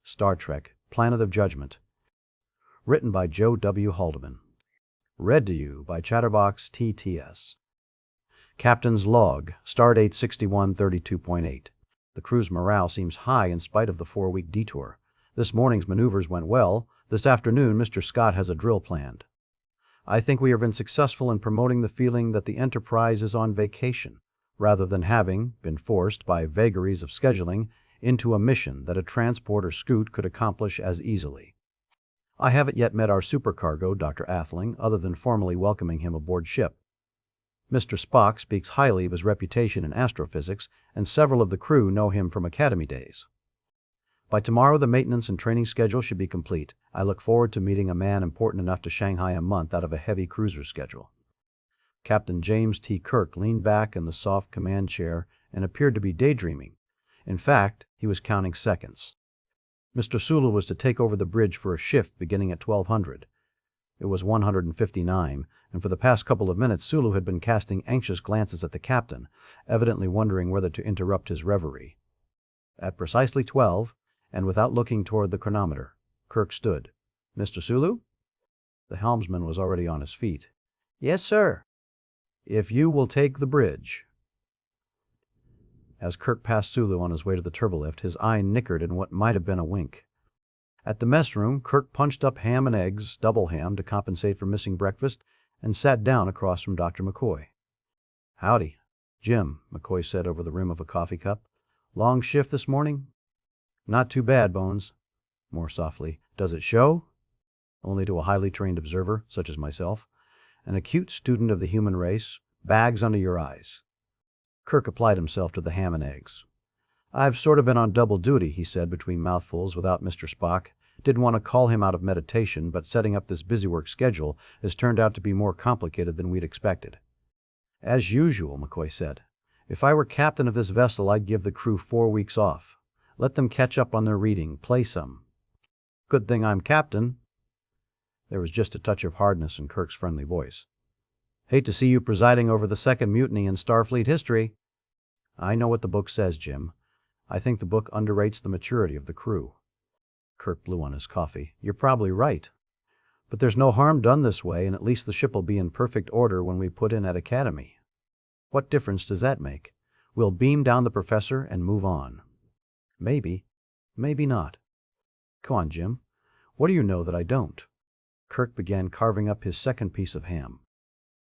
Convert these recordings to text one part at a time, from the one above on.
Star Trek, Planet of Judgment. Written by Joe W. Haldeman. Read to you by Chatterbox TTS. Captain's Log, Stardate 6132.8. The crew's morale seems high in spite of the 4-week detour. This morning's maneuvers went well. This afternoon, Mr. Scott has a drill planned. I think we have been successful in promoting the feeling that the Enterprise is on vacation, rather than having been forced by vagaries of scheduling into a mission that a transport or scoot could accomplish as easily. I haven't yet met our supercargo, Dr. Atheling, other than formally welcoming him aboard ship. Mr. Spock speaks highly of his reputation in astrophysics, and several of the crew know him from academy days. By tomorrow, the maintenance and training schedule should be complete. I look forward to meeting a man important enough to Shanghai a month out of a heavy cruiser schedule. Captain James T. Kirk leaned back in the soft command chair and appeared to be daydreaming. In fact, he was counting seconds. Mr. Sulu was to take over the bridge for a shift beginning at 1200. It was 159, and for the past couple of minutes Sulu had been casting anxious glances at the captain, evidently wondering whether to interrupt his reverie. At precisely 12, and without looking toward the chronometer, Kirk stood. "Mr. Sulu?" The helmsman was already on his feet. "Yes, sir." "If you will take the bridge." As Kirk passed Sulu on his way to the turbolift, his eye nickered in what might have been a wink. At the mess room, Kirk punched up ham and eggs, double ham, to compensate for missing breakfast, and sat down across from Dr. McCoy. "Howdy, Jim," McCoy said over the rim of a coffee cup. "Long shift this morning?" "Not too bad, Bones." More softly, "Does it show?" Only to a highly trained observer, such as myself. An acute student of the human race. Bags under your eyes. Kirk applied himself to the ham and eggs. "I've sort of been on double duty," he said between mouthfuls, without Mr. Spock. Didn't want to call him out of meditation, but setting up this busywork schedule has turned out to be more complicated than we'd expected. "As usual," McCoy said. "If I were captain of this vessel, I'd give the crew 4 weeks off. Let them catch up on their reading, play some." "Good thing I'm captain." There was just a touch of hardness in Kirk's friendly voice. "Hate to see you presiding over the second mutiny in Starfleet history." "I know what the book says, Jim. I think the book underrates the maturity of the crew." Kirk blew on his coffee. "You're probably right. But there's no harm done this way, and at least the ship will be in perfect order when we put in at Academy. What difference does that make? We'll beam down the professor and move on." "Maybe. Maybe not." "Come on, Jim. What do you know that I don't?" Kirk began carving up his second piece of ham.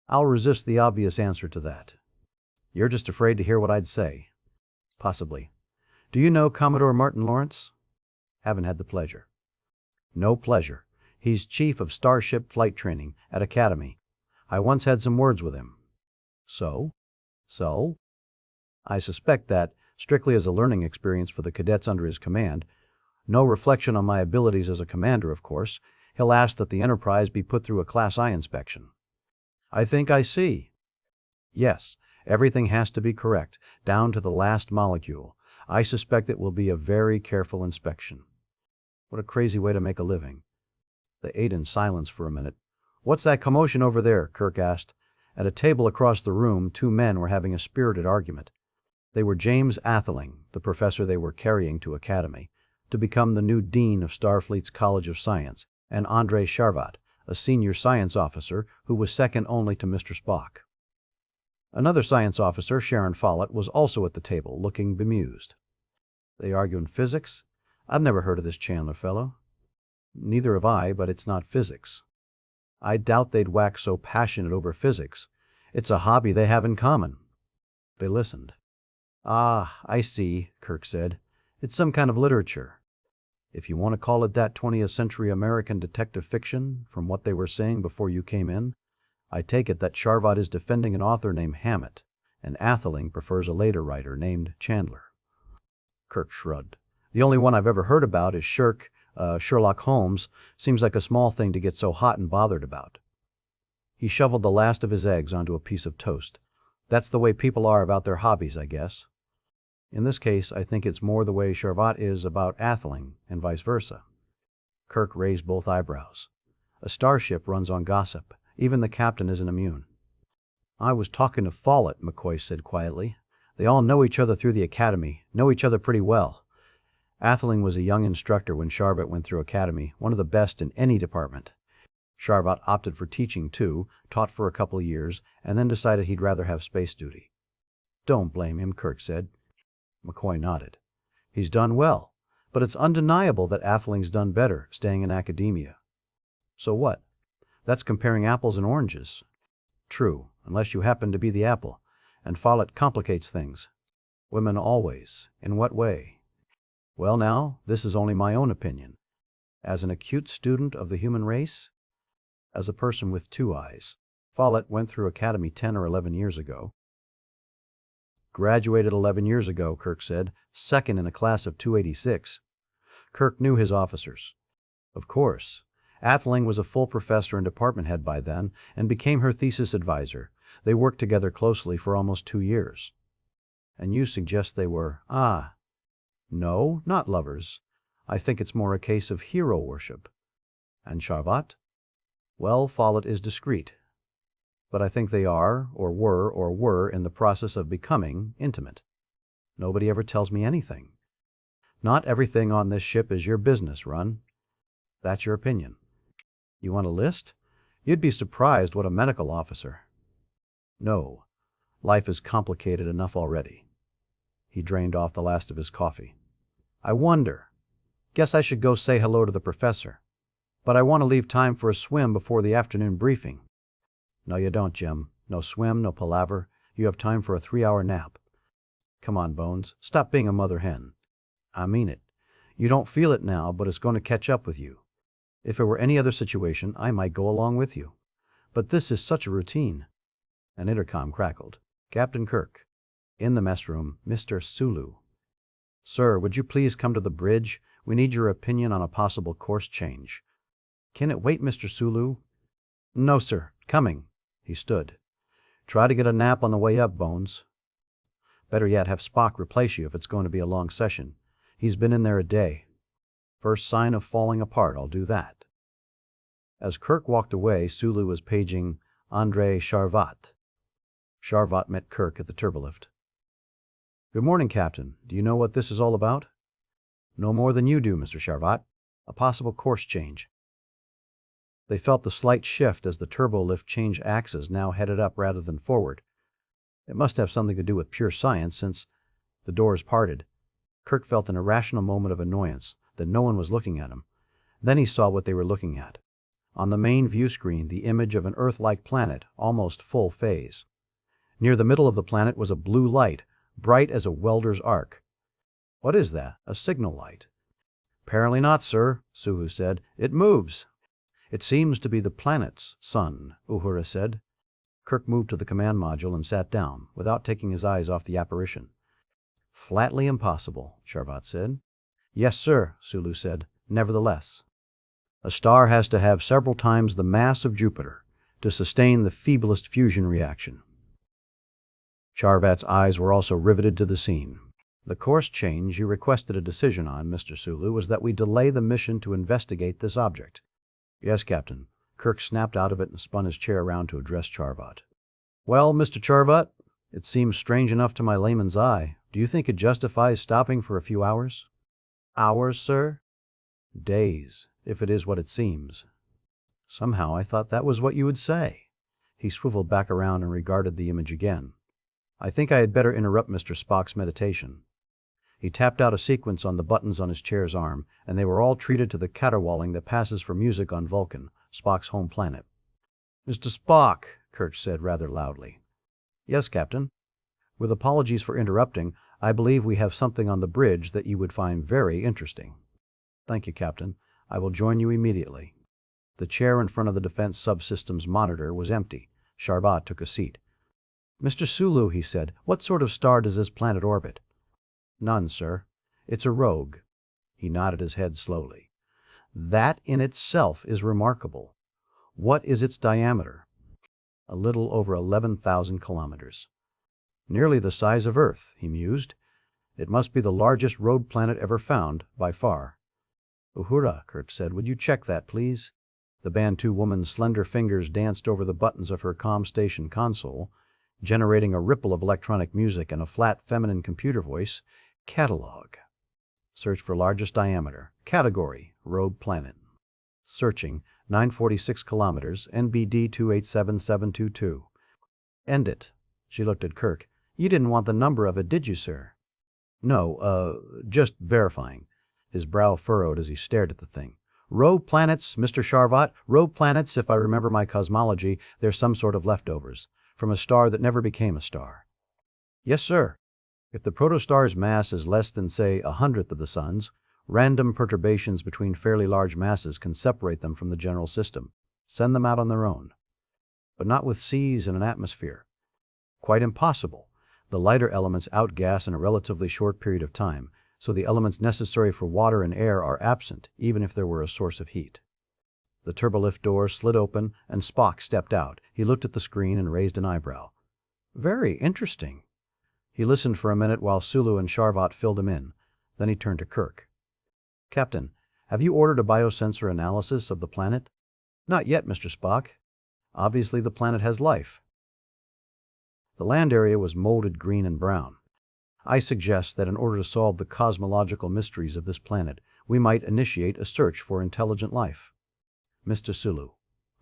"I'll resist the obvious answer to that." "You're just afraid to hear what I'd say." "Possibly. Do you know Commodore Martin Lawrence?" "Haven't had the pleasure." "No pleasure. He's chief of Starship Flight Training at Academy. I once had some words with him." "So?" "So?" "I suspect that, strictly as a learning experience for the cadets under his command, no reflection on my abilities as a commander, of course, he'll ask that the Enterprise be put through a Class I inspection." "I think I see." "Yes, everything has to be correct, down to the last molecule. I suspect it will be a very careful inspection." What a crazy way to make a living. They ate in silence for a minute. "What's that commotion over there?" Kirk asked. At a table across the room, 2 men were having a spirited argument. They were James Atheling, the professor they were carrying to Academy, to become the new dean of Starfleet's College of Science, and Andrei Sharvat, a senior science officer who was second only to Mr. Spock. Another science officer, Sharon Follett, was also at the table, looking bemused. They argued physics? I've never heard of this Chandler fellow. Neither have I, but it's not physics. I doubt they'd wax so passionate over physics. It's a hobby they have in common. They listened. "Ah, I see," Kirk said. "It's some kind of literature. If you want to call it that, 20th century American detective fiction, from what they were saying before you came in. I take it that Sharvat is defending an author named Hammett, and Atheling prefers a later writer named Chandler." Kirk shrugged. "The only one I've ever heard about is Sherlock Holmes. Seems like a small thing to get so hot and bothered about." He shoveled the last of his eggs onto a piece of toast. "That's the way people are about their hobbies, I guess. In this case, I think it's more the way Sharvat is about Atheling, and vice versa." Kirk raised both eyebrows. "A starship runs on gossip. Even the captain isn't immune." "I was talking to Follett," McCoy said quietly. "They all know each other through the Academy, know each other pretty well. Atheling was a young instructor when Charvat went through academy, one of the best in any department. Charvat opted for teaching, too, taught for a couple of years, and then decided he'd rather have space duty. Don't blame him, Kirk said. McCoy nodded. He's done well, but it's undeniable that Atheling's done better, staying in academia. So what? That's comparing apples and oranges. True, unless you happen to be the apple, and Follett complicates things. Women always. In what way? Well now, this is only my own opinion. As an acute student of the human race? As a person with two eyes. Follett went through academy 10 or 11 years ago. Graduated 11 years ago, Kirk said, second in a class of 286. Kirk knew his officers. Of course. Atheling was a full professor and department head by then, and became her thesis advisor. They worked together closely for almost 2 years. And you suggest they were, no, not lovers. I think it's more a case of hero worship. And Charvat? Well, Follett is discreet. But I think they are, or were in the process of becoming intimate. Nobody ever tells me anything. Not everything on this ship is your business, Run. That's your opinion. You want a list? You'd be surprised what a medical officer. No. Life is complicated enough already. He drained off the last of his coffee. I wonder. Guess I should go say hello to the professor. But I want to leave time for a swim before the afternoon briefing. No, you don't, Jim. No swim, no palaver. You have time for a 3-hour nap. Come on, Bones. Stop being a mother hen. I mean it. You don't feel it now, but it's going to catch up with you. If it were any other situation, I might go along with you. But this is such a routine. An intercom crackled. Captain Kirk. In the mess room, Mr. Sulu. Sir, would you please come to the bridge? We need your opinion on a possible course change. Can it wait, Mr. Sulu? No, sir. Coming. He stood. Try to get a nap on the way up, Bones. Better yet, have Spock replace you if it's going to be a long session. He's been in there a day. First sign of falling apart, I'll do that. As Kirk walked away, Sulu was paging Andrei Charvat. Charvat met Kirk at the turbolift. Good morning, Captain. Do you know what this is all about? No more than you do, Mr. Charvat. A possible course change. They felt the slight shift as the turbolift changed axis, now headed up rather than forward. It must have something to do with pure science, since the doors parted. Kirk felt an irrational moment of annoyance that no one was looking at him. Then he saw what they were looking at. On the main view screen, the image of an Earth-like planet, almost full phase. Near the middle of the planet was a blue light, bright as a welder's arc. What is that? A signal light? Apparently not, sir, Suhu said. It moves. It seems to be the planet's sun, Uhura said. Kirk moved to the command module and sat down, without taking his eyes off the apparition. Flatly impossible, Charvat said. Yes, sir, Sulu said. Nevertheless. A star has to have several times the mass of Jupiter to sustain the feeblest fusion reaction. Charvat's eyes were also riveted to the scene. The course change you requested a decision on, Mr. Sulu, was that we delay the mission to investigate this object. Yes, Captain. Kirk snapped out of it and spun his chair around to address Charvat. Well, Mr. Charvat, it seems strange enough to my layman's eye. Do you think it justifies stopping for a few hours? Hours, sir? Days, if it is what it seems. Somehow I thought that was what you would say. He swiveled back around and regarded the image again. I think I had better interrupt Mr. Spock's meditation. He tapped out a sequence on the buttons on his chair's arm, and they were all treated to the caterwauling that passes for music on Vulcan, Spock's home planet. Mr. Spock, Kirk said rather loudly. Yes, Captain. With apologies for interrupting, I believe we have something on the bridge that you would find very interesting. Thank you, Captain. I will join you immediately. The chair in front of the Defense Subsystems monitor was empty. Charvat took a seat. Mr. Sulu, he said, what sort of star does this planet orbit? None, sir. It's a rogue. He nodded his head slowly. That in itself is remarkable. What is its diameter? A little over 11,000 kilometers. Nearly the size of Earth, he mused. It must be the largest road planet ever found, by far. Uhura, Kirk said, would you check that, please? The Bantu woman's slender fingers danced over the buttons of her comm station console, generating a ripple of electronic music and a flat feminine computer voice. Catalog. Search for largest diameter. Category, rogue planet. Searching, 946 kilometers, NBD 287722. End it. She looked at Kirk. You didn't want the number of it, did you, sir? No, just verifying. His brow furrowed as he stared at the thing. Rogue planets, Mr. Sharvat, rogue planets, if I remember my cosmology, they're some sort of leftovers, from a star that never became a star. Yes, sir. If the protostar's mass is less than, say, 1/100th of the sun's, random perturbations between fairly large masses can separate them from the general system, send them out on their own. But not with seas and an atmosphere. Quite impossible. The lighter elements outgas in a relatively short period of time, so the elements necessary for water and air are absent, even if there were a source of heat. The turbolift door slid open, and Spock stepped out. He looked at the screen and raised an eyebrow. Very interesting. He listened for a minute while Sulu and Sharvat filled him in. Then he turned to Kirk. Captain, have you ordered a biosensor analysis of the planet? Not yet, Mr. Spock. Obviously the planet has life. The land area was molded green and brown. I suggest that in order to solve the cosmological mysteries of this planet, we might initiate a search for intelligent life. Mr. Sulu.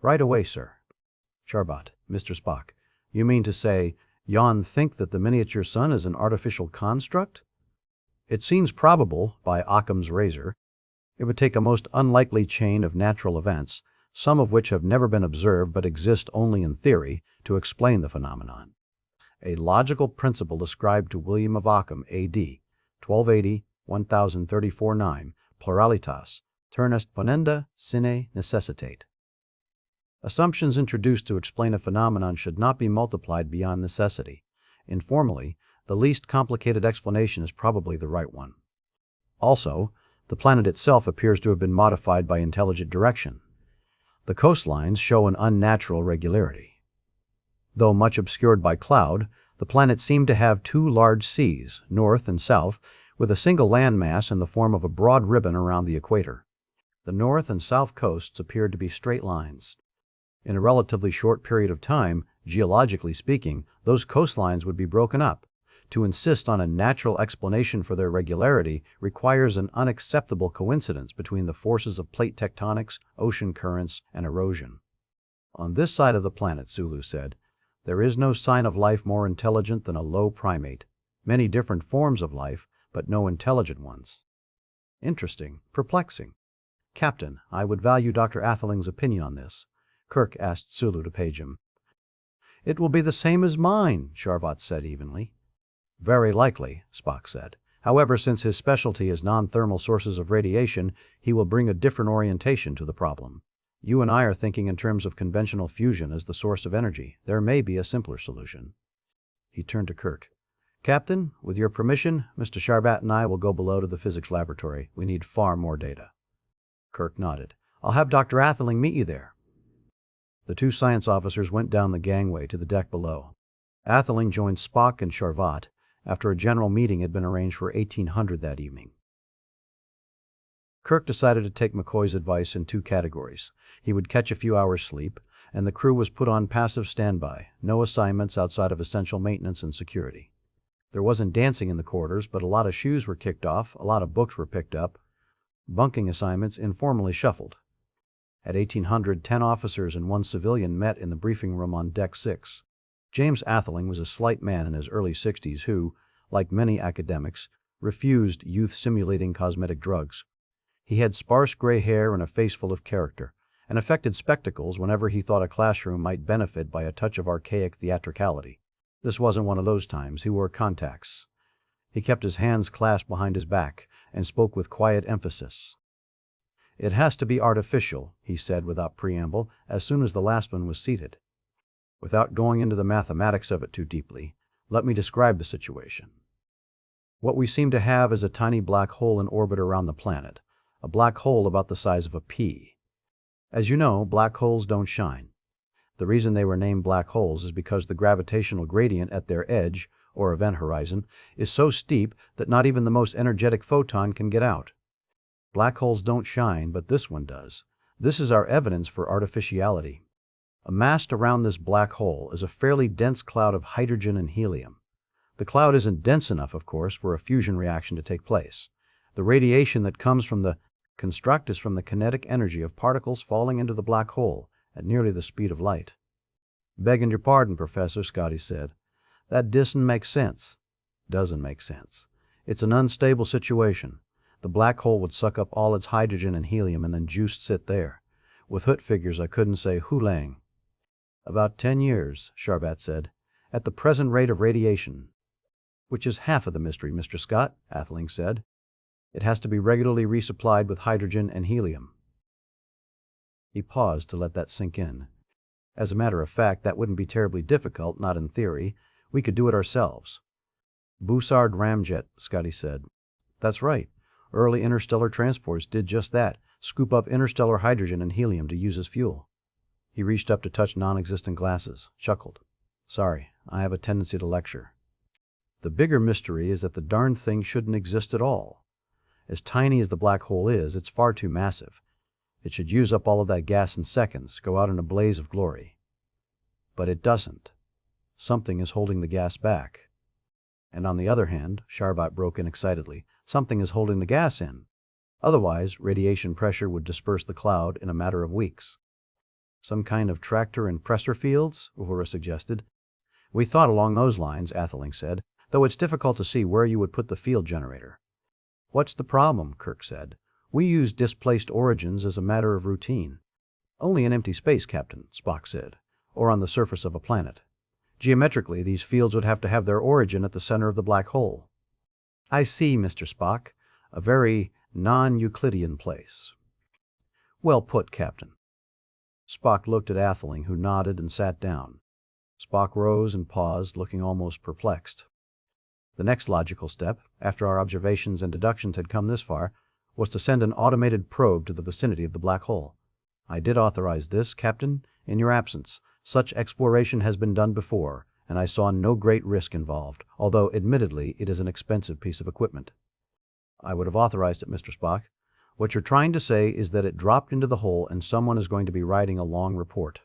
Right away, sir. Sharbat. Mr. Spock. You mean to say, yon think that the miniature sun is an artificial construct? It seems probable, by Occam's razor. It would take a most unlikely chain of natural events, some of which have never been observed but exist only in theory, to explain the phenomenon. A logical principle ascribed to William of Ockham, A.D., 1280-1034-9, pluralitas, turnest ponenda sine necessitate. Assumptions introduced to explain a phenomenon should not be multiplied beyond necessity. Informally, the least complicated explanation is probably the right one. Also, the planet itself appears to have been modified by intelligent direction. The coastlines show an unnatural regularity. Though much obscured by cloud, the planet seemed to have two large seas, north and south, with a single landmass in the form of a broad ribbon around the equator. The north and south coasts appeared to be straight lines. In a relatively short period of time, geologically speaking, those coastlines would be broken up. To insist on a natural explanation for their regularity requires an unacceptable coincidence between the forces of plate tectonics, ocean currents, and erosion. On this side of the planet, Sulu said, there is no sign of life more intelligent than a low primate. Many different forms of life, but no intelligent ones. Interesting. Perplexing. Captain, I would value Dr. Atheling's opinion on this. Kirk asked Sulu to page him. It will be the same as mine, Sharvat said evenly. Very likely, Spock said. However, since his specialty is non-thermal sources of radiation, he will bring a different orientation to the problem. You and I are thinking in terms of conventional fusion as the source of energy. There may be a simpler solution. He turned to Kirk. Captain, with your permission, Mr. Sharbat and I will go below to the physics laboratory. We need far more data. Kirk nodded. I'll have Dr. Atheling meet you there. The two science officers went down the gangway to the deck below. Atheling joined Spock and Sharvat after a general meeting had been arranged for 1800 that evening. Kirk decided to take McCoy's advice in two categories. He would catch a few hours' sleep, and the crew was put on passive standby, no assignments outside of essential maintenance and security. There wasn't dancing in the quarters, but a lot of shoes were kicked off, a lot of books were picked up, bunking assignments informally shuffled. At 1800, 10 officers and 1 civilian met in the briefing room on Deck 6. James Atheling was a slight man in his early 60s who, like many academics, refused youth-simulating cosmetic drugs. He had sparse gray hair and a face full of character, and affected spectacles whenever he thought a classroom might benefit by a touch of archaic theatricality. This wasn't one of those times. He wore contacts. He kept his hands clasped behind his back and spoke with quiet emphasis. It has to be artificial, he said without preamble, as soon as the last one was seated. Without going into the mathematics of it too deeply, let me describe the situation. What we seem to have is a tiny black hole in orbit around the planet, a black hole about the size of a pea. As you know, black holes don't shine. The reason they were named black holes is because the gravitational gradient at their edge, or event horizon, is so steep that not even the most energetic photon can get out. Black holes don't shine, but this one does. This is our evidence for artificiality. Amassed around this black hole is a fairly dense cloud of hydrogen and helium. The cloud isn't dense enough, of course, for a fusion reaction to take place. The radiation that comes from the construct is from the kinetic energy of particles falling into the black hole at nearly the speed of light. Begging your pardon, Professor, Scotty said. That disn't make sense. Doesn't make sense. It's an unstable situation. The black hole would suck up all its hydrogen and helium and then juiced sit there. With Hoot figures, I couldn't say who lang. About 10 years, Charvat said, at the present rate of radiation. Which is half of the mystery, Mr. Scott, Atheling said. It has to be regularly resupplied with hydrogen and helium. He paused to let that sink in. As a matter of fact, that wouldn't be terribly difficult, not in theory. We could do it ourselves. Bussard ramjet, Scotty said. That's right. Early interstellar transports did just that, scoop up interstellar hydrogen and helium to use as fuel. He reached up to touch non-existent glasses, chuckled. Sorry, I have a tendency to lecture. The bigger mystery is that the darned thing shouldn't exist at all. As tiny as the black hole is, it's far too massive. It should use up all of that gas in seconds, go out in a blaze of glory. But it doesn't. Something is holding the gas back. And on the other hand, Charvat broke in excitedly, something is holding the gas in. Otherwise, radiation pressure would disperse the cloud in a matter of weeks. Some kind of tractor and pressure fields, Uhura suggested. We thought along those lines, Atheling said, though it's difficult to see where you would put the field generator. What's the problem? Kirk said. We use displaced origins as a matter of routine. Only in empty space, Captain, Spock said, or on the surface of a planet. Geometrically, these fields would have to have their origin at the center of the black hole. I see, Mr. Spock. A very non-Euclidean place. Well put, Captain. Spock looked at Atheling, who nodded and sat down. Spock rose and paused, looking almost perplexed. The next logical step, after our observations and deductions had come this far, was to send an automated probe to the vicinity of the black hole. I did authorize this, Captain, in your absence. Such exploration has been done before, and I saw no great risk involved, although, admittedly, it is an expensive piece of equipment. I would have authorized it, Mr. Spock. What you're trying to say is that it dropped into the hole and someone is going to be writing a long report.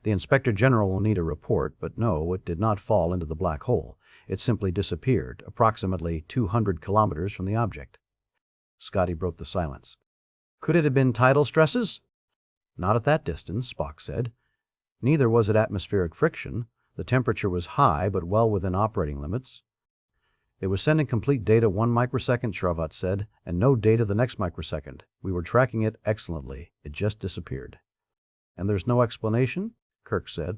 The Inspector General will need a report, but no, it did not fall into the black hole. It simply disappeared, approximately 200 kilometers from the object. Scotty broke the silence. Could it have been tidal stresses? Not at that distance, Spock said. Neither was it atmospheric friction. The temperature was high, but well within operating limits. It was sending complete data 1 microsecond, Charvat said, and no data the next microsecond. We were tracking it excellently. It just disappeared. And there's no explanation? Kirk said.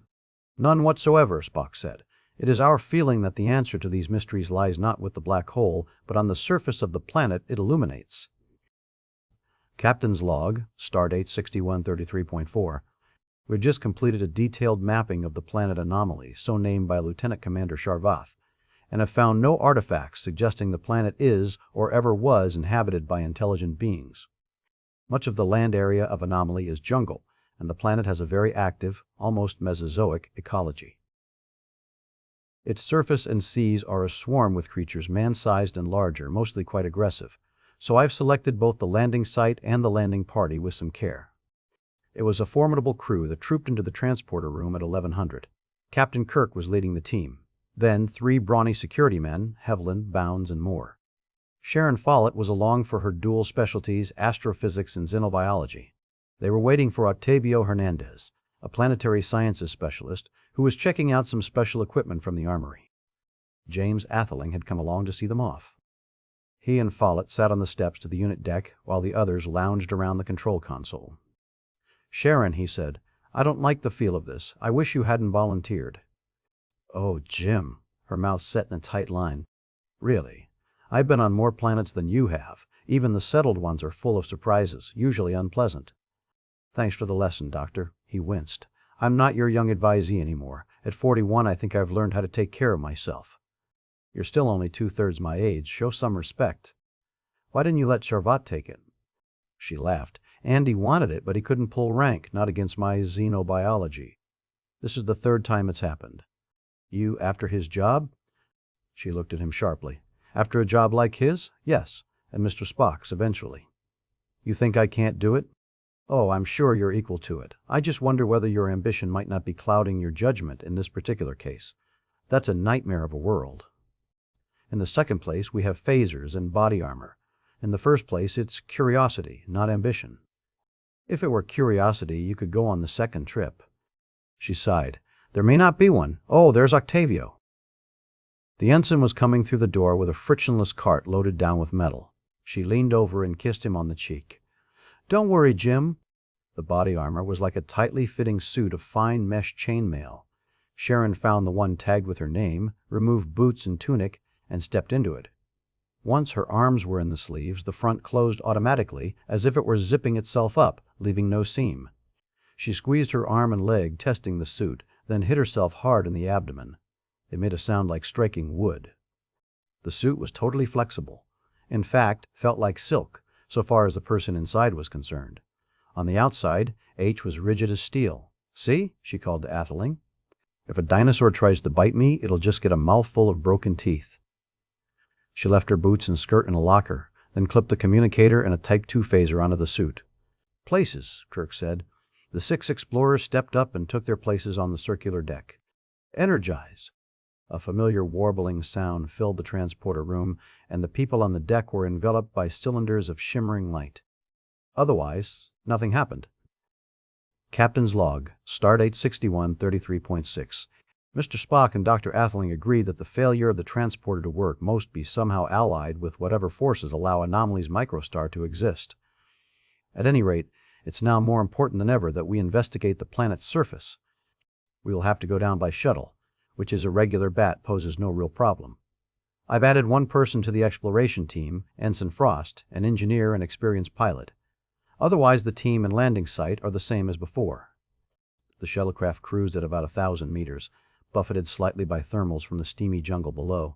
None whatsoever, Spock said. It is our feeling that the answer to these mysteries lies not with the black hole, but on the surface of the planet it illuminates. Captain's log, stardate 6133.4. We had just completed a detailed mapping of the planet anomaly, so named by Lieutenant Commander Charvat, and have found no artifacts suggesting the planet is or ever was inhabited by intelligent beings. Much of the land area of anomaly is jungle, and the planet has a very active, almost Mesozoic, ecology. Its surface and seas are aswarm with creatures man-sized and larger, mostly quite aggressive, so I've selected both the landing site and the landing party with some care. It was a formidable crew that trooped into the transporter room at 1100. Captain Kirk was leading the team. Then 3 brawny security men, Haviland, Bounds, and Moore. Sharon Follett was along for her dual specialties, astrophysics and xenobiology. They were waiting for Octavio Hernandez, a planetary sciences specialist, who was checking out some special equipment from the armory. James Atheling had come along to see them off. He and Follett sat on the steps to the unit deck while the others lounged around the control console. Sharon, he said, I don't like the feel of this. I wish you hadn't volunteered. Oh, Jim, her mouth set in a tight line. Really, I've been on more planets than you have. Even the settled ones are full of surprises, usually unpleasant. Thanks for the lesson, Doctor. He winced. I'm not your young advisee anymore. At 41, I think I've learned how to take care of myself. You're still only 2/3 my age. Show some respect. Why didn't you let Charvat take it? She laughed. Andy wanted it, but he couldn't pull rank, not against my xenobiology. This is the 3rd time it's happened. You after his job? She looked at him sharply. After a job like his? Yes, and Mr. Spock's eventually. You think I can't do it? Oh, I'm sure you're equal to it. I just wonder whether your ambition might not be clouding your judgment in this particular case. That's a nightmare of a world. In the second place, we have phasers and body armor. In the first place, it's curiosity, not ambition. If it were curiosity, you could go on the second trip. She sighed. There may not be one. Oh, there's Octavio. The ensign was coming through the door with a frictionless cart loaded down with metal. She leaned over and kissed him on the cheek. Don't worry, Jim. The body armor was like a tightly fitting suit of fine mesh chainmail. Sharon found the one tagged with her name, removed boots and tunic, and stepped into it. Once her arms were in the sleeves, the front closed automatically, as if it were zipping itself up, leaving no seam. She squeezed her arm and leg, testing the suit, then hit herself hard in the abdomen. It made a sound like striking wood. The suit was totally flexible. In fact, felt like silk, so far as the person inside was concerned. On the outside, H was rigid as steel. See? She called to Atheling. If a dinosaur tries to bite me, it'll just get a mouthful of broken teeth. She left her boots and skirt in a locker, then clipped the communicator and a Type 2 phaser onto the suit. Places, Kirk said. The 6 explorers stepped up and took their places on the circular deck. Energize. A familiar warbling sound filled the transporter room, and the people on the deck were enveloped by cylinders of shimmering light. Otherwise, nothing happened. Captain's log, Stardate 6133.6. Mr. Spock and Dr. Atheling agreed that the failure of the transporter to work must be somehow allied with whatever forces allow Anomaly's microstar to exist. At any rate, it's now more important than ever that we investigate the planet's surface. We will have to go down by shuttle, which is a regular bat poses no real problem. I've added one person to the exploration team, Ensign Frost, an engineer and experienced pilot. Otherwise, the team and landing site are the same as before. The shuttlecraft cruised at about 1,000 meters, buffeted slightly by thermals from the steamy jungle below.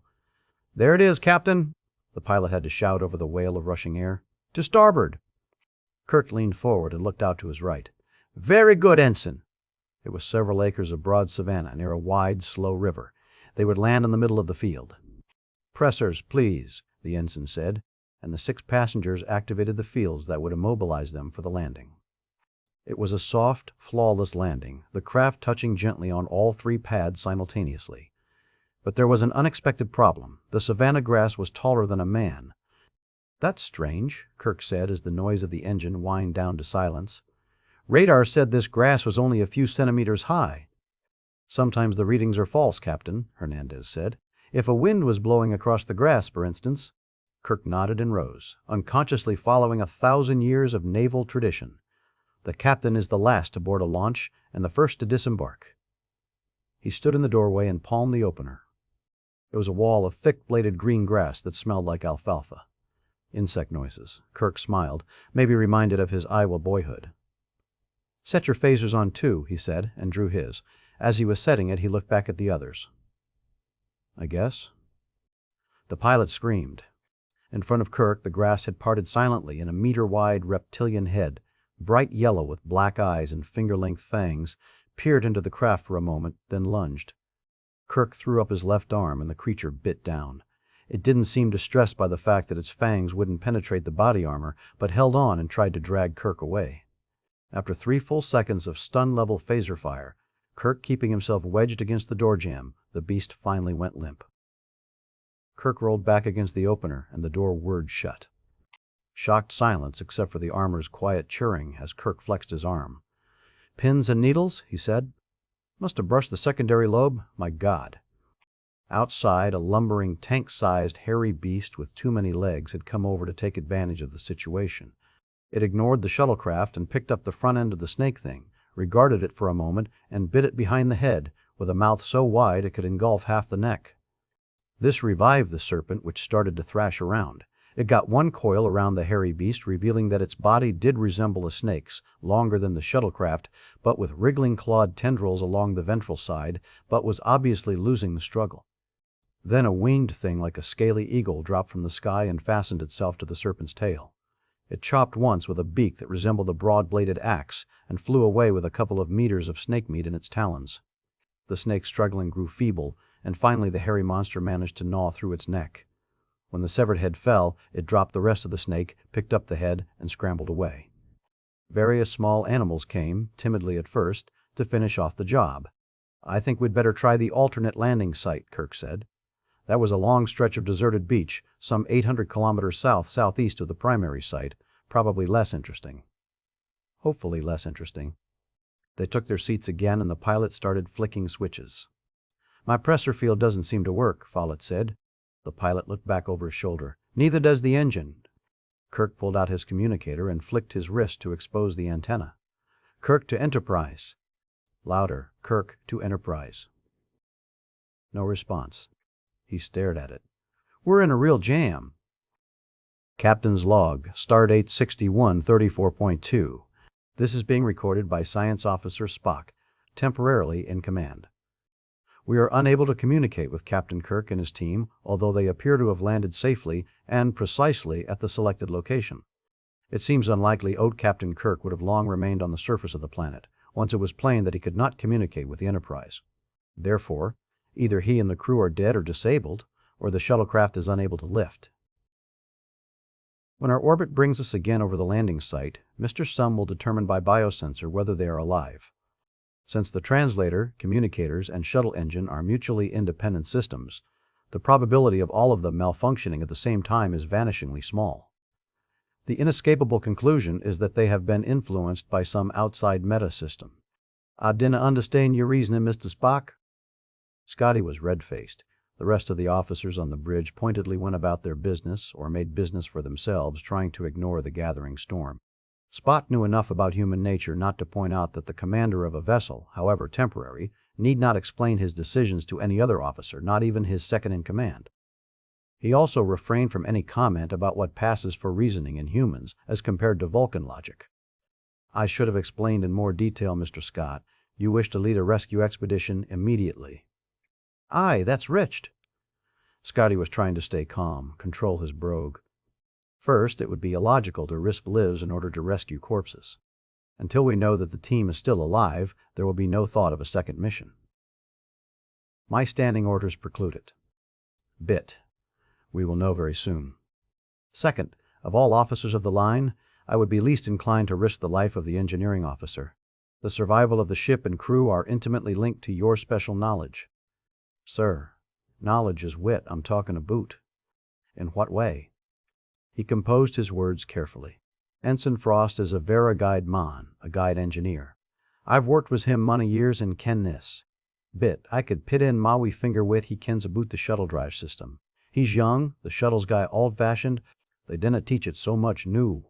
There it is, Captain, the pilot had to shout over the wail of rushing air. To starboard. Kirk leaned forward and looked out to his right. Very good, Ensign. It was several acres of broad savanna near a wide, slow river. They would land in the middle of the field. Pressers, please, the ensign said, and the 6 passengers activated the fields that would immobilize them for the landing. It was a soft, flawless landing, the craft touching gently on all 3 pads simultaneously. But there was an unexpected problem. The savanna grass was taller than a man. That's strange, Kirk said as the noise of the engine whined down to silence. Radar said this grass was only a few centimeters high. Sometimes the readings are false, Captain, Hernandez said. If a wind was blowing across the grass, for instance. Kirk nodded and rose, unconsciously following 1,000 years of naval tradition. The captain is the last to board a launch and the first to disembark. He stood in the doorway and palmed the opener. It was a wall of thick-bladed green grass that smelled like alfalfa. Insect noises. Kirk smiled, maybe reminded of his Iowa boyhood. Set your phasers on 2, he said, and drew his. As he was setting it, he looked back at the others. I guess. The pilot screamed. In front of Kirk, the grass had parted silently in a meter-wide reptilian head, bright yellow with black eyes and finger-length fangs, peered into the craft for a moment, then lunged. Kirk threw up his left arm, and the creature bit down. It didn't seem distressed by the fact that its fangs wouldn't penetrate the body armor, but held on and tried to drag Kirk away. After 3 full seconds of stun-level phaser fire, Kirk keeping himself wedged against the door jamb, the beast finally went limp. Kirk rolled back against the opener, and the door whirred shut. Shocked silence except for the armor's quiet churring as Kirk flexed his arm. Pins and needles, he said. Must have brushed the secondary lobe. My God. Outside, a lumbering, tank-sized, hairy beast with too many legs had come over to take advantage of the situation. It ignored the shuttlecraft and picked up the front end of the snake thing, regarded it for a moment, and bit it behind the head, with a mouth so wide it could engulf half the neck. This revived the serpent, which started to thrash around. It got one coil around the hairy beast, revealing that its body did resemble a snake's, longer than the shuttlecraft, but with wriggling clawed tendrils along the ventral side, but was obviously losing the struggle. Then a winged thing like a scaly eagle dropped from the sky and fastened itself to the serpent's tail. It chopped once with a beak that resembled a broad-bladed axe, and flew away with a couple of meters of snake meat in its talons. The snake's struggling grew feeble, and finally the hairy monster managed to gnaw through its neck. When the severed head fell, it dropped the rest of the snake, picked up the head, and scrambled away. Various small animals came, timidly at first, to finish off the job. I think we'd better try the alternate landing site, Kirk said. That was a long stretch of deserted beach, some 800 kilometers southeast of the primary site, probably less interesting. Hopefully less interesting. They took their seats again, and the pilot started flicking switches. "My pressure field doesn't seem to work," Follett said. The pilot looked back over his shoulder. "Neither does the engine." Kirk pulled out his communicator and flicked his wrist to expose the antenna. "Kirk to Enterprise." Louder. "Kirk to Enterprise." No response. He stared at it. "We're in a real jam." Captain's log, stardate 6134.2. This is being recorded by Science Officer Spock, temporarily in command. "We are unable to communicate with Captain Kirk and his team, although they appear to have landed safely and precisely at the selected location. It seems unlikely old Captain Kirk would have long remained on the surface of the planet, once it was plain that he could not communicate with the Enterprise. Therefore, either he and the crew are dead or disabled, or the shuttlecraft is unable to lift. When our orbit brings us again over the landing site, Mr. Sum will determine by biosensor whether they are alive. Since the translator, communicators, and shuttle engine are mutually independent systems, the probability of all of them malfunctioning at the same time is vanishingly small. The inescapable conclusion is that they have been influenced by some outside meta-system. "I dinna understand your reasoning, Mr. Spock." Scotty was red-faced. The rest of the officers on the bridge pointedly went about their business, or made business for themselves, trying to ignore the gathering storm. Spock knew enough about human nature not to point out that the commander of a vessel, however temporary, need not explain his decisions to any other officer, not even his second-in-command. He also refrained from any comment about what passes for reasoning in humans as compared to Vulcan logic. "I should have explained in more detail, Mr. Scott. You wish to lead a rescue expedition immediately." "Aye, that's richt." Scotty was trying to stay calm, control his brogue. First, it would be illogical to risk lives in order to rescue corpses. Until we know that the team is still alive, there will be no thought of a second mission. My standing orders preclude it. Bit. We will know very soon. Second, of all officers of the line, I would be least inclined to risk the life of the engineering officer. The survival of the ship and crew are intimately linked to your special knowledge. Sir, knowledge is wit, I'm talking aboot. In what way? He composed his words carefully. Ensign Frost is a vera guide man, a guide engineer. I've worked with him mony years and ken this. Bit, I could pit in Maui finger wit he kens aboot the shuttle drive system. He's young, the shuttle's guy old-fashioned, they dinna teach it so much new.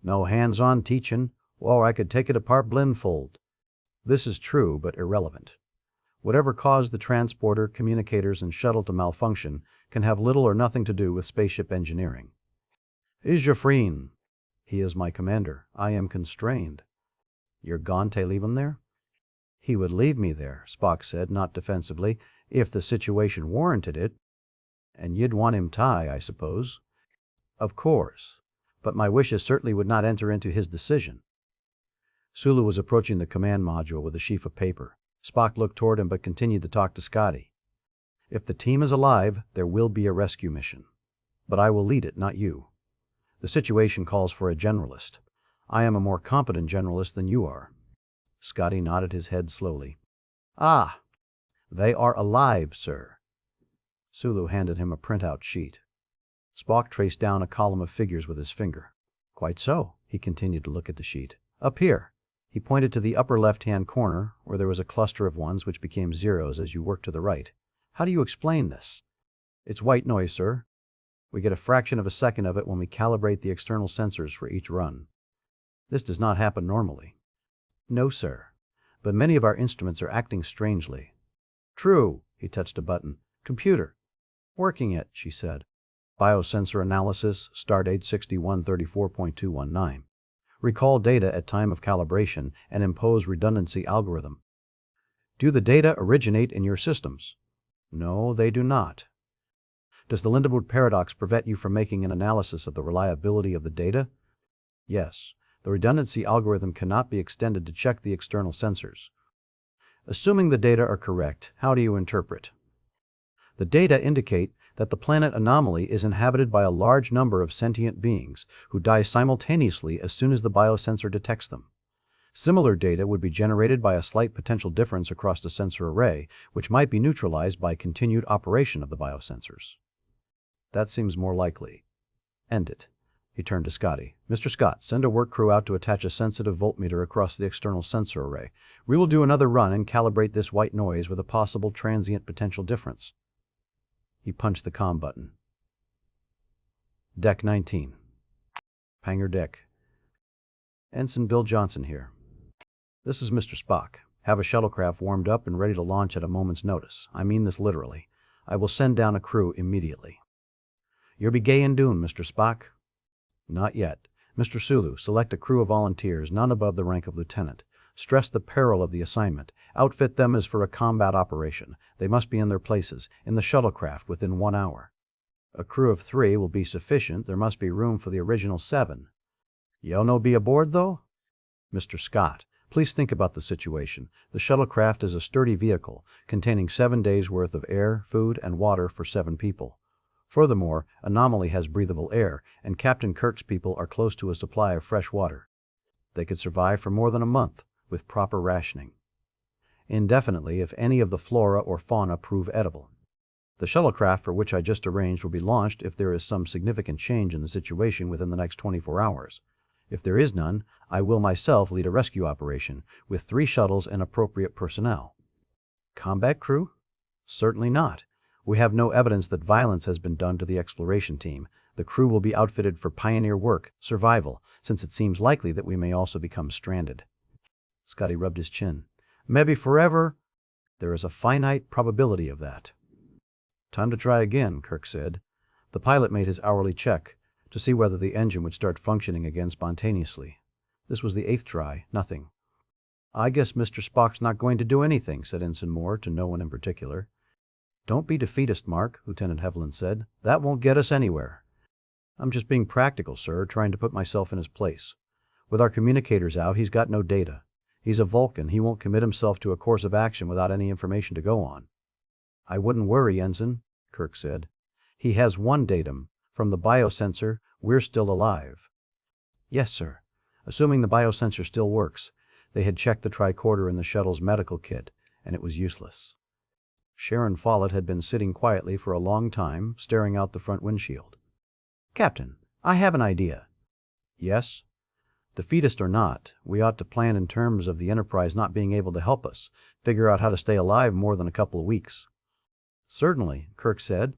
No hands-on teaching, or I could take it apart blindfold. This is true, but irrelevant. Whatever caused the transporter, communicators, and shuttle to malfunction can have little or nothing to do with spaceship engineering. Is your freen? He is my commander. I am constrained. You're gone to leave him there? He would leave me there, Spock said, not defensively, if the situation warranted it. And you'd want him tie, I suppose. Of course. But my wishes certainly would not enter into his decision. Sulu was approaching the command module with a sheaf of paper. Spock looked toward him but continued to talk to Scotty. If the team is alive, there will be a rescue mission. But I will lead it, not you. The situation calls for a generalist. I am a more competent generalist than you are. Scotty nodded his head slowly. Ah, they are alive, sir. Sulu handed him a printout sheet. Spock traced down a column of figures with his finger. Quite so. He continued to look at the sheet. Up here. He pointed to the upper left-hand corner, where there was a cluster of ones which became zeros as you worked to the right. How do you explain this? It's white noise, sir. We get a fraction of a second of it when we calibrate the external sensors for each run. This does not happen normally. No, sir. But many of our instruments are acting strangely. True. He touched a button. Computer. Working it, she said. Biosensor analysis, stardate 6134.219. Recall data at time of calibration and impose redundancy algorithm. Do the data originate in your systems? No, they do not. Does the Lindenwood paradox prevent you from making an analysis of the reliability of the data? Yes. The redundancy algorithm cannot be extended to check the external sensors. Assuming the data are correct, how do you interpret? The data indicate that the planet anomaly is inhabited by a large number of sentient beings who die simultaneously as soon as the biosensor detects them. Similar data would be generated by a slight potential difference across the sensor array, which might be neutralized by continued operation of the biosensors. That seems more likely. End it. He turned to Scotty. Mr. Scott, send a work crew out to attach a sensitive voltmeter across the external sensor array. We will do another run and calibrate this white noise with a possible transient potential difference. He punched the comm button. Deck 19. Hangar deck. Ensign Bill Johnson here. This is Mr. Spock. Have a shuttlecraft warmed up and ready to launch at a moment's notice. I mean this literally. I will send down a crew immediately. You'll be gay and dune, Mr. Spock. Not yet. Mr. Sulu, select a crew of volunteers, none above the rank of lieutenant. Stress the peril of the assignment. Outfit them as for a combat operation. They must be in their places, in the shuttlecraft, within 1 hour. A crew of 3 will be sufficient. There must be room for the original 7. You'll no be aboard, though? Mr. Scott, please think about the situation. The shuttlecraft is a sturdy vehicle, containing 7 days' worth of air, food, and water for 7 people. Furthermore, Anomaly has breathable air, and Captain Kirk's people are close to a supply of fresh water. They could survive for more than a month, with proper rationing. Indefinitely, if any of the flora or fauna prove edible. The shuttlecraft for which I just arranged will be launched if there is some significant change in the situation within the next 24 hours. If there is none, I will myself lead a rescue operation, with 3 shuttles and appropriate personnel. Combat crew? Certainly not. We have no evidence that violence has been done to the exploration team. The crew will be outfitted for pioneer work, survival, since it seems likely that we may also become stranded. Scotty rubbed his chin. Maybe forever? There is a finite probability of that. Time to try again, Kirk said. The pilot made his hourly check to see whether the engine would start functioning again spontaneously. This was the 8th try. Nothing. I guess Mr. Spock's not going to do anything, said Ensign Moore to no one in particular. Don't be defeatist, Mark, Lieutenant Haviland said. That won't get us anywhere. I'm just being practical, sir, trying to put myself in his place. With our communicators out, he's got no data. He's a Vulcan. He won't commit himself to a course of action without any information to go on. I wouldn't worry, Ensign, Kirk said. He has one datum. From the biosensor, we're still alive. Yes, sir. Assuming the biosensor still works. They had checked the tricorder in the shuttle's medical kit, and it was useless. Sharon Follett had been sitting quietly for a long time, staring out the front windshield. Captain, I have an idea. Yes? Defeatist or not, we ought to plan in terms of the Enterprise not being able to help us, figure out how to stay alive more than a couple of weeks. Certainly, Kirk said.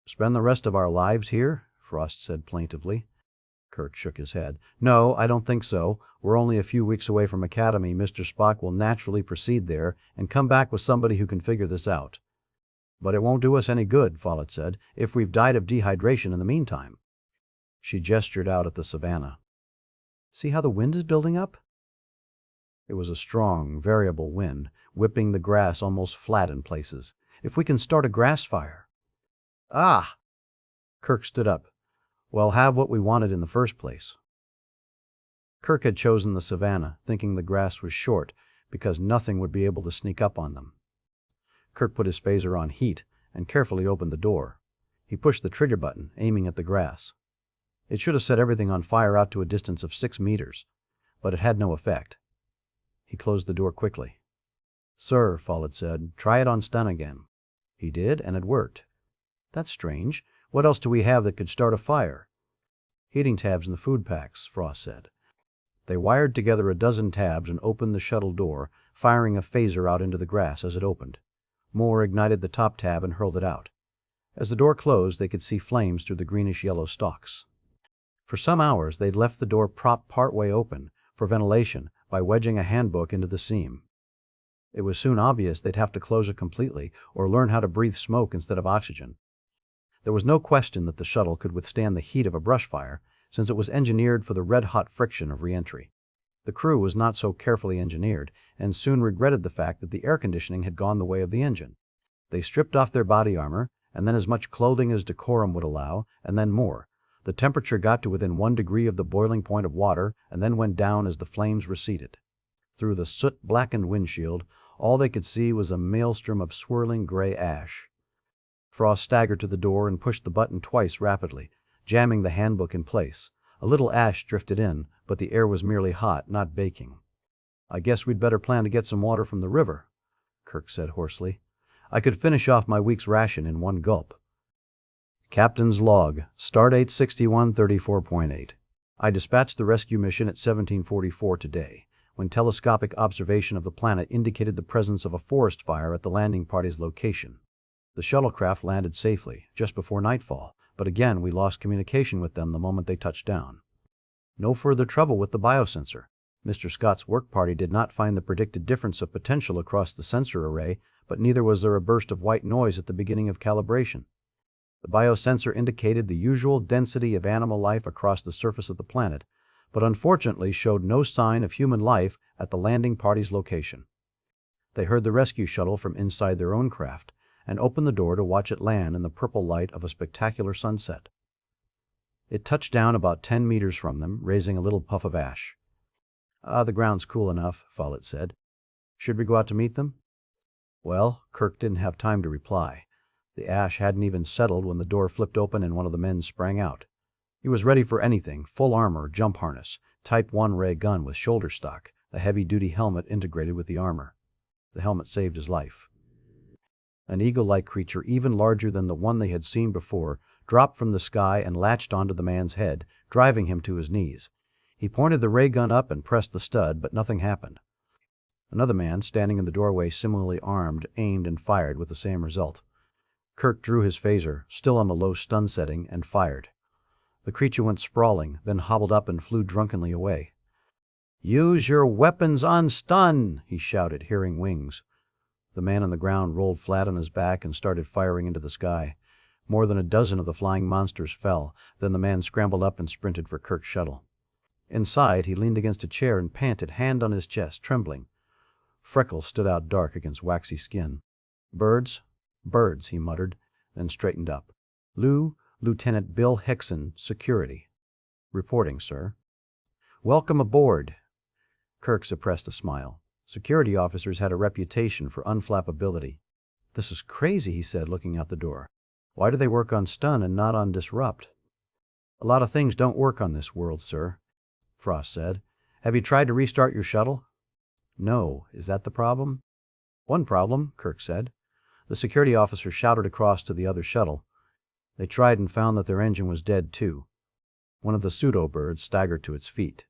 Spend the rest of our lives here? Frost said plaintively. Kirk shook his head. No, I don't think so. We're only a few weeks away from Academy. Mr. Spock will naturally proceed there and come back with somebody who can figure this out. But it won't do us any good, Follett said, if we've died of dehydration in the meantime. She gestured out at the savannah. See how the wind is building up? It was a strong, variable wind, whipping the grass almost flat in places. If we can start a grass fire. Ah! Kirk stood up. We'll have what we wanted in the first place. Kirk had chosen the savannah, thinking the grass was short, because nothing would be able to sneak up on them. Kirk put his phaser on heat and carefully opened the door. He pushed the trigger button, aiming at the grass. It should have set everything on fire out to a distance of 6 meters, but it had no effect. He closed the door quickly. Sir, Follett said, try it on stun again. He did, and it worked. That's strange. What else do we have that could start a fire? Heating tabs in the food packs, Frost said. They wired together a dozen tabs and opened the shuttle door, firing a phaser out into the grass as it opened. Moore ignited the top tab and hurled it out. As the door closed, they could see flames through the greenish-yellow stalks. For some hours, they'd left the door propped partway open, for ventilation, by wedging a handbook into the seam. It was soon obvious they'd have to close it completely, or learn how to breathe smoke instead of oxygen. There was no question that the shuttle could withstand the heat of a brush fire, since it was engineered for the red-hot friction of re-entry. The crew was not so carefully engineered, and soon regretted the fact that the air conditioning had gone the way of the engine. They stripped off their body armor, and then as much clothing as decorum would allow, and then more. The temperature got to within 1 degree of the boiling point of water, and then went down as the flames receded. Through the soot-blackened windshield, all they could see was a maelstrom of swirling gray ash. Frost staggered to the door and pushed the button twice rapidly, jamming the handbook in place. A little ash drifted in, but the air was merely hot, not baking. "I guess we'd better plan to get some water from the river," Kirk said hoarsely. "I could finish off my week's ration in one gulp." Captain's log, Stardate 6134.8. I dispatched the rescue mission at 1744 today, when telescopic observation of the planet indicated the presence of a forest fire at the landing party's location. The shuttlecraft landed safely, just before nightfall, but again we lost communication with them the moment they touched down. No further trouble with the biosensor. Mr. Scott's work party did not find the predicted difference of potential across the sensor array, but neither was there a burst of white noise at the beginning of calibration. The biosensor indicated the usual density of animal life across the surface of the planet, but unfortunately showed no sign of human life at the landing party's location. They heard the rescue shuttle from inside their own craft, and opened the door to watch it land in the purple light of a spectacular sunset. It touched down about 10 meters from them, raising a little puff of ash. "The ground's cool enough," Follett said. "Should we go out to meet them?" Well, Kirk didn't have time to reply. The ash hadn't even settled when the door flipped open and one of the men sprang out. He was ready for anything: full armor, jump harness, Type 1 ray gun with shoulder stock, a heavy-duty helmet integrated with the armor. The helmet saved his life. An eagle-like creature, even larger than the one they had seen before, dropped from the sky and latched onto the man's head, driving him to his knees. He pointed the ray gun up and pressed the stud, but nothing happened. Another man, standing in the doorway similarly armed, aimed and fired with the same result. Kirk drew his phaser, still on the low stun setting, and fired. The creature went sprawling, then hobbled up and flew drunkenly away. "Use your weapons on stun!" he shouted, hearing wings. The man on the ground rolled flat on his back and started firing into the sky. More than a dozen of the flying monsters fell. Then the man scrambled up and sprinted for Kirk's shuttle. Inside, he leaned against a chair and panted, hand on his chest, trembling. Freckles stood out dark against waxy skin. "Birds? Birds," he muttered, then straightened up. "Lieutenant Bill Hickson, Security." "Reporting, sir." "Welcome aboard." Kirk suppressed a smile. Security officers had a reputation for unflappability. "This is crazy," he said, looking out the door. "Why do they work on stun and not on disrupt?" "A lot of things don't work on this world, sir," Frost said. "Have you tried to restart your shuttle?" "No. Is that the problem?" "One problem," Kirk said. The security officer shouted across to the other shuttle. They tried and found that their engine was dead, too. One of the pseudo-birds staggered to its feet.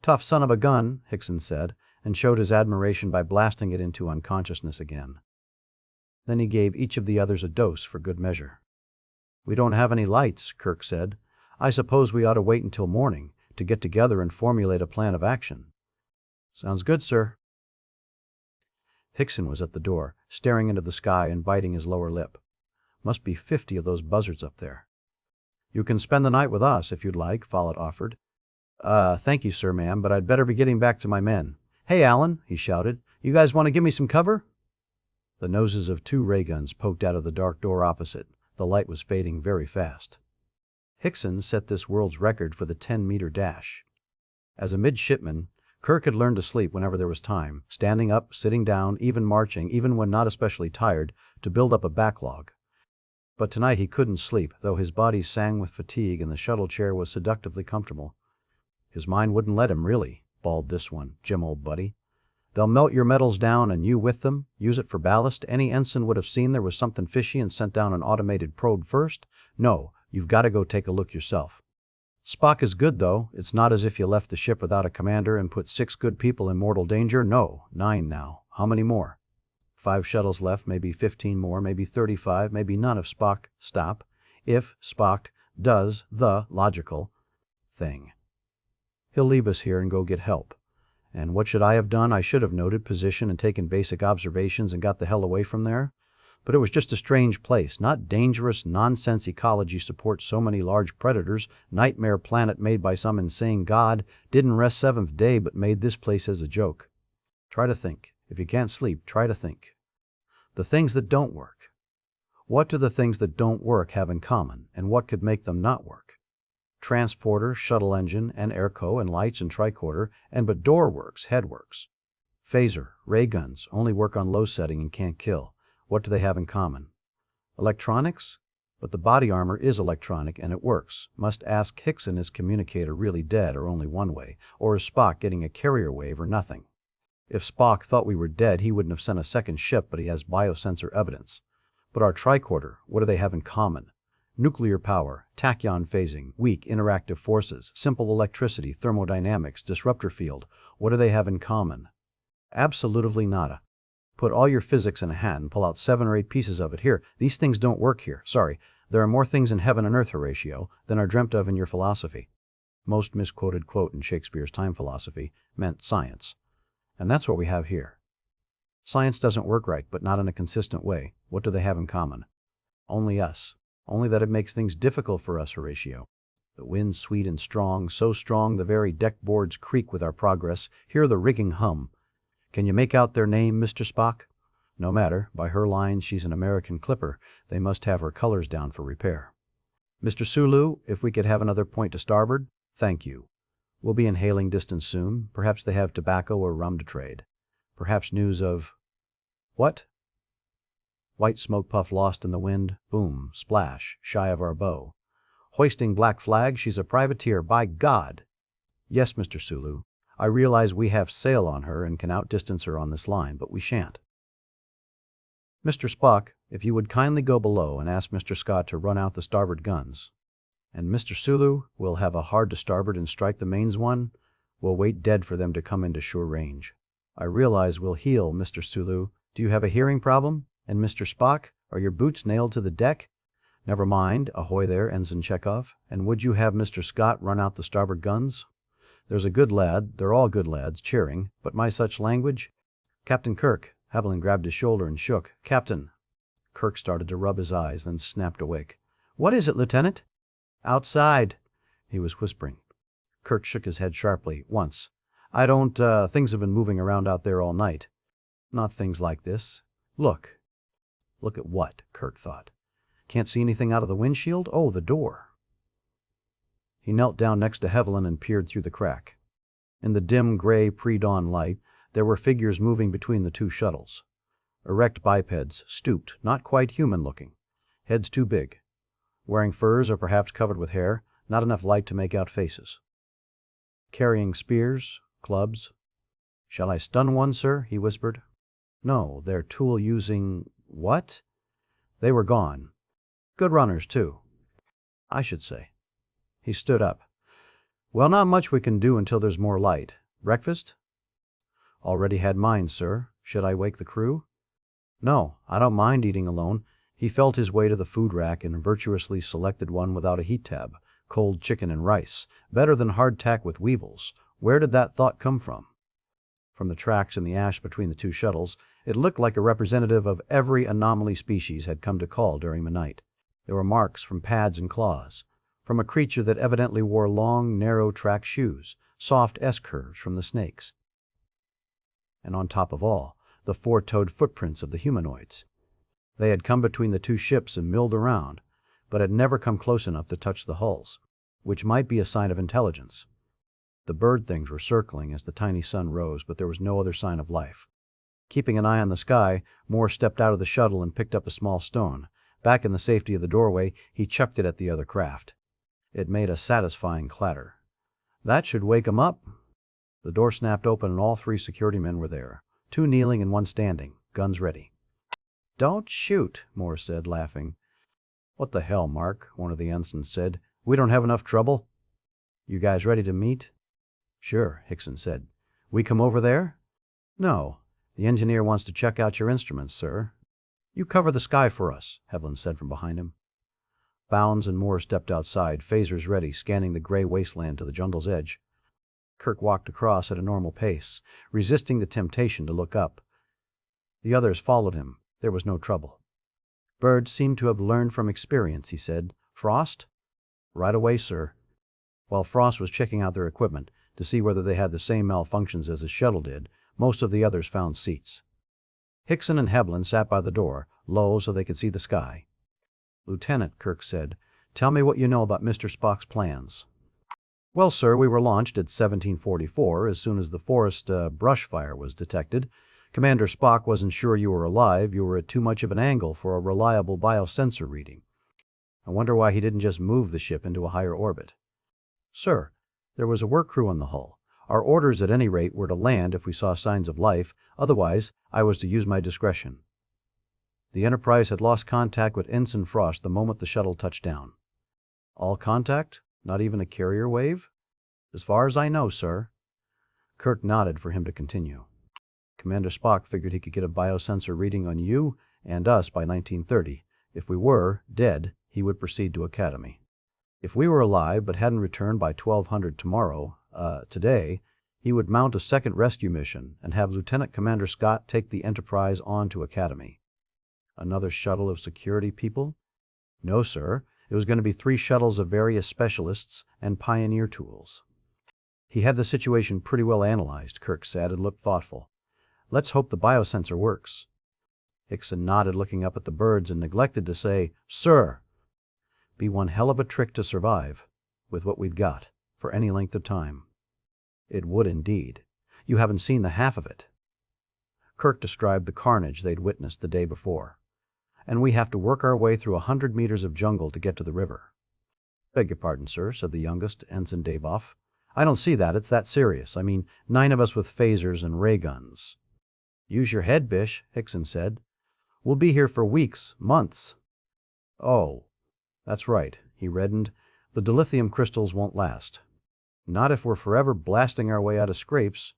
"Tough son of a gun," Hickson said, and showed his admiration by blasting it into unconsciousness again. Then he gave each of the others a dose for good measure. "We don't have any lights," Kirk said. "I suppose we ought to wait until morning to get together and formulate a plan of action." "Sounds good, sir." Hickson was at the door, staring into the sky and biting his lower lip. "Must be 50 of those buzzards up there." "You can spend the night with us, if you'd like," Follett offered. Thank you, sir, ma'am, but I'd better be getting back to my men." "Hey, Allen," he shouted. "You guys want to give me some cover?" The noses of 2 ray guns poked out of the dark door opposite. The light was fading very fast. Hickson set this world's record for the 10-meter dash. As a midshipman, Kirk had learned to sleep whenever there was time, standing up, sitting down, even marching, even when not especially tired, to build up a backlog. But tonight he couldn't sleep, though his body sang with fatigue and the shuttle chair was seductively comfortable. His mind wouldn't let him, really, bawled this one, "Jim, old buddy. They'll melt your metals down and you with them, use it for ballast. Any ensign would have seen there was something fishy and sent down an automated probe first. No, you've got to go take a look yourself. Spock is good, though. It's not as if you left the ship without a commander and put 6 good people in mortal danger. No, 9 now. How many more? 5 shuttles left, maybe 15 more, maybe 35, maybe none if Spock if Spock does the logical thing. He'll leave us here and go get help. And what should I have done? I should have noted position and taken basic observations and got the hell away from there. But it was just a strange place. Not dangerous, nonsense ecology supports so many large predators. Nightmare planet made by some insane god. Didn't rest 7th day, but made this place as a joke. Try to think. If you can't sleep, try to think. The things that don't work. What do the things that don't work have in common, and what could make them not work? Transporter, shuttle engine, and airco, and lights and tricorder, and but door works, head works. Phaser, ray guns, only work on low setting and can't kill. What do they have in common? Electronics? But the body armor is electronic, and it works. Must ask Hickson, is communicator really dead or only one way? Or is Spock getting a carrier wave or nothing? If Spock thought we were dead, he wouldn't have sent a second ship, but he has biosensor evidence. But our tricorder, what do they have in common? Nuclear power, tachyon phasing, weak interactive forces, simple electricity, thermodynamics, disruptor field. What do they have in common? Absolutely nada. Put all your physics in a hat and pull out 7 or 8 pieces of it. Here, these things don't work here. Sorry, there are more things in heaven and earth, Horatio, than are dreamt of in your philosophy. Most misquoted quote in Shakespeare's time philosophy meant science. And that's what we have here. Science doesn't work right, but not in a consistent way. What do they have in common? Only us. Only that it makes things difficult for us, Horatio. The wind's sweet and strong, so strong the very deck boards creak with our progress. Hear the rigging hum. Can you make out their name, Mr. Spock? No matter. By her lines, she's an American clipper. They must have her colors down for repair. Mr. Sulu, if we could have another point to starboard? Thank you. We'll be in hailing distance soon. Perhaps they have tobacco or rum to trade. Perhaps news of... What? White smoke puff lost in the wind. Boom, splash, shy of our bow. Hoisting black flag, she's a privateer, by God! Yes, Mr. Sulu. I realize we have sail on her and can outdistance her on this line, but we shan't. Mr. Spock, if you would kindly go below and ask Mr. Scott to run out the starboard guns. And Mr. Sulu, we'll have a hard to starboard and strike the mains one. We'll wait dead for them to come into sure range. I realize we'll heel, Mr. Sulu. Do you have a hearing problem? And Mr. Spock, are your boots nailed to the deck? Never mind. Ahoy there, Ensign Chekhov. And would you have Mr. Scott run out the starboard guns? There's a good lad, they're all good lads, cheering, but my such language? Captain Kirk. Haldeman grabbed his shoulder and shook. Captain. Kirk started to rub his eyes, then snapped awake. What is it, Lieutenant? Outside. He was whispering. Kirk shook his head sharply, once. I don't, things have been moving around out there all night. Not things like this. Look. Look at what? Kirk thought. Can't see anything out of the windshield? Oh, the door. He knelt down next to Haldeman and peered through the crack. In the dim, gray, pre-dawn light, there were figures moving between the 2 shuttles. Erect bipeds, stooped, not quite human-looking. Heads too big. Wearing furs or perhaps covered with hair, not enough light to make out faces. Carrying spears, clubs. Shall I stun one, sir? He whispered. No, they're tool-using... What? They were gone. Good runners, too. I should say. He stood up. Well, not much we can do until there's more light. Breakfast? Already had mine, sir. Should I wake the crew? No, I don't mind eating alone. He felt his way to the food rack and virtuously selected one without a heat tab. Cold chicken and rice. Better than hardtack with weevils. Where did that thought come from? From the tracks in the ash between the 2 shuttles, it looked like a representative of every anomaly species had come to call during the night. There were marks from pads and claws, from a creature that evidently wore long, narrow track shoes, soft S-curves from the snakes. And on top of all, the 4-toed footprints of the humanoids. They had come between the 2 ships and milled around, but had never come close enough to touch the hulls, which might be a sign of intelligence. The bird things were circling as the tiny sun rose, but there was no other sign of life. Keeping an eye on the sky, Moore stepped out of the shuttle and picked up a small stone. Back in the safety of the doorway, he chucked it at the other craft. It made a satisfying clatter. That should wake 'em up. The door snapped open and all 3 security men were there, 2 kneeling and 1 standing, guns ready. Don't shoot, Moore said, laughing. What the hell, Mark, one of the ensigns said. We don't have enough trouble. You guys ready to meet? Sure, Hickson said. We come over there? No. The engineer wants to check out your instruments, sir. You cover the sky for us, Haldeman said from behind him. Bounds and Moore stepped outside, phasers ready, scanning the gray wasteland to the jungle's edge. Kirk walked across at a normal pace, resisting the temptation to look up. The others followed him. There was no trouble. Birds seemed to have learned from experience, he said. Frost? Right away, sir. While Frost was checking out their equipment to see whether they had the same malfunctions as his shuttle did, most of the others found seats. Hickson and Haldeman sat by the door, low so they could see the sky. Lieutenant, Kirk said, tell me what you know about Mr. Spock's plans. Well, sir, we were launched at 1744 as soon as the forest brush fire was detected. Commander Spock wasn't sure you were alive. You were at too much of an angle for a reliable biosensor reading. I wonder why he didn't just move the ship into a higher orbit. Sir, there was a work crew on the hull. Our orders, at any rate, were to land if we saw signs of life. Otherwise, I was to use my discretion. The Enterprise had lost contact with Ensign Frost the moment the shuttle touched down. All contact? Not even a carrier wave? As far as I know, sir. Kirk nodded for him to continue. Commander Spock figured he could get a biosensor reading on you and us by 1930. If we were dead, he would proceed to Academy. If we were alive but hadn't returned by 1200 today, he would mount a second rescue mission and have Lieutenant Commander Scott take the Enterprise on to Academy. Another shuttle of security people? No, sir. It was going to be 3 shuttles of various specialists and pioneer tools. He had the situation pretty well analyzed, Kirk said, and looked thoughtful. Let's hope the biosensor works. Hickson nodded, looking up at the birds, and neglected to say, Sir! Be one hell of a trick to survive, with what we'd got, for any length of time. It would indeed. You haven't seen the half of it. Kirk described the carnage they'd witnessed the day before. And we have to work our way through 100 meters of jungle to get to the river. Beg your pardon, sir, said the youngest, Ensign Davoff. I don't see that. It's that serious. I mean, 9 of us with phasers and ray guns. Use your head, Bish, Hickson said. We'll be here for weeks, months. Oh, that's right. He reddened. The dilithium crystals won't last. Not if we're forever blasting our way out of scrapes.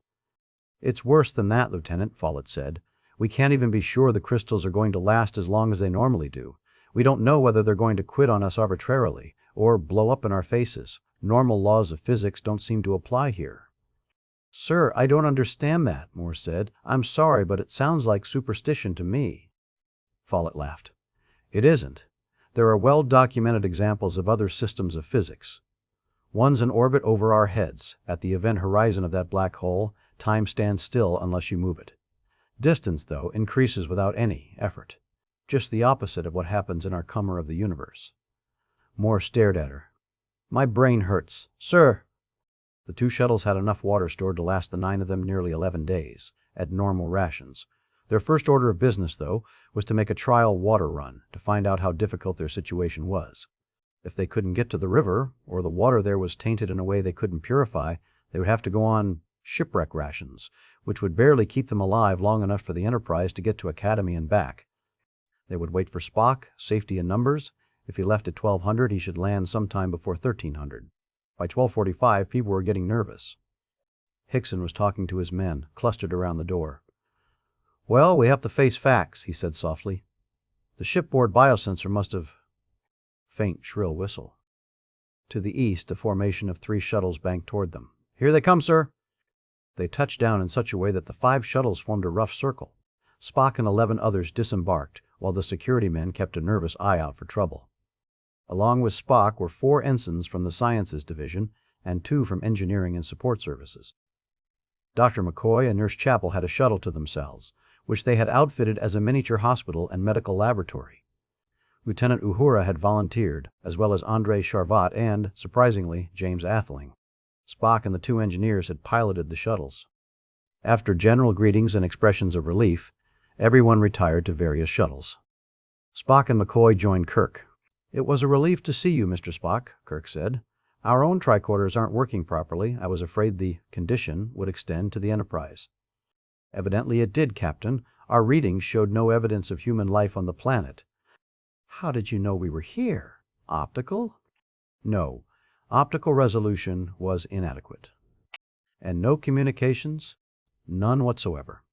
It's worse than that, Lieutenant, Follett said. We can't even be sure the crystals are going to last as long as they normally do. We don't know whether they're going to quit on us arbitrarily, or blow up in our faces. Normal laws of physics don't seem to apply here. Sir, I don't understand that, Moore said. I'm sorry, but it sounds like superstition to me. Follett laughed. It isn't. There are well-documented examples of other systems of physics. One's in orbit over our heads. At the event horizon of that black hole, time stands still unless you move it. Distance, though, increases without any effort. Just the opposite of what happens in our Comer of the Universe. Moore stared at her. My brain hurts. Sir! The 2 shuttles had enough water stored to last the 9 of them nearly 11 days, at normal rations. Their first order of business, though, was to make a trial water run to find out how difficult their situation was. If they couldn't get to the river, or the water there was tainted in a way they couldn't purify, they would have to go on shipwreck rations, which would barely keep them alive long enough for the Enterprise to get to Academy and back. They would wait for Spock, safety in numbers. If he left at 1200, he should land sometime before 1300. By 1245, people were getting nervous. Hickson was talking to his men, clustered around the door. Well, we have to face facts, he said softly. The shipboard biosensor must have... Faint, shrill whistle. To the east, a formation of 3 shuttles banked toward them. Here they come, sir. They touched down in such a way that the 5 shuttles formed a rough circle. Spock and 11 others disembarked, while the security men kept a nervous eye out for trouble. Along with Spock were 4 ensigns from the Sciences Division and 2 from Engineering and Support Services. Dr. McCoy and Nurse Chapel had a shuttle to themselves, which they had outfitted as a miniature hospital and medical laboratory. Lieutenant Uhura had volunteered, as well as Andrei Charvat and, surprisingly, James Atheling. Spock and the 2 engineers had piloted the shuttles. After general greetings and expressions of relief, everyone retired to various shuttles. Spock and McCoy joined Kirk. It was a relief to see you, Mr. Spock, Kirk said. Our own tricorders aren't working properly. I was afraid the condition would extend to the Enterprise. Evidently it did, Captain. Our readings showed no evidence of human life on the planet. How did you know we were here? Optical? No. Optical resolution was inadequate. And no communications? None whatsoever.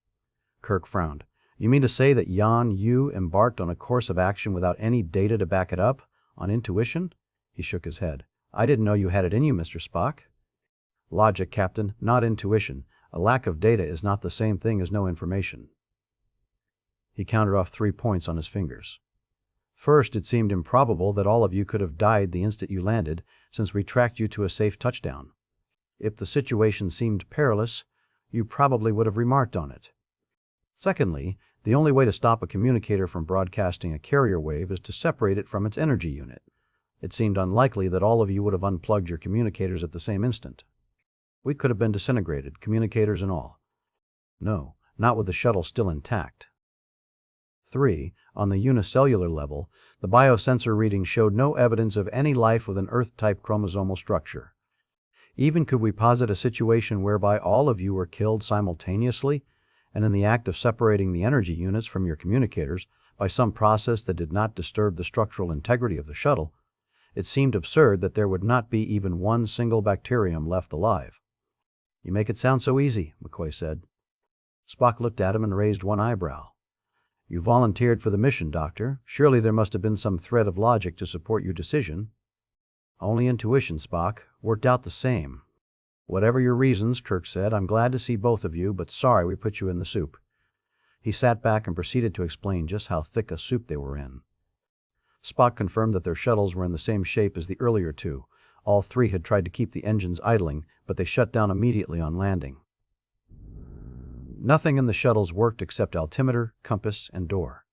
Kirk frowned. You mean to say that you embarked on a course of action without any data to back it up? On intuition? He shook his head. I didn't know you had it in you, Mr. Spock. Logic, Captain, not intuition. A lack of data is not the same thing as no information. He counted off 3 points on his fingers. First, it seemed improbable that all of you could have died the instant you landed, since we tracked you to a safe touchdown. If the situation seemed perilous, you probably would have remarked on it. Secondly, the only way to stop a communicator from broadcasting a carrier wave is to separate it from its energy unit. It seemed unlikely that all of you would have unplugged your communicators at the same instant. We could have been disintegrated, communicators and all. No, not with the shuttle still intact. 3. On the unicellular level, the biosensor reading showed no evidence of any life with an Earth-type chromosomal structure. Even could we posit a situation whereby all of you were killed simultaneously, and in the act of separating the energy units from your communicators by some process that did not disturb the structural integrity of the shuttle, it seemed absurd that there would not be even one single bacterium left alive. "You make it sound so easy," McCoy said. Spock looked at him and raised one eyebrow. "You volunteered for the mission, Doctor. Surely there must have been some thread of logic to support your decision." "Only intuition, Spock. Worked out the same." "Whatever your reasons," Kirk said, "I'm glad to see both of you, but sorry we put you in the soup." He sat back and proceeded to explain just how thick a soup they were in. Spock confirmed that their shuttles were in the same shape as the earlier two. All three had tried to keep the engines idling, but they shut down immediately on landing. Nothing in the shuttles worked except altimeter, compass, and door.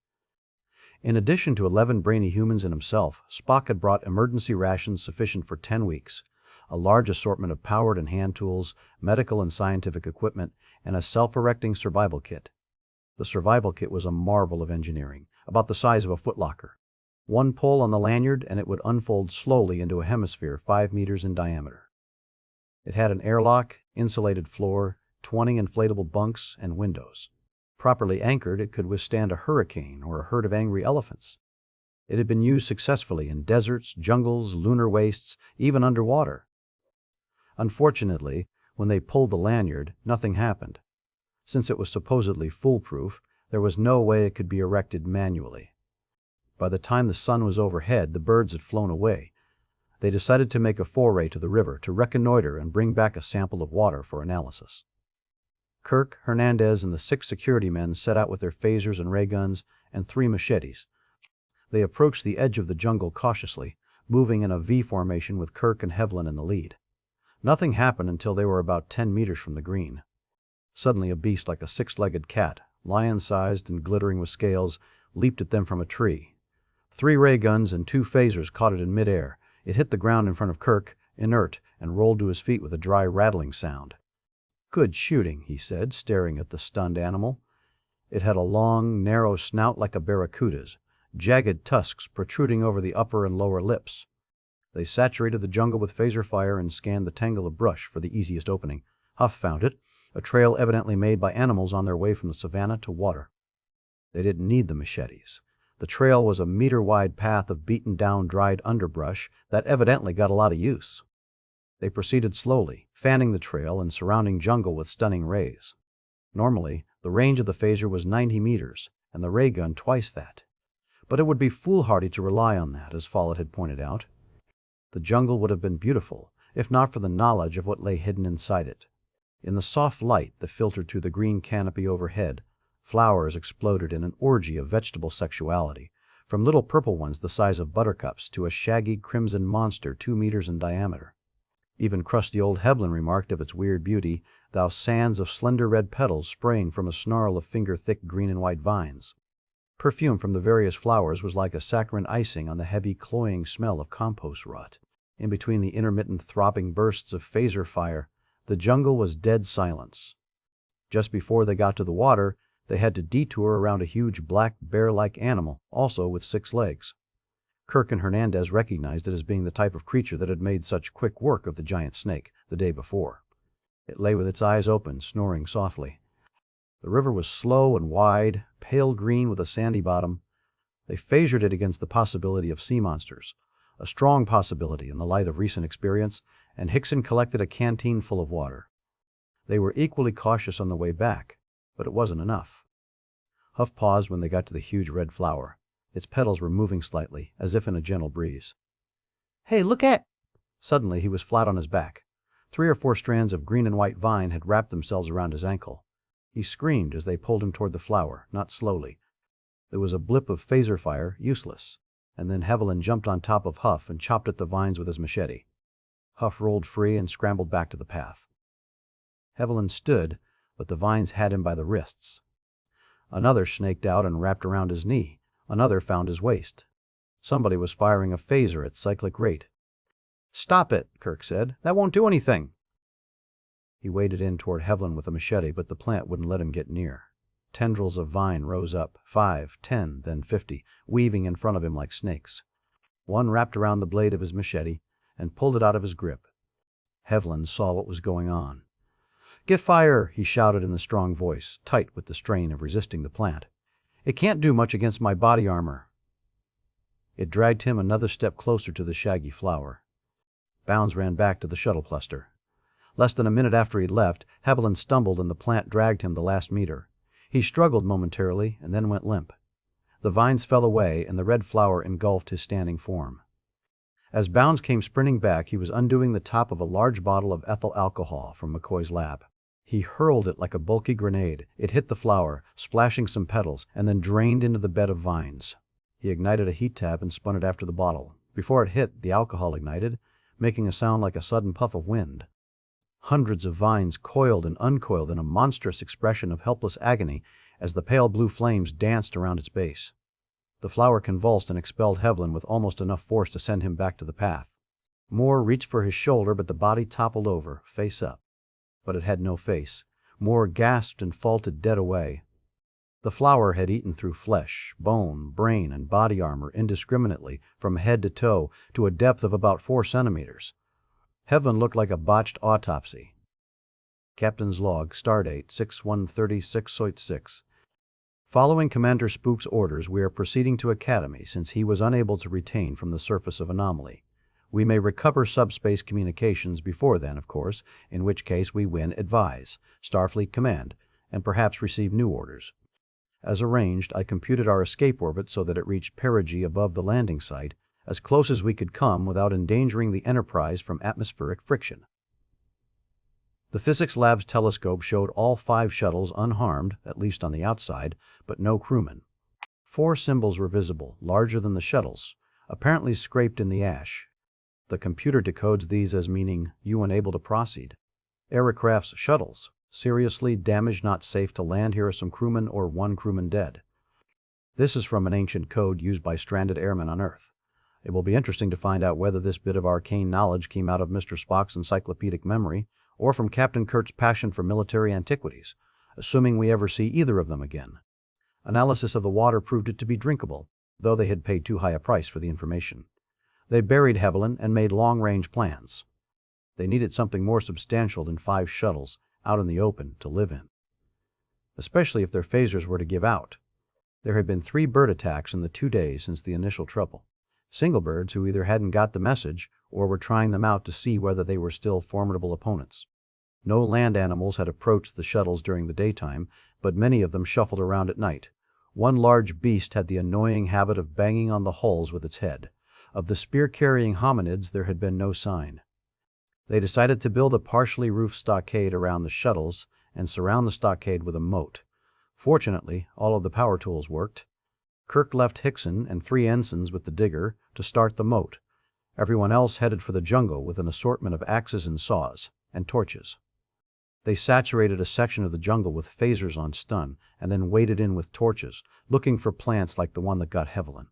In addition to 11 brainy humans and himself, Spock had brought emergency rations sufficient for 10 weeks, a large assortment of powered and hand tools, medical and scientific equipment, and a self-erecting survival kit. The survival kit was a marvel of engineering, about the size of a footlocker. One pull on the lanyard and it would unfold slowly into a hemisphere 5 meters in diameter. It had an airlock, insulated floor, 20 inflatable bunks, and windows. Properly anchored, it could withstand a hurricane or a herd of angry elephants. It had been used successfully in deserts, jungles, lunar wastes, even underwater. Unfortunately, when they pulled the lanyard, nothing happened. Since it was supposedly foolproof, there was no way it could be erected manually. By the time the sun was overhead, the birds had flown away. They decided to make a foray to the river to reconnoiter and bring back a sample of water for analysis. Kirk, Hernandez, and the 6 security men set out with their phasers and ray guns and 3 machetes. They approached the edge of the jungle cautiously, moving in a V formation with Kirk and Haldeman in the lead. Nothing happened until they were about 10 meters from the green. Suddenly a beast like a 6-legged cat, lion-sized and glittering with scales, leaped at them from a tree. 3 ray guns and 2 phasers caught it in midair. It hit the ground in front of Kirk, inert, and rolled to his feet with a dry rattling sound. "Good shooting," he said, staring at the stunned animal. It had a long, narrow snout like a barracuda's, jagged tusks protruding over the upper and lower lips. They saturated the jungle with phaser fire and scanned the tangle of brush for the easiest opening. Huff found it, a trail evidently made by animals on their way from the savannah to water. They didn't need the machetes. The trail was a meter-wide path of beaten-down dried underbrush that evidently got a lot of use. They proceeded slowly, fanning the trail and surrounding jungle with stunning rays. Normally, the range of the phaser was 90 meters, and the ray gun twice that. But it would be foolhardy to rely on that, as Follett had pointed out. The jungle would have been beautiful, if not for the knowledge of what lay hidden inside it. In the soft light that filtered through the green canopy overhead, flowers exploded in an orgy of vegetable sexuality, from little purple ones the size of buttercups to a shaggy crimson monster 2 meters in diameter. Even crusty old Haldeman remarked of its weird beauty, "Thou sands of slender red petals spraying from a snarl of finger-thick green and white vines." Perfume from the various flowers was like a saccharine icing on the heavy, cloying smell of compost rot. In between the intermittent throbbing bursts of phaser fire, the jungle was dead silence. Just before they got to the water, they had to detour around a huge black bear-like animal, also with 6 legs. Kirk and Hernandez recognized it as being the type of creature that had made such quick work of the giant snake the day before. It lay with its eyes open, snoring softly. The river was slow and wide, pale green with a sandy bottom. They phasered it against the possibility of sea monsters, a strong possibility in the light of recent experience, and Hickson collected a canteen full of water. They were equally cautious on the way back, but it wasn't enough. Huff paused when they got to the huge red flower. Its petals were moving slightly, as if in a gentle breeze. "Hey, look at—" Suddenly he was flat on his back. 3 or 4 strands of green and white vine had wrapped themselves around his ankle. He screamed as they pulled him toward the flower, not slowly. There was a blip of phaser fire, useless, and then Haldeman jumped on top of Huff and chopped at the vines with his machete. Huff rolled free and scrambled back to the path. Haldeman stood, but the vines had him by the wrists. Another snaked out and wrapped around his knee. Another found his waist. Somebody was firing a phaser at cyclic rate. "Stop it," Kirk said. "That won't do anything." He waded in toward Haldeman with a machete, but the plant wouldn't let him get near. Tendrils of vine rose up, 5, 10, then 50, weaving in front of him like snakes. One wrapped around the blade of his machete and pulled it out of his grip. Devlin saw what was going on. "Get fire!" he shouted in the strong voice, tight with the strain of resisting the plant. "It can't do much against my body armor." It dragged him another step closer to the shaggy flower. Bounds ran back to the shuttle cluster. Less than a minute after he'd left, Devlin stumbled and the plant dragged him the last meter. He struggled momentarily and then went limp. The vines fell away and the red flower engulfed his standing form. As Bounds came sprinting back, he was undoing the top of a large bottle of ethyl alcohol from McCoy's lab. He hurled it like a bulky grenade. It hit the flower, splashing some petals, and then drained into the bed of vines. He ignited a heat tap and spun it after the bottle. Before it hit, the alcohol ignited, making a sound like a sudden puff of wind. Hundreds of vines coiled and uncoiled in a monstrous expression of helpless agony as the pale blue flames danced around its base. The flower convulsed and expelled Devlin with almost enough force to send him back to the path. Moore reached for his shoulder, but the body toppled over, face up. But it had no face. Moore gasped and faltered dead away. The flower had eaten through flesh, bone, brain, and body armor indiscriminately from head to toe to a depth of about 4 centimeters. Devlin looked like a botched autopsy. Captain's log, stardate 6136.6. Following Commander Spook's orders, we are proceeding to Academy since he was unable to retain from the surface of anomaly. We may recover subspace communications before then, of course, in which case we win advise, Starfleet Command, and perhaps receive new orders. As arranged, I computed our escape orbit so that it reached perigee above the landing site, as close as we could come without endangering the Enterprise from atmospheric friction. The physics lab's telescope showed all 5 shuttles unharmed, at least on the outside, but no crewmen. 4 symbols were visible, larger than the shuttles, apparently scraped in the ash. The computer decodes these as meaning "you unable to proceed." Aerocraft's shuttles. Seriously damaged, not safe to land. Here are some crewmen or 1 crewman dead. This is from an ancient code used by stranded airmen on Earth. It will be interesting to find out whether this bit of arcane knowledge came out of Mr. Spock's encyclopedic memory or from Captain Kurt's passion for military antiquities, assuming we ever see either of them again. Analysis of the water proved it to be drinkable, though they had paid too high a price for the information. They buried Devlin and made long-range plans. They needed something more substantial than 5 shuttles out in the open to live in, especially if their phasers were to give out. There had been 3 bird attacks in the 2 days since the initial trouble. Single birds who either hadn't got the message or were trying them out to see whether they were still formidable opponents. No land animals had approached the shuttles during the daytime, but many of them shuffled around at night. One large beast had the annoying habit of banging on the hulls with its head. Of the spear-carrying hominids there had been no sign. They decided to build a partially roofed stockade around the shuttles and surround the stockade with a moat. Fortunately, all of the power tools worked. Kirk left Hickson and 3 ensigns with the digger to start the moat. Everyone else headed for the jungle with an assortment of axes and saws, and torches. They saturated a section of the jungle with phasers on stun, and then waded in with torches, looking for plants like the one that got Devlin.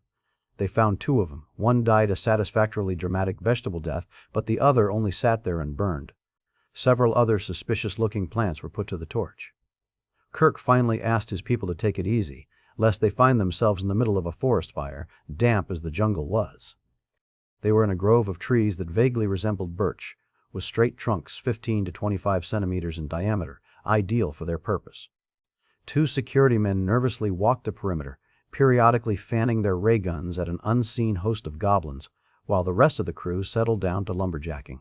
They found 2 of them. One died a satisfactorily dramatic vegetable death, but the other only sat there and burned. Several other suspicious-looking plants were put to the torch. Kirk finally asked his people to take it easy, lest they find themselves in the middle of a forest fire, damp as the jungle was. They were in a grove of trees that vaguely resembled birch, with straight trunks 15 to 25 centimeters in diameter, ideal for their purpose. 2 security men nervously walked the perimeter, periodically fanning their ray guns at an unseen host of goblins, while the rest of the crew settled down to lumberjacking.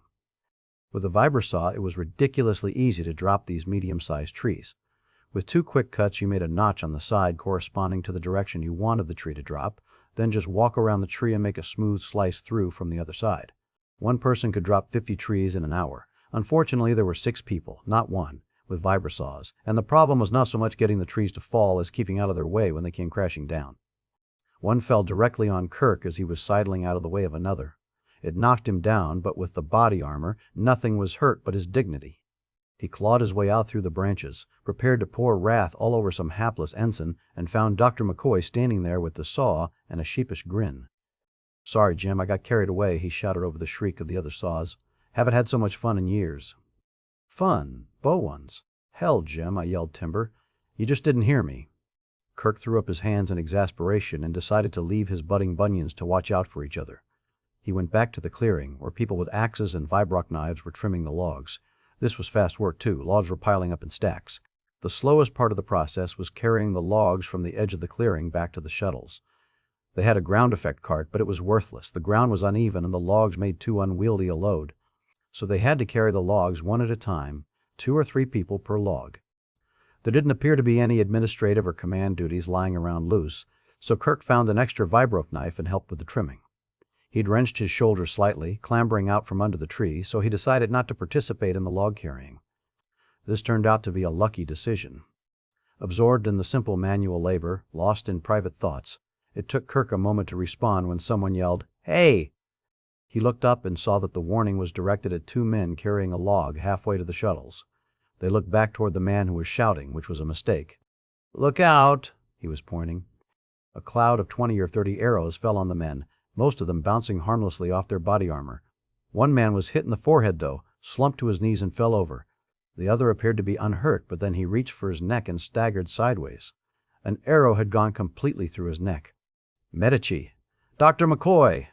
With a vibrosaw, it was ridiculously easy to drop these medium-sized trees. With 2 quick cuts, you made a notch on the side corresponding to the direction you wanted the tree to drop, then just walk around the tree and make a smooth slice through from the other side. One person could drop 50 trees in an hour. Unfortunately, there were 6 people, not 1, with vibrosaws, and the problem was not so much getting the trees to fall as keeping out of their way when they came crashing down. One fell directly on Kirk as he was sidling out of the way of another. It knocked him down, but with the body armor, nothing was hurt but his dignity. He clawed his way out through the branches, prepared to pour wrath all over some hapless ensign, and found Dr. McCoy standing there with the saw and a sheepish grin. "Sorry, Jim, I got carried away," he shouted over the shriek of the other saws. "Haven't had so much fun in years." "Fun? Bow ones? Hell, Jim," I yelled timber. "You just didn't hear me." Kirk threw up his hands in exasperation and decided to leave his budding bunions to watch out for each other. He went back to the clearing, where people with axes and vibrock knives were trimming the logs. This was fast work, too. Logs were piling up in stacks. The slowest part of the process was carrying the logs from the edge of the clearing back to the shuttles. They had a ground effect cart, but it was worthless. The ground was uneven, and the logs made too unwieldy a load. So they had to carry the logs one at a time, 2 or 3 people per log. There didn't appear to be any administrative or command duties lying around loose, so Kirk found an extra vibrock knife and helped with the trimming. He'd wrenched his shoulder slightly, clambering out from under the tree, so he decided not to participate in the log carrying. This turned out to be a lucky decision. Absorbed in the simple manual labor, lost in private thoughts, it took Kirk a moment to respond when someone yelled, "Hey!" He looked up and saw that the warning was directed at 2 men carrying a log halfway to the shuttles. They looked back toward the man who was shouting, which was a mistake. "Look out!" He was pointing. A cloud of 20 or 30 arrows fell on the men, most of them bouncing harmlessly off their body armor. One man was hit in the forehead, though, slumped to his knees and fell over. The other appeared to be unhurt, but then he reached for his neck and staggered sideways. An arrow had gone completely through his neck. "Medici! Dr. McCoy!"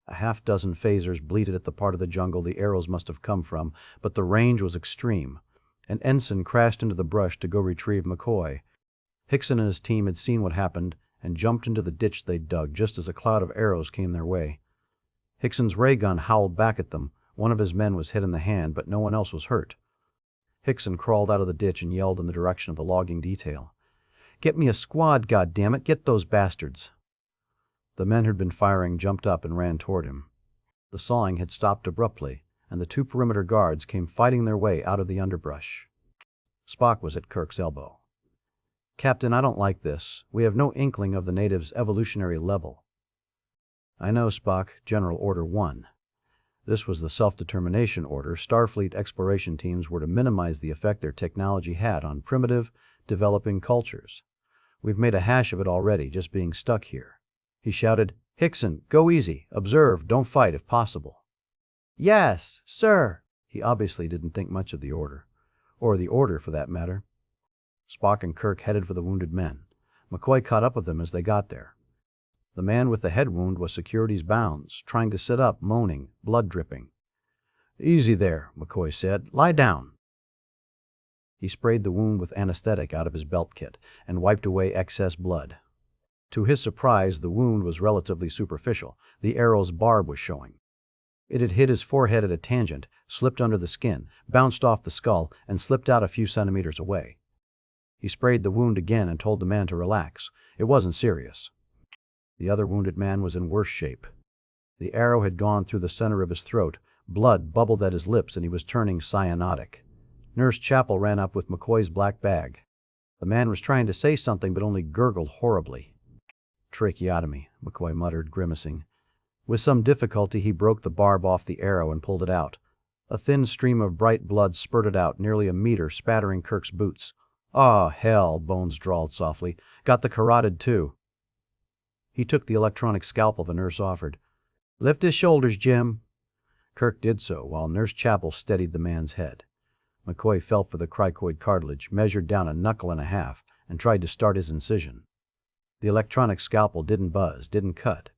A half-dozen phasers bleated at the part of the jungle the arrows must have come from, but the range was extreme. An ensign crashed into the brush to go retrieve McCoy. Hickson and his team had seen what happened and jumped into the ditch they'd dug just as a cloud of arrows came their way. Hickson's ray gun howled back at them. One of his men was hit in the hand, but no one else was hurt. Hickson crawled out of the ditch and yelled in the direction of the logging detail. "Get me a squad, goddammit! Get those bastards!" The men who'd been firing jumped up and ran toward him. The sawing had stopped abruptly, and the 2 perimeter guards came fighting their way out of the underbrush. Spock was at Kirk's elbow. "Captain, I don't like this. We have no inkling of the natives' evolutionary level." "I know, Spock. General Order 1. This was the self-determination order. Starfleet exploration teams were to minimize the effect their technology had on primitive, developing cultures. We've made a hash of it already, just being stuck here." He shouted, "Hickson, go easy. Observe. Don't fight if possible." "Yes, sir." He obviously didn't think much of the order. Or the order, for that matter. Spock and Kirk headed for the wounded men. McCoy caught up with them as they got there. The man with the head wound was security's bounds, trying to sit up, moaning, blood dripping. "Easy there," McCoy said. "Lie down." He sprayed the wound with anesthetic out of his belt kit and wiped away excess blood. To his surprise, the wound was relatively superficial. The arrow's barb was showing. It had hit his forehead at a tangent, slipped under the skin, bounced off the skull, and slipped out a few centimeters away. He sprayed the wound again and told the man to relax. It wasn't serious. The other wounded man was in worse shape. The arrow had gone through the center of his throat. Blood bubbled at his lips, and he was turning cyanotic. Nurse Chapel ran up with McCoy's black bag. The man was trying to say something, but only gurgled horribly. "Tracheotomy," McCoy muttered, grimacing. With some difficulty, he broke the barb off the arrow and pulled it out. A thin stream of bright blood spurted out, nearly a meter, spattering Kirk's boots. "Aw, hell," Bones drawled softly. "Got the carotid, too." He took the electronic scalpel the nurse offered. "Lift his shoulders, Jim." Kirk did so, while Nurse Chapel steadied the man's head. McCoy felt for the cricoid cartilage, measured down a knuckle and a half, and tried to start his incision. The electronic scalpel didn't buzz, didn't cut.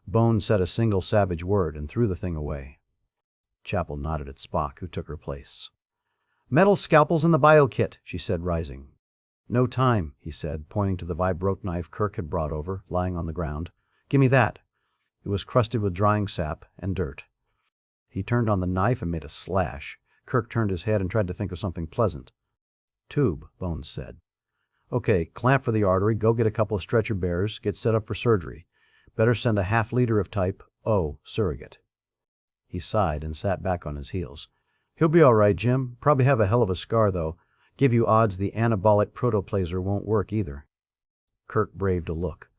Bones said a single savage word and threw the thing away. Chapel nodded at Spock, who took her place. "Metal scalpels in the bio-kit," she said, rising. "No time," he said, pointing to the vibrote knife Kirk had brought over, lying on the ground. "Give me that." It was crusted with drying sap and dirt. He turned on the knife and made a slash. Kirk turned his head and tried to think of something pleasant. "Tube," Bones said. "Okay, clamp for the artery, go get a couple of stretcher bearers, get set up for surgery. Better send a half-liter of type O surrogate." He sighed and sat back on his heels. "He'll be all right, Jim. Probably have a hell of a scar, though. Give you odds the anabolic protoplaser won't work either." Kirk braved a look.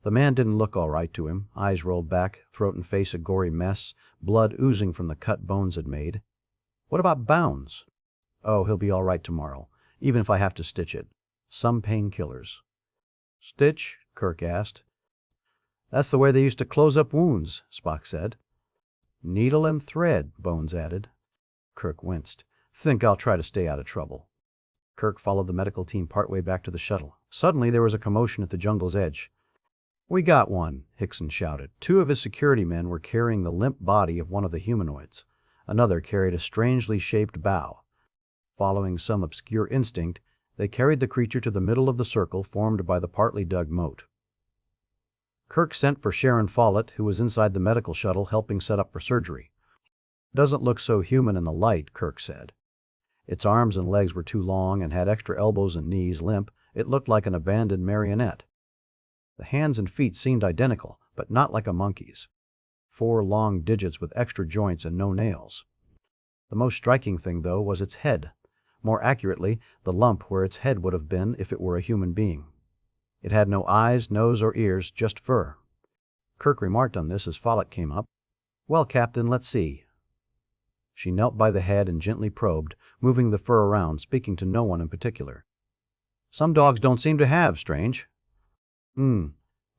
The man didn't look all right to him, eyes rolled back, throat and face a gory mess, blood oozing from the cut Bones had made. "What about Bounds?" "Oh, he'll be all right tomorrow, even if I have to stitch it. Some painkillers." "Stitch?" Kirk asked. "That's the way they used to close up wounds," Spock said. "Needle and thread," Bones added. Kirk winced. "Think I'll try to stay out of trouble." Kirk followed the medical team partway back to the shuttle. Suddenly there was a commotion at the jungle's edge. "We got one," Hickson shouted. Two of his security men were carrying the limp body of one of the humanoids. Another carried a strangely shaped bow. Following some obscure instinct, they carried the creature to the middle of the circle formed by the partly dug moat. Kirk sent for Sharon Follett, who was inside the medical shuttle helping set up for surgery. "Doesn't look so human in the light," Kirk said. Its arms and legs were too long and had extra elbows and knees. Limp, it looked like an abandoned marionette. The hands and feet seemed identical, but not like a monkey's. 4 long digits with extra joints and no nails. The most striking thing, though, was its head. More accurately, the lump where its head would have been if it were a human being. It had no eyes, nose, or ears, just fur. Kirk remarked on this as Follett came up. "Well, Captain, let's see." She knelt by the head and gently probed, moving the fur around, speaking to no one in particular. "Some dogs don't seem to have, Strange."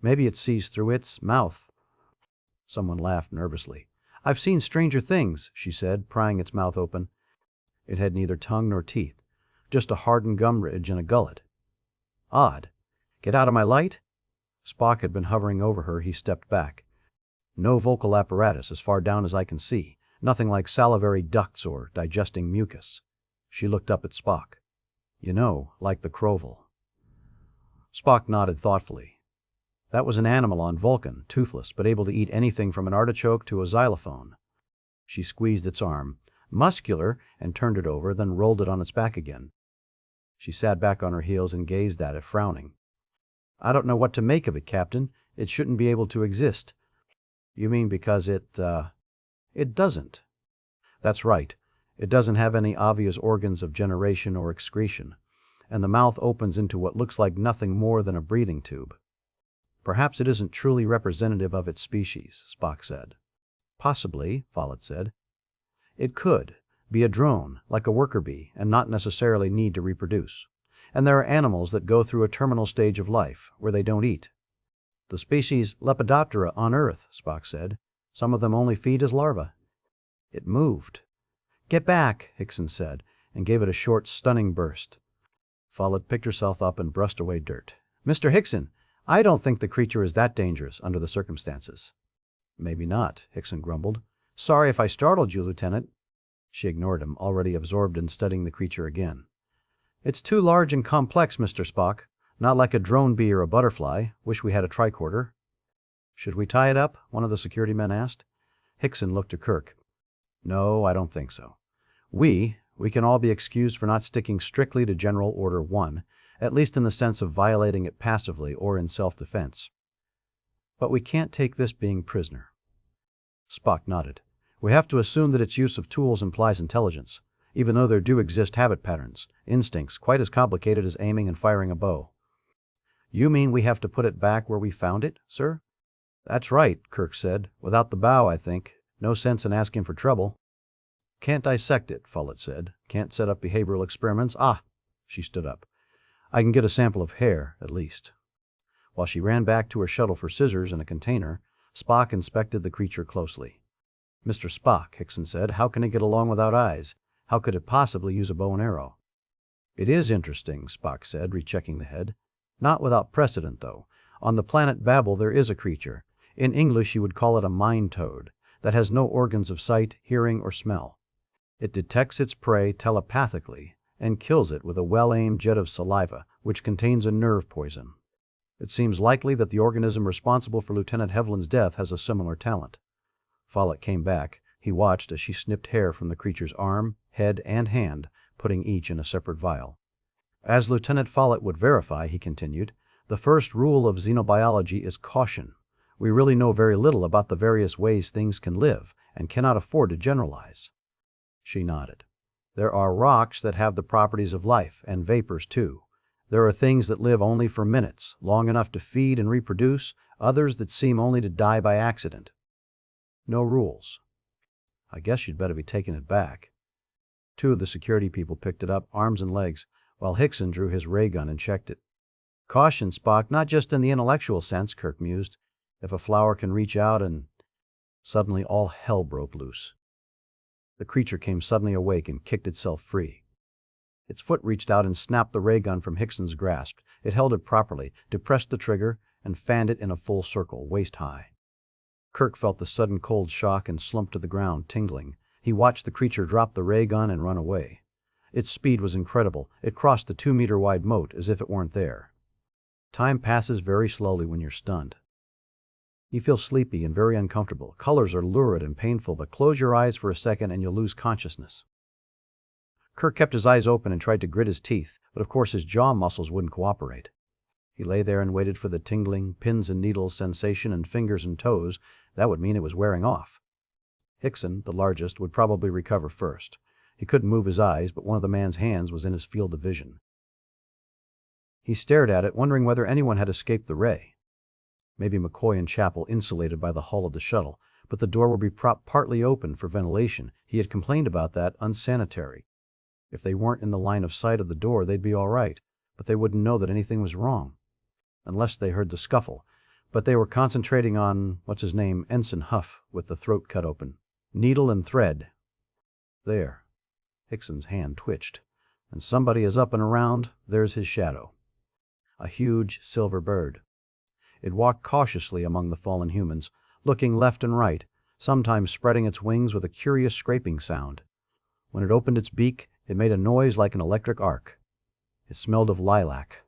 Maybe it sees through its mouth." Someone laughed nervously. "I've seen stranger things," she said, prying its mouth open. It had neither tongue nor teeth, just a hardened gum ridge and a gullet. "Odd. Get out of my light?" Spock had been hovering over her. He stepped back. "No vocal apparatus, as far down as I can see. Nothing like salivary ducts or digesting mucus." She looked up at Spock. "You know, like the Croval." Spock nodded thoughtfully. "That was an animal on Vulcan, toothless, but able to eat anything from an artichoke to a xylophone." She squeezed its arm. "Muscular," and turned it over, then rolled it on its back again. She sat back on her heels and gazed at it, frowning. "I don't know what to make of it, Captain. It shouldn't be able to exist." "You mean because it doesn't." "That's right. It doesn't have any obvious organs of generation or excretion, and the mouth opens into what looks like nothing more than a breathing tube." "Perhaps it isn't truly representative of its species," Spock said. "Possibly," Follett said. "It could be a drone, like a worker bee, and not necessarily need to reproduce. And there are animals that go through a terminal stage of life, where they don't eat." "The species Lepidoptera on Earth," Spock said. "Some of them only feed as larvae." It moved. "Get back," Hickson said, and gave it a short, stunning burst. Follett picked herself up and brushed away dirt. "Mr. Hickson, I don't think the creature is that dangerous under the circumstances." "Maybe not," Hickson grumbled. "Sorry if I startled you, Lieutenant." She ignored him, already absorbed in studying the creature again. "It's too large and complex, Mr. Spock. Not like a drone bee or a butterfly. Wish we had a tricorder." "Should we tie it up?" one of the security men asked. Hickson looked to Kirk. "No, I don't think so. We can all be excused for not sticking strictly to General Order 1, at least in the sense of violating it passively or in self-defense. But we can't take this being prisoner." Spock nodded. "We have to assume that its use of tools implies intelligence, even though there do exist habit patterns, instincts, quite as complicated as aiming and firing a bow." "You mean we have to put it back where we found it, sir?" "That's right," Kirk said. "Without the bow, I think. No sense in asking for trouble." "Can't dissect it," Follett said. "Can't set up behavioral experiments. Ah!" She stood up. "I can get a sample of hair, at least." While she ran back to her shuttle for scissors and a container, Spock inspected the creature closely. "Mr. Spock," Hickson said, "how can it get along without eyes? How could it possibly use a bow and arrow?" "It is interesting," Spock said, rechecking the head. "Not without precedent, though. On the planet Babel there is a creature. In English you would call it a mine toad, that has no organs of sight, hearing, or smell. It detects its prey telepathically and kills it with a well-aimed jet of saliva, which contains a nerve poison. It seems likely that the organism responsible for Lieutenant Hevlin's death has a similar talent." Follett came back. He watched as she snipped hair from the creature's arm, head, and hand, putting each in a separate vial. "As Lieutenant Follett would verify," he continued, "the first rule of xenobiology is caution. We really know very little about the various ways things can live, and cannot afford to generalize." She nodded. "There are rocks that have the properties of life, and vapors, too. There are things that live only for minutes, long enough to feed and reproduce, others that seem only to die by accident. No rules." "I guess you'd better be taking it back." Two of the security people picked it up, arms and legs, while Hickson drew his ray gun and checked it. "Caution, Spock, not just in the intellectual sense," Kirk mused. "If a flower can reach out and—" Suddenly all hell broke loose. The creature came suddenly awake and kicked itself free. Its foot reached out and snapped the ray gun from Hickson's grasp. It held it properly, depressed the trigger, and fanned it in a full circle, waist high. Kirk felt the sudden cold shock and slumped to the ground, tingling. He watched the creature drop the ray gun and run away. Its speed was incredible. It crossed the 2-meter-wide moat as if it weren't there. Time passes very slowly when you're stunned. You feel sleepy and very uncomfortable. Colors are lurid and painful, but close your eyes for a second and you'll lose consciousness. Kirk kept his eyes open and tried to grit his teeth, but of course his jaw muscles wouldn't cooperate. He lay there and waited for the tingling, pins and needles sensation in fingers and toes. That would mean it was wearing off. Hickson, the largest, would probably recover first. He couldn't move his eyes, but one of the man's hands was in his field of vision. He stared at it, wondering whether anyone had escaped the ray. Maybe McCoy and Chapel insulated by the hull of the shuttle, but the door would be propped partly open for ventilation. He had complained about that, unsanitary. If they weren't in the line of sight of the door, they'd be all right, but they wouldn't know that anything was wrong. Unless they heard the scuffle. But they were concentrating on, what's-his-name, Ensign Huff, with the throat cut open. Needle and thread. There. Hickson's hand twitched. And somebody is up and around. There's his shadow. A huge silver bird. It walked cautiously among the fallen humans, looking left and right, sometimes spreading its wings with a curious scraping sound. When it opened its beak, it made a noise like an electric arc. It smelled of lilac.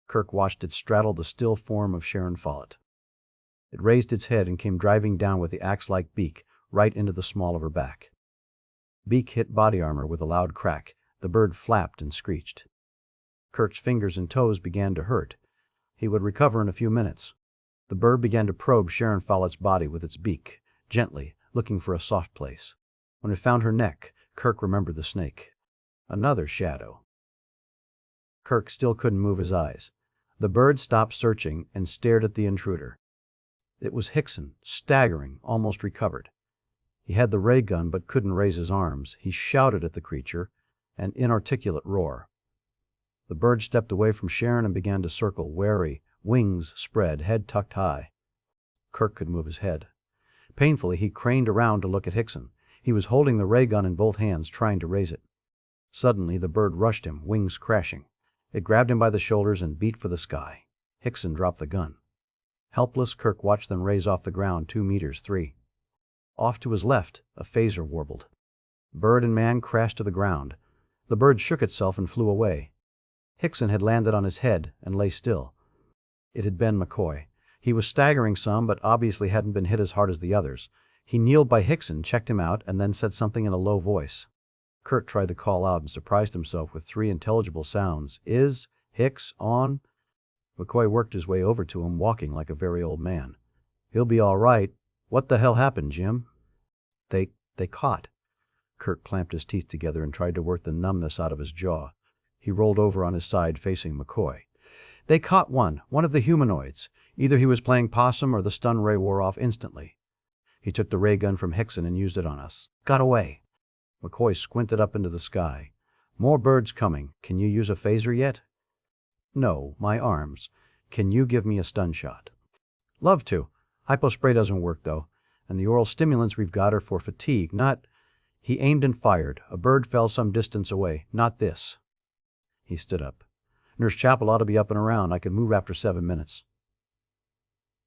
Kirk watched it straddle the still form of Sharon Follett. It raised its head and came driving down with the axe-like beak, right into the small of her back. Beak hit body armor with a loud crack. The bird flapped and screeched. Kirk's fingers and toes began to hurt. He would recover in a few minutes. The bird began to probe Sharon Follett's body with its beak, gently, looking for a soft place. When it found her neck, Kirk remembered the snake. Another shadow. Kirk still couldn't move his eyes. The bird stopped searching and stared at the intruder. It was Hickson, staggering, almost recovered. He had the ray gun but couldn't raise his arms. He shouted at the creature, an inarticulate roar. The bird stepped away from Sharon and began to circle, wary, wings spread, head tucked high. Kirk could move his head. Painfully, he craned around to look at Hickson. He was holding the ray gun in both hands, trying to raise it. Suddenly, the bird rushed him, wings crashing. It grabbed him by the shoulders and beat for the sky. Hickson dropped the gun. Helpless, Kirk watched them raise off the ground 2 meters, 3. Off to his left, a phaser warbled. Bird and man crashed to the ground. The bird shook itself and flew away. Hickson had landed on his head and lay still. It had been McCoy. He was staggering some, but obviously hadn't been hit as hard as the others. He kneeled by Hickson, checked him out, and then said something in a low voice. Kirk tried to call out and surprised himself with 3 intelligible sounds. Is Hicks on? McCoy worked his way over to him, walking like a very old man. He'll be all right. What the hell happened, Jim? They caught. Kirk clamped his teeth together and tried to work the numbness out of his jaw. He rolled over on his side, facing McCoy. They caught one of the humanoids. Either he was playing possum or the stun ray wore off instantly. He took the ray gun from Hickson and used it on us. Got away. McCoy squinted up into the sky. More birds coming. Can you use a phaser yet? No, my arms. Can you give me a stun shot? Love to. Hypospray doesn't work, though, and the oral stimulants we've got are for fatigue, not... He aimed and fired. A bird fell some distance away. Not this. He stood up. Nurse Chapel ought to be up and around. I could move after 7 minutes.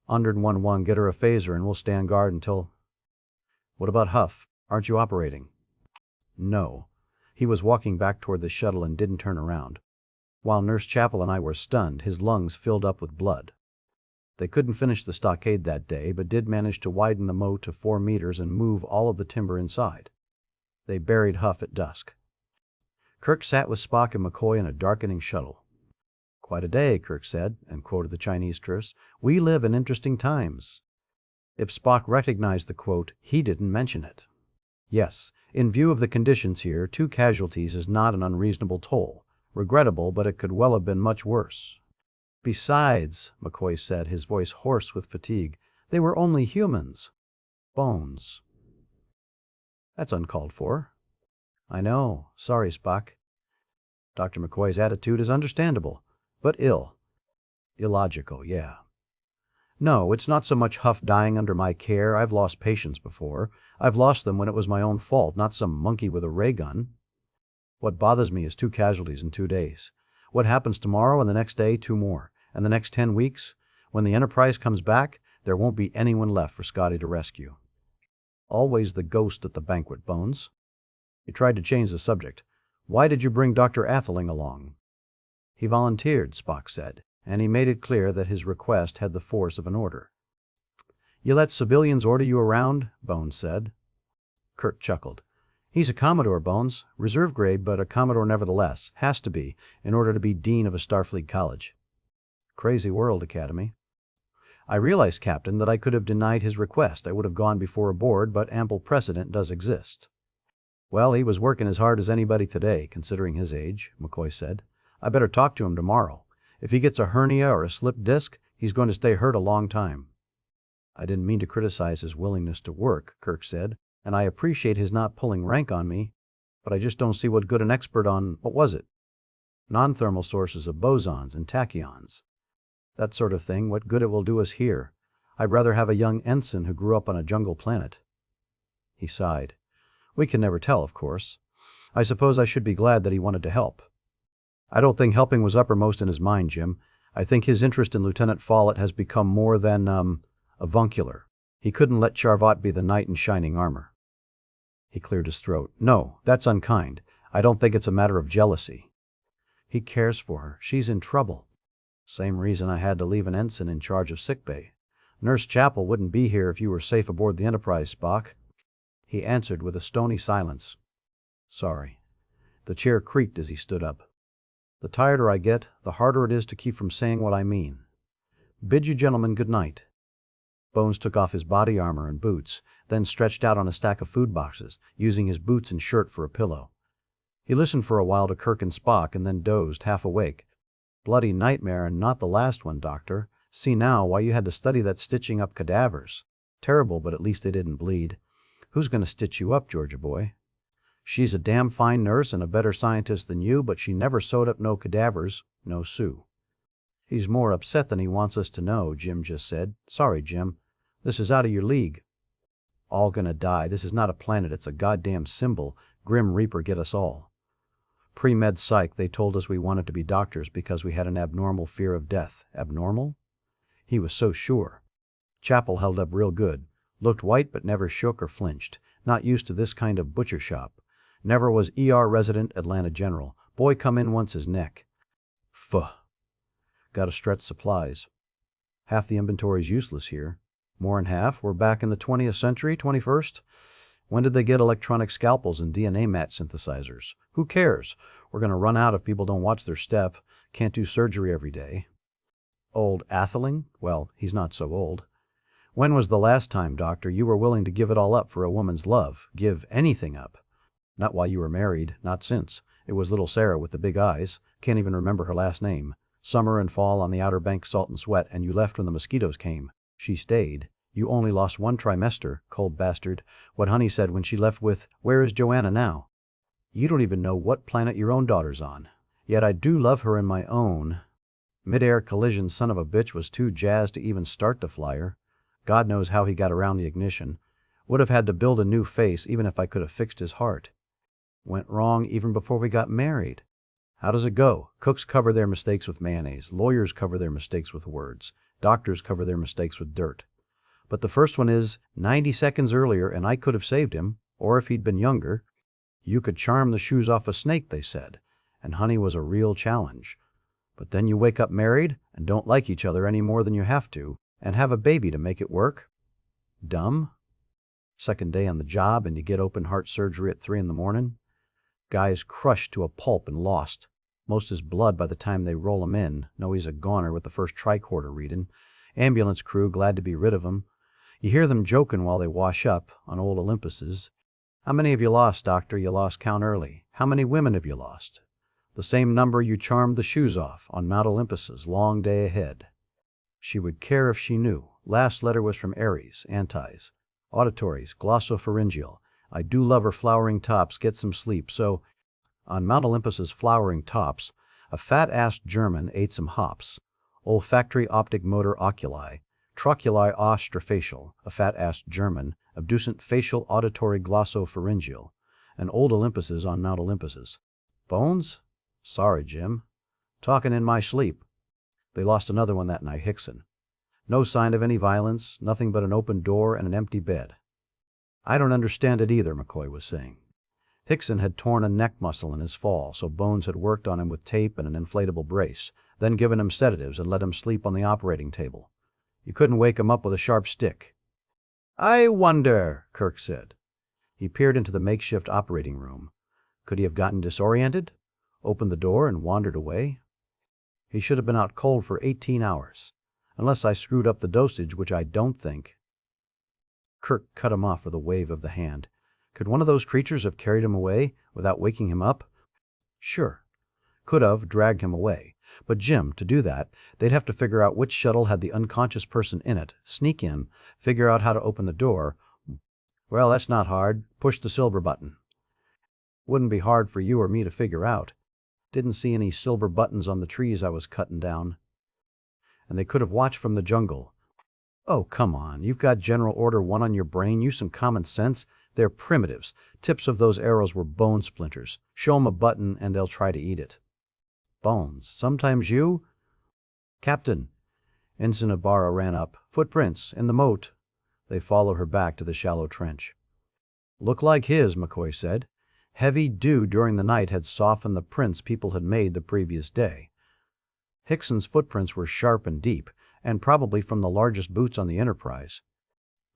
101-1, get her a phaser and we'll stand guard until... What about Huff? Aren't you operating? No. He was walking back toward the shuttle and didn't turn around. While Nurse Chapel and I were stunned, his lungs filled up with blood. They couldn't finish the stockade that day, but did manage to widen the moat to 4 meters and move all of the timber inside. They buried Huff at dusk. Kirk sat with Spock and McCoy in a darkening shuttle. Quite a day, Kirk said, and quoted the Chinese tourist. We live in interesting times. If Spock recognized the quote, he didn't mention it. Yes, in view of the conditions here, 2 casualties is not an unreasonable toll. Regrettable, but it could well have been much worse. Besides, McCoy said, his voice hoarse with fatigue, they were only humans. Bones. That's uncalled for. I know. Sorry, Spock. Dr. McCoy's attitude is understandable, but ill. Illogical, yeah. No, it's not so much Huff dying under my care. I've lost patients before. I've lost them when it was my own fault, not some monkey with a ray gun. What bothers me is 2 casualties in 2 days. What happens tomorrow and the next day, 2 more? And the next 10 weeks? When the Enterprise comes back, there won't be anyone left for Scotty to rescue. Always the ghost at the banquet, Bones. He tried to change the subject. Why did you bring Dr. Atheling along? He volunteered, Spock said, and he made it clear that his request had the force of an order. You let civilians order you around? Bones said. Kirk chuckled. He's a Commodore, Bones. Reserve grade, but a Commodore nevertheless. Has to be, in order to be Dean of a Starfleet college. Crazy world, Academy. I realize, Captain, that I could have denied his request. I would have gone before a board, but ample precedent does exist. Well, he was working as hard as anybody today, considering his age, McCoy said. I better talk to him tomorrow. If he gets a hernia or a slipped disc, he's going to stay hurt a long time. I didn't mean to criticize his willingness to work, Kirk said, and I appreciate his not pulling rank on me, but I just don't see what good an expert on, what was it? Non-thermal sources of bosons and tachyons. That sort of thing, what good it will do us here. I'd rather have a young ensign who grew up on a jungle planet. He sighed. We can never tell, of course. I suppose I should be glad that he wanted to help. I don't think helping was uppermost in his mind, Jim. I think his interest in Lieutenant Follett has become more than, avuncular. He couldn't let Charvat be the knight in shining armor. He cleared his throat. No, that's unkind. I don't think it's a matter of jealousy. He cares for her. She's in trouble. Same reason I had to leave an ensign in charge of sickbay. Nurse Chapel wouldn't be here if you were safe aboard the Enterprise, Spock. He answered with a stony silence. Sorry. The chair creaked as he stood up. The tireder I get, the harder it is to keep from saying what I mean. Bid you gentlemen good night. Bones took off his body armor and boots, then stretched out on a stack of food boxes, using his boots and shirt for a pillow. He listened for a while to Kirk and Spock, and then dozed, half awake. Bloody nightmare, and not the last one, Doctor. See now why you had to study that stitching up cadavers. Terrible, but at least they didn't bleed. Who's going to stitch you up, Georgia boy? She's a damn fine nurse and a better scientist than you, but she never sewed up no cadavers, no Sue. He's more upset than he wants us to know, Jim just said. Sorry, Jim. This is out of your league. All gonna die. This is not a planet. It's a goddamn symbol. Grim Reaper get us all. Pre-med psych, they told us we wanted to be doctors because we had an abnormal fear of death. Abnormal? He was so sure. Chapel held up real good. Looked white but never shook or flinched. Not used to this kind of butcher shop. Never was ER resident, Atlanta General. Boy come in once his neck. Phuh. Gotta stretch supplies. Half the inventory's useless here. More than half. We're back in the 20th century, 21st. When did they get electronic scalpels and DNA mat synthesizers? Who cares? We're going to run out if people don't watch their step. Can't do surgery every day. Old Atheling? Well, he's not so old. When was the last time, Doctor, you were willing to give it all up for a woman's love? Give anything up? Not while you were married. Not since. It was little Sarah with the big eyes. Can't even remember her last name. Summer and fall on the Outer Banks salt and sweat, and you left when the mosquitoes came. She stayed. You only lost one trimester, cold bastard. What Honey said when she left with, "Where is Joanna now?" You don't even know what planet your own daughter's on. Yet I do love her in my own. Mid-air collision son of a bitch was too jazzed to even start the flyer. God knows how he got around the ignition. Would have had to build a new face even if I could have fixed his heart. Went wrong even before we got married. How does it go? Cooks cover their mistakes with mayonnaise. Lawyers cover their mistakes with words. Doctors cover their mistakes with dirt. But the first one is 90 seconds earlier, and I could have saved him, or if he'd been younger. You could charm the shoes off a snake, they said, and Honey was a real challenge. But then you wake up married and don't like each other any more than you have to, and have a baby to make it work. Dumb? Second day on the job, and you get open heart surgery at 3 a.m. Guy's crushed to a pulp and lost. Most his blood by the time they roll him in. Know he's a goner with the first tricorder reading. Ambulance crew glad to be rid of him. You hear them joking while they wash up on old Olympuses. How many have you lost, Doctor? You lost count early. How many women have you lost? The same number you charmed the shoes off on Mount Olympus's long day ahead. She would care if she knew. Last letter was from Aries, antis. Auditories, glossopharyngeal. I do love her flowering tops. Get some sleep. So, on Mount Olympus's flowering tops, a fat-assed German ate some hops. Olfactory optic motor oculi. Trochuli ostrophacial, a fat-assed German, abducent facial auditory glossopharyngeal. And old Olympuses on Mount Olympus's. Bones? Sorry, Jim. Talking in my sleep. They lost another one that night, Hickson. No sign of any violence, nothing but an open door and an empty bed. I don't understand it either, McCoy was saying. Hickson had torn a neck muscle in his fall, so Bones had worked on him with tape and an inflatable brace, then given him sedatives and let him sleep on the operating table. You couldn't wake him up with a sharp stick. I wonder, Kirk said. He peered into the makeshift operating room. Could he have gotten disoriented? Opened the door and wandered away? He should have been out cold for 18 hours. Unless I screwed up the dosage, which I don't think. Kirk cut him off with a wave of the hand. Could one of those creatures have carried him away without waking him up? Sure. Could have dragged him away. But Jim, to do that, they'd have to figure out which shuttle had the unconscious person in it, sneak in, figure out how to open the door. Well, that's not hard. Push the silver button. Wouldn't be hard for you or me to figure out. Didn't see any silver buttons on the trees I was cutting down. And they could have watched from the jungle. Oh, come on. You've got General Order 1 on your brain. Use some common sense. They're primitives. Tips of those arrows were bone splinters. Show 'em a button, and they'll try to eat it. Bones. Sometimes you... Captain. Ensign Ibarra ran up. Footprints. In the moat. They followed her back to the shallow trench. Look like his, McCoy said. Heavy dew during the night had softened the prints people had made the previous day. Hickson's footprints were sharp and deep, and probably from the largest boots on the Enterprise.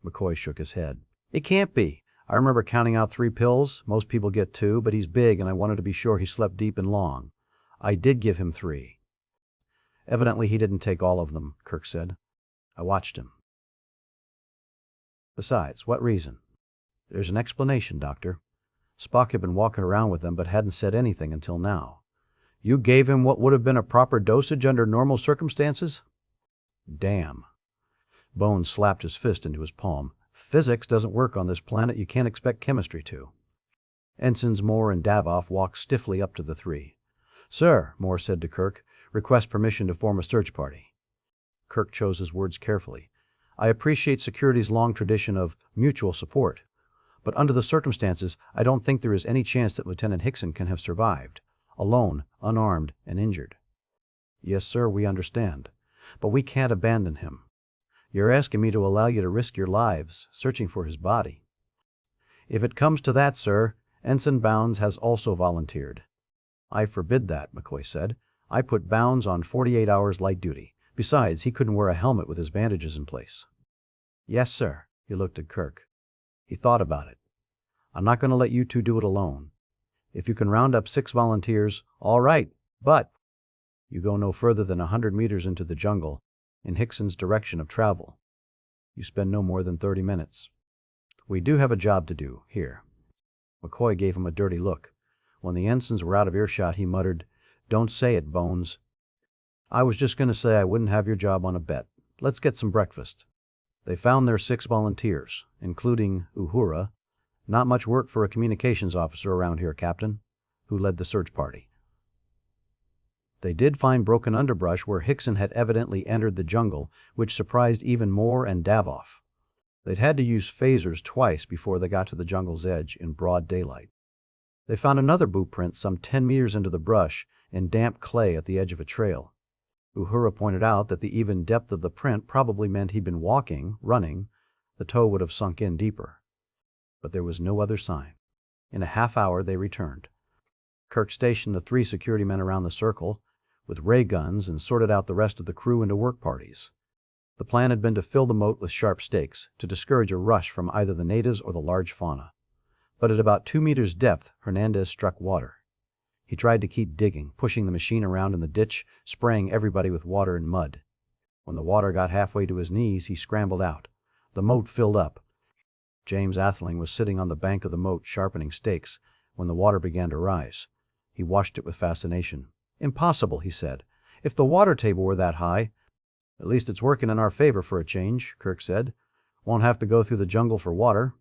McCoy shook his head. It can't be. I remember counting out 3 pills. Most people get 2, but he's big, and I wanted to be sure he slept deep and long. I did give him 3. Evidently he didn't take all of them, Kirk said. I watched him. Besides, what reason? There's an explanation, Doctor. Spock had been walking around with them, but hadn't said anything until now. You gave him what would have been a proper dosage under normal circumstances? Damn. Bones slapped his fist into his palm. Physics doesn't work on this planet. You can't expect chemistry to. Ensigns Moore and Davoff walked stiffly up to the 3. Sir, Moore said to Kirk, request permission to form a search party. Kirk chose his words carefully. I appreciate security's long tradition of mutual support, but under the circumstances, I don't think there is any chance that Lieutenant Hickson can have survived, alone, unarmed, and injured. Yes, sir, we understand, but we can't abandon him. You're asking me to allow you to risk your lives searching for his body. If it comes to that, sir, Ensign Bounds has also volunteered. I forbid that, McCoy said. I put Bounds on 48 hours light duty. Besides, he couldn't wear a helmet with his bandages in place. Yes, sir. He looked at Kirk. He thought about it. I'm not going to let you two do it alone. If you can round up 6 volunteers, all right, but you go no further than 100 meters into the jungle, in Hickson's direction of travel. You spend no more than 30 minutes. We do have a job to do, here. McCoy gave him a dirty look. When the ensigns were out of earshot, he muttered, Don't say it, Bones. I was just going to say I wouldn't have your job on a bet. Let's get some breakfast. They found their 6 volunteers, including Uhura. Not much work for a communications officer around here, Captain, who led the search party. They did find broken underbrush where Hickson had evidently entered the jungle, which surprised even Moore and Davoff. They'd had to use phasers twice before they got to the jungle's edge in broad daylight. They found another boot print some 10 meters into the brush in damp clay at the edge of a trail. Uhura pointed out that the even depth of the print probably meant he'd been walking, running. The toe would have sunk in deeper. But there was no other sign. In a half hour they returned. Kirk stationed the 3 security men around the circle with ray guns and sorted out the rest of the crew into work parties. The plan had been to fill the moat with sharp stakes, to discourage a rush from either the natives or the large fauna. But at about 2 meters depth, Hernandez struck water. He tried to keep digging, pushing the machine around in the ditch, spraying everybody with water and mud. When the water got halfway to his knees, he scrambled out. The moat filled up. James Atheling was sitting on the bank of the moat sharpening stakes when the water began to rise. He watched it with fascination. Impossible, he said. If the water table were that high... At least it's working in our favor for a change, Kirk said. Won't have to go through the jungle for water.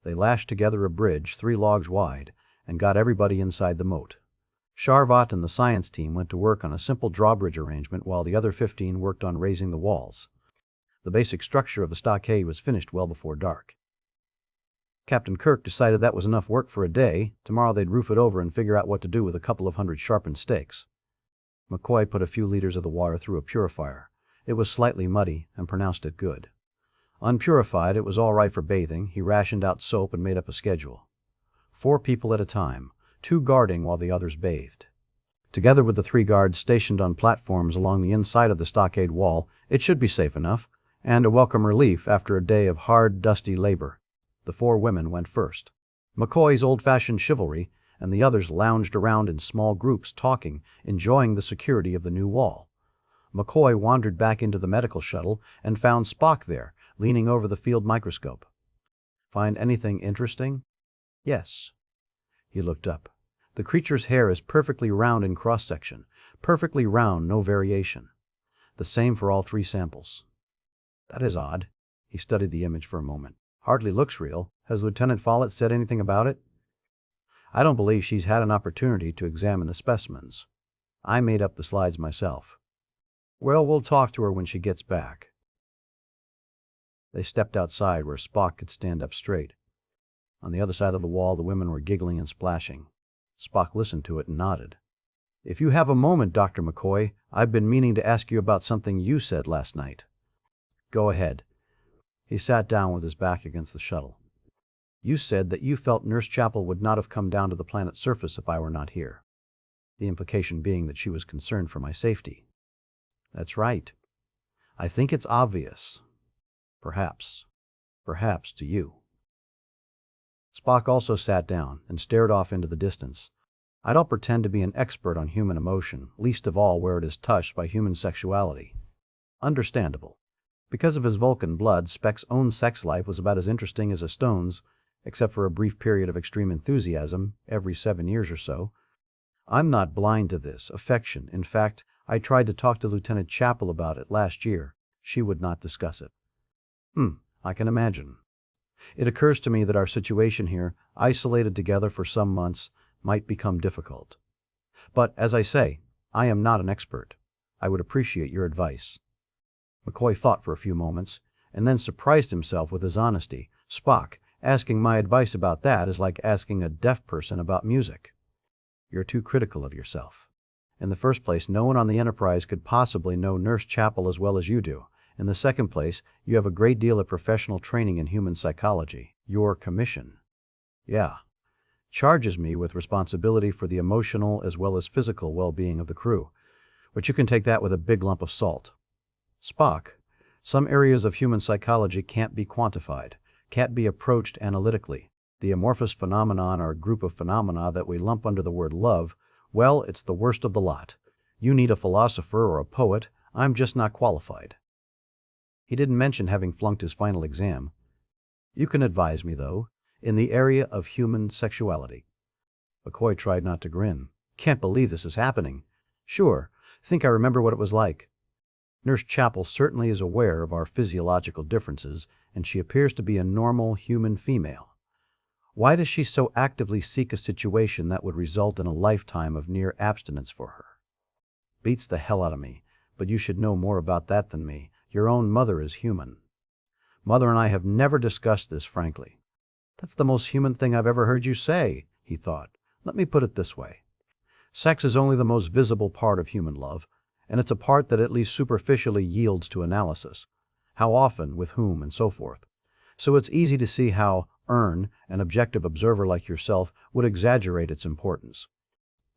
They lashed together a bridge 3 logs wide and got everybody inside the moat. Sharvat and the science team went to work on a simple drawbridge arrangement while the other 15 worked on raising the walls. The basic structure of the stockade was finished well before dark. Captain Kirk decided that was enough work for a day. Tomorrow they'd roof it over and figure out what to do with a couple of hundred sharpened stakes. McCoy put a few liters of the water through a purifier. It was slightly muddy, and pronounced it good. Unpurified, it was all right for bathing. He rationed out soap and made up a schedule. 4 people at a time, 2 guarding while the others bathed. Together with the 3 guards stationed on platforms along the inside of the stockade wall, it should be safe enough, and a welcome relief after a day of hard, dusty labor. The 4 women went first. McCoy's old-fashioned chivalry, and the others lounged around in small groups, talking, enjoying the security of the new wall. McCoy wandered back into the medical shuttle and found Spock there, leaning over the field microscope. "Find anything interesting?" "Yes." He looked up. "The creature's hair is perfectly round in cross-section. Perfectly round, no variation. The same for all 3 samples." "That is odd." He studied the image for a moment. "Hardly looks real. Has Lieutenant Follett said anything about it?" "I don't believe she's had an opportunity to examine the specimens. I made up the slides myself." "Well, we'll talk to her when she gets back." They stepped outside where Spock could stand up straight. On the other side of the wall, the women were giggling and splashing. Spock listened to it and nodded. "If you have a moment, Dr. McCoy, I've been meaning to ask you about something you said last night." "Go ahead." He sat down with his back against the shuttle. "You said that you felt Nurse Chapel would not have come down to the planet's surface if I were not here. The implication being that she was concerned for my safety." "That's right. I think it's obvious. Perhaps. Perhaps to you." Spock also sat down and stared off into the distance. "I don't pretend to be an expert on human emotion, least of all where it is touched by human sexuality." Understandable. Because of his Vulcan blood, Speck's own sex life was about as interesting as a stone's, except for a brief period of extreme enthusiasm every 7 years or so. "I'm not blind to this. Affection. In fact, I tried to talk to Lieutenant Chapel about it last year. She would not discuss it." I can imagine. It occurs to me that our situation here, isolated together for some months, might become difficult. But, as I say, I am not an expert. I would appreciate your advice." McCoy thought for a few moments, and then surprised himself with his honesty. "Spock, asking my advice about that is like asking a deaf person about music." "You're too critical of yourself. In the first place, no one on the Enterprise could possibly know Nurse Chapel as well as you do. In the second place, you have a great deal of professional training in human psychology. Your commission." "Yeah. Charges me with responsibility for the emotional as well as physical well-being of the crew. But you can take that with a big lump of salt. Spock, some areas of human psychology can't be quantified, can't be approached analytically. The amorphous phenomenon or group of phenomena that we lump under the word love, well, it's the worst of the lot. You need a philosopher or a poet. I'm just not qualified." He didn't mention having flunked his final exam. "You can advise me, though, in the area of human sexuality." McCoy tried not to grin. "Can't believe this is happening." "Sure. Think I remember what it was like. Nurse Chapel certainly is aware of our physiological differences, and she appears to be a normal human female. Why does she so actively seek a situation that would result in a lifetime of near abstinence for her? Beats the hell out of me, but you should know more about that than me. Your own mother is human." "Mother and I have never discussed this frankly." "That's the most human thing I've ever heard you say," he thought. "Let me put it this way. Sex is only the most visible part of human love, and it's a part that at least superficially yields to analysis. How often, with whom, and so forth. So it's easy to see how Ern, an objective observer like yourself, would exaggerate its importance.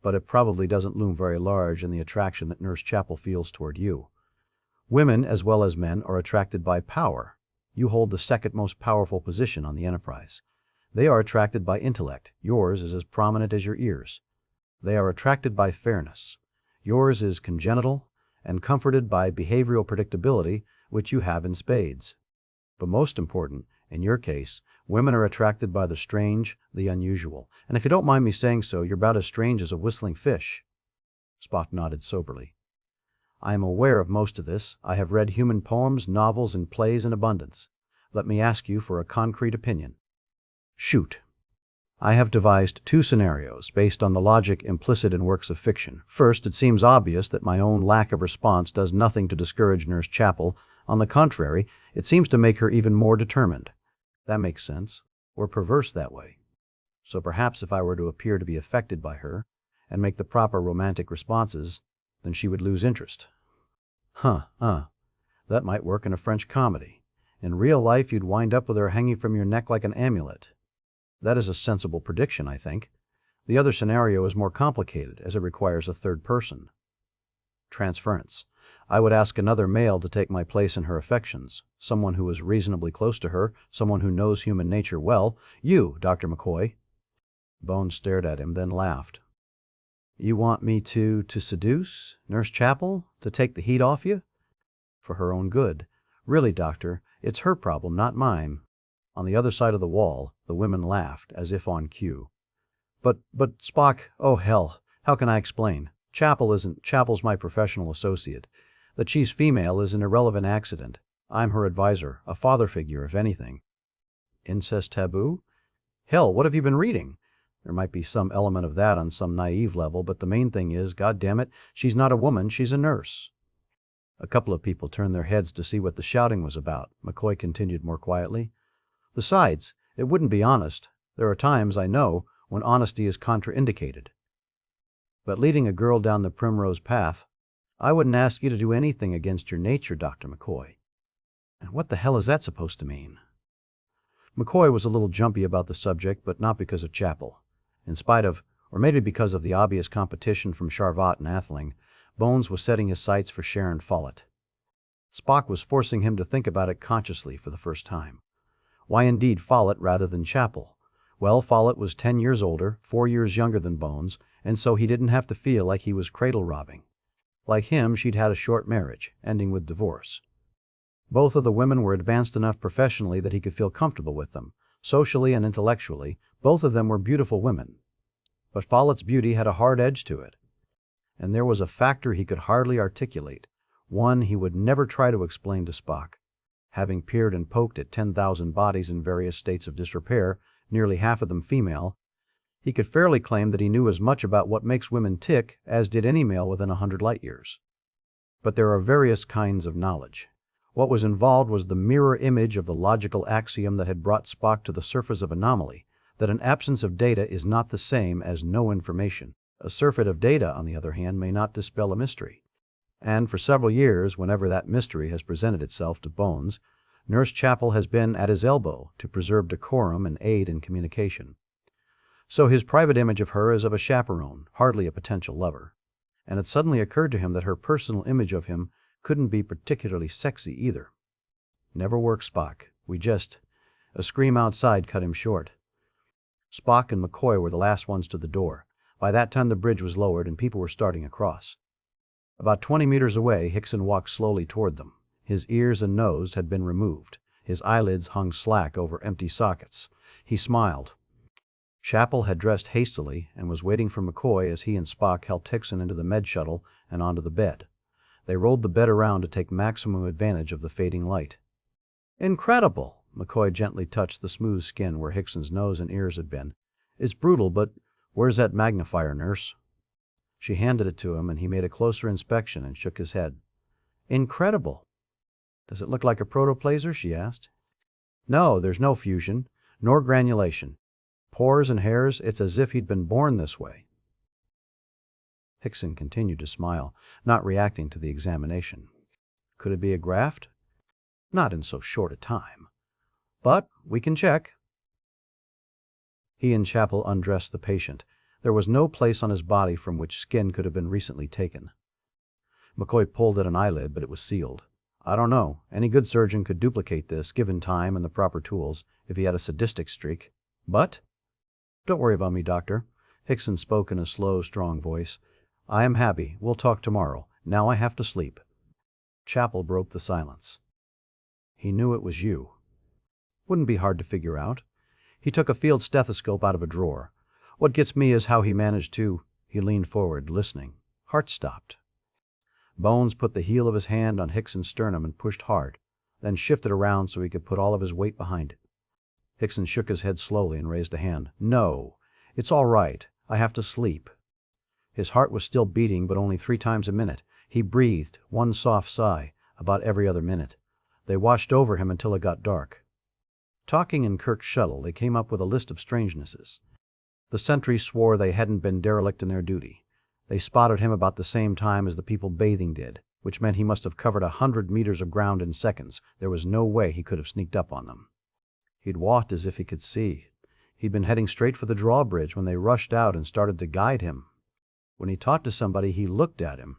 But it probably doesn't loom very large in the attraction that Nurse Chapel feels toward you. Women, as well as men, are attracted by power. You hold the second most powerful position on the Enterprise. They are attracted by intellect. Yours is as prominent as your ears. They are attracted by fairness. Yours is congenital, and comforted by behavioral predictability, which you have in spades. But most important, in your case, women are attracted by the strange, the unusual. And if you don't mind me saying so, you're about as strange as a whistling fish." Spock nodded soberly. "I am aware of most of this. I have read human poems, novels, and plays in abundance. Let me ask you for a concrete opinion." "Shoot." "I have devised 2 scenarios based on the logic implicit in works of fiction. First, it seems obvious that my own lack of response does nothing to discourage Nurse Chapel. On the contrary, it seems to make her even more determined. That makes sense. We're perverse that way. So perhaps if I were to appear to be affected by her, and make the proper romantic responses, then she would lose interest." That might work in a French comedy. In real life, you'd wind up with her hanging from your neck like an amulet. That is a sensible prediction, I think. The other scenario is more complicated, as it requires a third person. Transference. I would ask another male to take my place in her affections, someone who is reasonably close to her, someone who knows human nature well. You, Dr. McCoy. Bones stared at him, then laughed. You want me to seduce Nurse Chapel? To take the heat off you? For her own good. Really, Doctor, it's her problem, not mine. On the other side of the wall, the women laughed, as if on cue. But Spock, oh hell, how can I explain? Chapel isn't. Chapel's my professional associate. That she's female is an irrelevant accident. I'm her advisor, a father figure, if anything. Incest taboo? Hell, what have you been reading? There might be some element of that on some naive level, but the main thing is, God damn it, she's not a woman, she's a nurse. A couple of people turned their heads to see what the shouting was about. McCoy continued more quietly. Besides, it wouldn't be honest. There are times, I know, when honesty is contraindicated. But leading a girl down the primrose path, I wouldn't ask you to do anything against your nature, Dr. McCoy. And what the hell is that supposed to mean? McCoy was a little jumpy about the subject, but not because of Chapel. In spite of, or maybe because of the obvious competition from Charvat and Atheling, Bones was setting his sights for Sharon Follett. Spock was forcing him to think about it consciously for the first time. Why indeed Follett rather than Chapel? Well, Follett was 10 years older, 4 years younger than Bones, and so he didn't have to feel like he was cradle-robbing. Like him, she'd had a short marriage, ending with divorce. Both of the women were advanced enough professionally that he could feel comfortable with them. Socially and intellectually, both of them were beautiful women. But Follett's beauty had a hard edge to it. And there was a factor he could hardly articulate, one he would never try to explain to Spock. Having peered and poked at 10,000 bodies in various states of disrepair, nearly half of them female, he could fairly claim that he knew as much about what makes women tick as did any male within 100 light-years. But there are various kinds of knowledge. What was involved was the mirror image of the logical axiom that had brought Spock to the surface of anomaly, that an absence of data is not the same as no information. A surfeit of data, on the other hand, may not dispel a mystery. And for several years, whenever that mystery has presented itself to Bones, Nurse Chapel has been at his elbow to preserve decorum and aid in communication. So his private image of her is of a chaperone, hardly a potential lover. And it suddenly occurred to him that her personal image of him couldn't be particularly sexy either. Never work, Spock. We just... A scream outside cut him short. Spock and McCoy were the last ones to the door. By that time the bridge was lowered and people were starting across. About 20 meters away, Hickson walked slowly toward them. His ears and nose had been removed. His eyelids hung slack over empty sockets. He smiled. Chapel had dressed hastily and was waiting for McCoy as he and Spock helped Hickson into the med shuttle and onto the bed. They rolled the bed around to take maximum advantage of the fading light. Incredible! McCoy gently touched the smooth skin where Hickson's nose and ears had been. It's brutal, but where's that magnifier, nurse? She handed it to him, and he made a closer inspection and shook his head. Incredible! Does it look like a protoplaser? She asked. No, there's no fusion, nor granulation. Pores and hairs, it's as if he'd been born this way. Hickson continued to smile, not reacting to the examination. Could it be a graft? Not in so short a time. But we can check. He and Chapel undressed the patient. There was no place on his body from which skin could have been recently taken. McCoy pulled at an eyelid, but it was sealed. I don't know. Any good surgeon could duplicate this, given time and the proper tools, if he had a sadistic streak. But... Don't worry about me, Doctor. Hickson spoke in a slow, strong voice. I am happy. We'll talk tomorrow. Now I have to sleep. Chapel broke the silence. He knew it was you. Wouldn't be hard to figure out. He took a field stethoscope out of a drawer. What gets me is how he managed to... He leaned forward, listening. Heart stopped. Bones put the heel of his hand on Hickson's sternum and pushed hard, then shifted around so he could put all of his weight behind it. Hickson shook his head slowly and raised a hand. No, it's all right. I have to sleep. His heart was still beating, but only 3 times a minute. He breathed, one soft sigh, about every other minute. They watched over him until it got dark. Talking in Kirk's shuttle, they came up with a list of strangenesses. The sentries swore they hadn't been derelict in their duty. They spotted him about the same time as the people bathing did. which meant he must have covered 100 meters of ground in seconds. There was no way he could have sneaked up on them. He'd walked as if he could see. He'd been heading straight for the drawbridge when they rushed out and started to guide him. When he talked to somebody, he looked at him.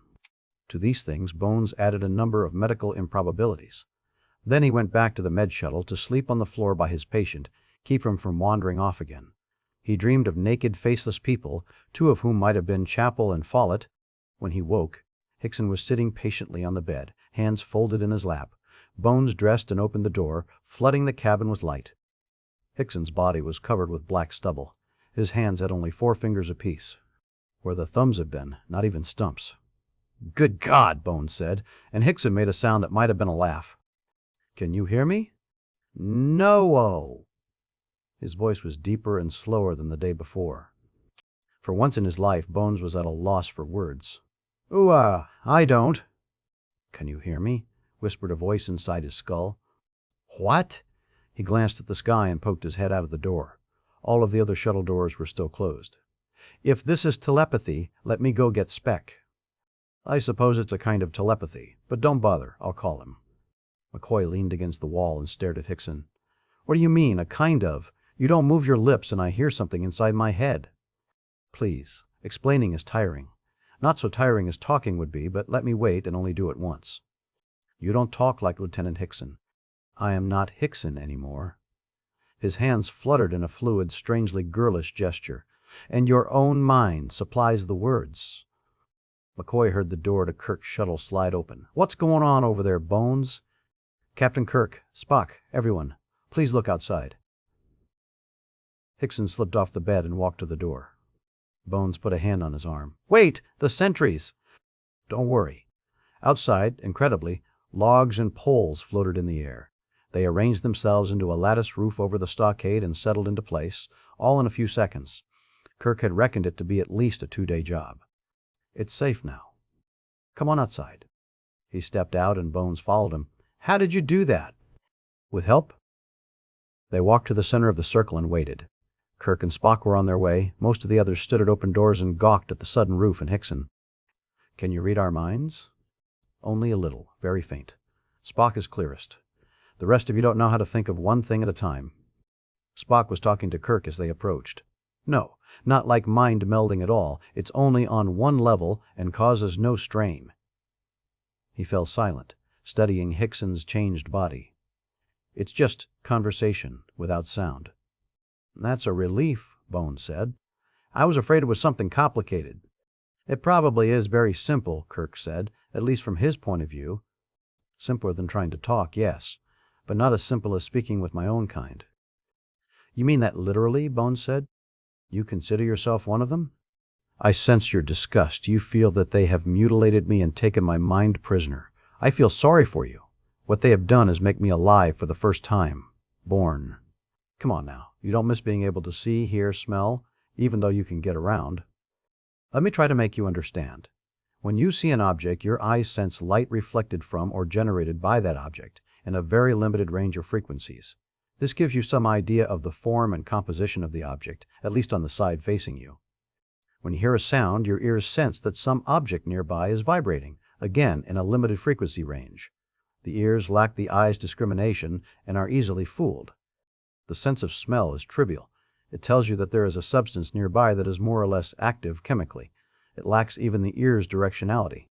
To these things, Bones added a number of medical improbabilities. Then he went back to the med shuttle to sleep on the floor by his patient, keep him from wandering off again. He dreamed of naked, faceless people, two of whom might have been Chapel and Follett. When he woke, Hickson was sitting patiently on the bed, hands folded in his lap. Bones dressed and opened the door, flooding the cabin with light. Hickson's body was covered with black stubble. His hands had only 4 fingers apiece. Where the thumbs had been, not even stumps. "Good God!" Bones said, and Hickson made a sound that might have been a laugh. "Can you hear me?" "No-o." His voice was deeper and slower than the day before. For once in his life, Bones was at a loss for words. I don't." "Can you hear me?" whispered a voice inside his skull. "What?" He glanced at the sky and poked his head out of the door. All of the other shuttle doors were still closed. "If this is telepathy, let me go get Spec." "I suppose it's a kind of telepathy, but don't bother. I'll call him." McCoy leaned against the wall and stared at Hickson. "What do you mean, a kind of? You don't move your lips and I hear something inside my head." "Please. Explaining is tiring. Not so tiring as talking would be, but let me wait and only do it once." "You don't talk like Lieutenant Hickson." "I am not Hickson anymore." His hands fluttered in a fluid, strangely girlish gesture. "And your own mind supplies the words." McCoy heard the door to Kirk's shuttle slide open. "What's going on over there, Bones?" "Captain Kirk, Spock, everyone, please look outside." Hickson slipped off the bed and walked to the door. Bones put a hand on his arm. "Wait! The sentries!" "Don't worry." Outside, incredibly, logs and poles floated in the air. They arranged themselves into a lattice roof over the stockade and settled into place, all in a few seconds. Kirk had reckoned it to be at least a 2-day job. "It's safe now. Come on outside." He stepped out and Bones followed him. "How did you do that?" "With help." They walked to the center of the circle and waited. Kirk and Spock were on their way. Most of the others stood at open doors and gawked at the sudden roof and Hickson. "Can you read our minds?" "Only a little, very faint. Spock is clearest. The rest of you don't know how to think of one thing at a time." Spock was talking to Kirk as they approached. "No, not like mind melding at all. It's only on one level and causes no strain." He fell silent, studying Hickson's changed body. "It's just conversation, without sound." "That's a relief," Bones said. "I was afraid it was something complicated." "It probably is very simple," Kirk said, "at least from his point of view. Simpler than trying to talk, yes, but not as simple as speaking with my own kind." "You mean that literally?" Bones said. "You consider yourself one of them?" "I sense your disgust. You feel that they have mutilated me and taken my mind prisoner. I feel sorry for you. What they have done is make me alive for the first time. Born. Come on now. You don't miss being able to see, hear, smell, even though you can get around. Let me try to make you understand. When you see an object, your eyes sense light reflected from or generated by that object in a very limited range of frequencies. This gives you some idea of the form and composition of the object, at least on the side facing you. When you hear a sound, your ears sense that some object nearby is vibrating, again in a limited frequency range. The ears lack the eye's discrimination and are easily fooled. The sense of smell is trivial. It tells you that there is a substance nearby that is more or less active chemically. It lacks even the ear's directionality.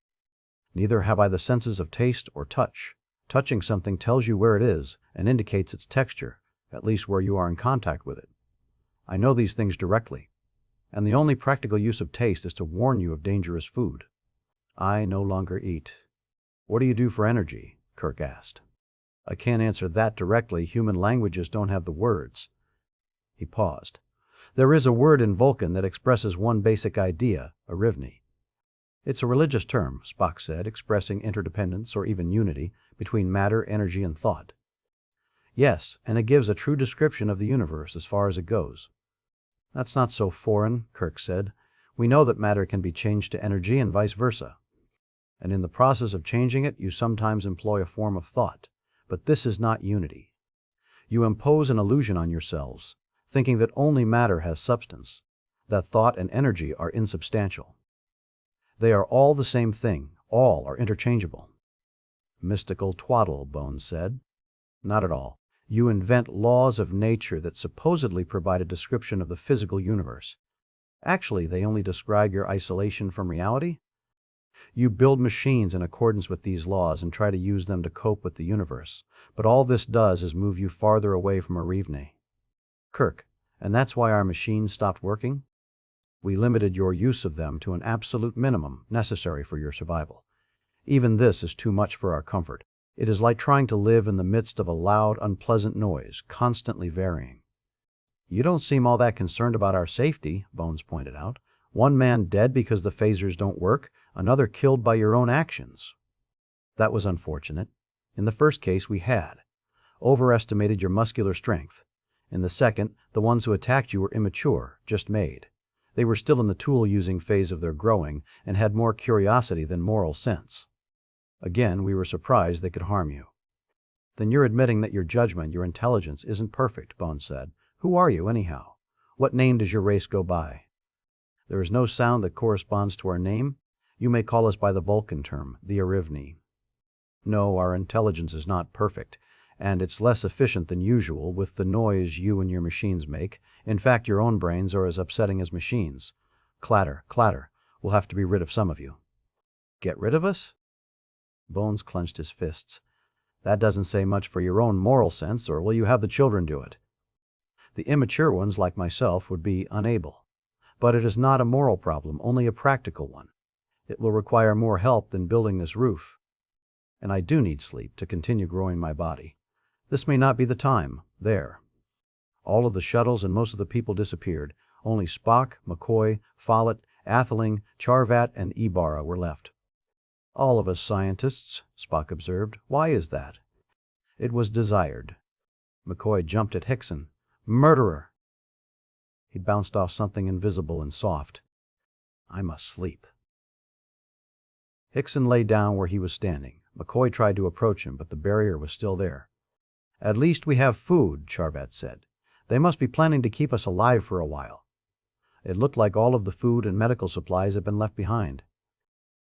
Neither have I the senses of taste or touch. Touching something tells you where it is and indicates its texture, at least where you are in contact with it. I know these things directly, and the only practical use of taste is to warn you of dangerous food. I no longer eat." "What do you do for energy?" Kirk asked. "I can't answer that directly. Human languages don't have the words." He paused. "There is a word in Vulcan that expresses one basic idea, arivni." "It's a religious term," Spock said, "expressing interdependence or even unity between matter, energy, and thought." "Yes, and it gives a true description of the universe as far as it goes." "That's not so foreign," Kirk said. "We know that matter can be changed to energy and vice versa. And in the process of changing it, you sometimes employ a form of thought. But this is not unity. You impose an illusion on yourselves, thinking that only matter has substance, that thought and energy are insubstantial. They are all the same thing, All are interchangeable." "Mystical twaddle," Bones said. "Not at all. You invent laws of nature that supposedly provide a description of the physical universe. Actually, they only describe your isolation from reality. You build machines in accordance with these laws and try to use them to cope with the universe. But all this does is move you farther away from Arivne. Kirk, and that's why our machines stopped working? We limited your use of them to an absolute minimum necessary for your survival. Even this is too much for our comfort. It is like trying to live in the midst of a loud, unpleasant noise, constantly varying." "You don't seem all that concerned about our safety," Bones pointed out. "One man dead because the phasers don't work, another killed by your own actions." "That was unfortunate. In the first case, we had overestimated your muscular strength. In the second, the ones who attacked you were immature, just made. They were still in the tool-using phase of their growing and had more curiosity than moral sense. Again, we were surprised they could harm you." "Then you're admitting that your judgment, your intelligence, isn't perfect," Bones said. "Who are you, anyhow? What name does your race go by?" "There is no sound that corresponds to our name. You may call us by the Vulcan term, the Arivni." "No, our intelligence is not perfect, and it's less efficient than usual with the noise you and your machines make. In fact, your own brains are as upsetting as machines. Clatter, clatter. We'll have to be rid of some of you." "Get rid of us?" Bones clenched his fists. "That doesn't say much for your own moral sense, or will you have the children do it?" "The immature ones, like myself, would be unable. But it is not a moral problem, only a practical one. It will require more help than building this roof. And I do need sleep to continue growing my body. This may not be the time. There." All of the shuttles and most of the people disappeared. Only Spock, McCoy, Follett, Atheling, Charvat, and Ibarra were left. "All of us scientists," Spock observed. "Why is that?" "It was desired." McCoy jumped at Hickson. "Murderer!" He bounced off something invisible and soft. "I must sleep." Hickson lay down where he was standing. McCoy tried to approach him, but the barrier was still there. "At least we have food," Charvat said. "They must be planning to keep us alive for a while." It looked like all of the food and medical supplies had been left behind.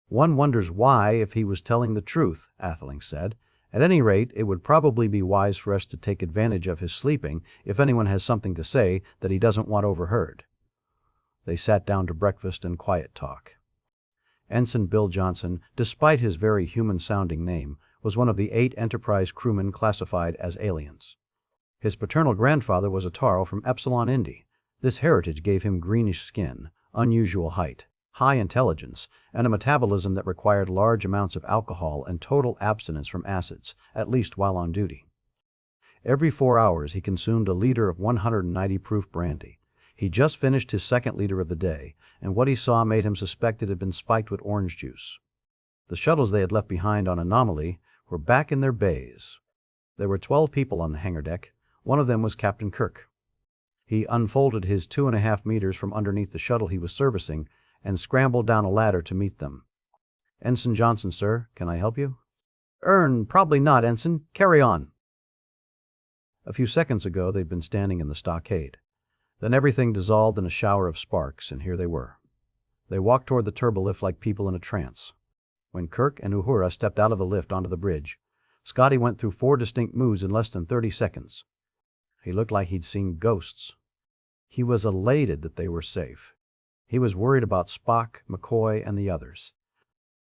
"One wonders why, if he was telling the truth," Atheling said. "At any rate, it would probably be wise for us to take advantage of his sleeping if anyone has something to say that he doesn't want overheard." They sat down to breakfast and quiet talk. Ensign Bill Johnson, despite his very human-sounding name, was one of the 8 Enterprise crewmen classified as aliens. His paternal grandfather was a Taro from Epsilon Indi. This heritage gave him greenish skin, unusual height, high intelligence, and a metabolism that required large amounts of alcohol and total abstinence from acids, at least while on duty. Every 4 hours he consumed a liter of 190 proof brandy. He just finished his second liter of the day, and what he saw made him suspect it had been spiked with orange juice. The shuttles they had left behind on Anomaly were back in their bays. There were 12 people on the hangar deck. One of them was Captain Kirk. He unfolded his 2.5 meters from underneath the shuttle he was servicing and scrambled down a ladder to meet them. "Ensign Johnson, sir. Can I help you?" Probably not, Ensign. Carry on." A few seconds ago, they'd been standing in the stockade. Then everything dissolved in a shower of sparks, and here they were. They walked toward the turbolift like people in a trance. When Kirk and Uhura stepped out of the lift onto the bridge, Scotty went through 4 distinct moods in less than 30 seconds. He looked like he'd seen ghosts. He was elated that they were safe. He was worried about Spock, McCoy, and the others.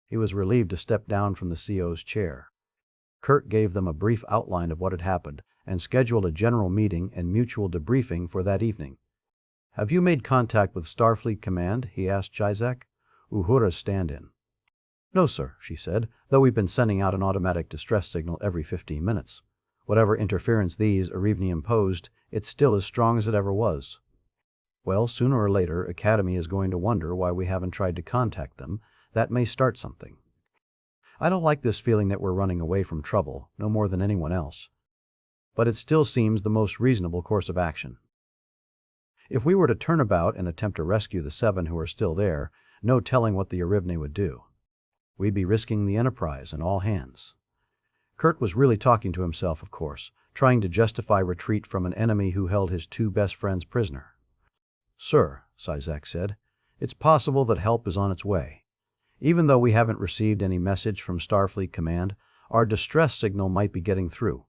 He was relieved to step down from the CO's chair. Kirk gave them a brief outline of what had happened and scheduled a general meeting and mutual debriefing for that evening. "Have you made contact with Starfleet Command?" he asked Chizak, Uhura's stand-in. "No, sir," she said, "though we've been sending out an automatic distress signal every 15 minutes. Whatever interference these Arivni imposed, it's still as strong as it ever was." "Well, sooner or later, Academy is going to wonder why we haven't tried to contact them. That may start something. I don't like this feeling that we're running away from trouble, no more than anyone else. But it still seems the most reasonable course of action. If we were to turn about and attempt to rescue the 7 who are still there, no telling what the Arivni would do. We'd be risking the Enterprise and all hands." Kurt was really talking to himself, of course, trying to justify retreat from an enemy who held his 2 best friends prisoner. "Sir," Chizak said, "it's possible that help is on its way. Even though we haven't received any message from Starfleet Command, our distress signal might be getting through.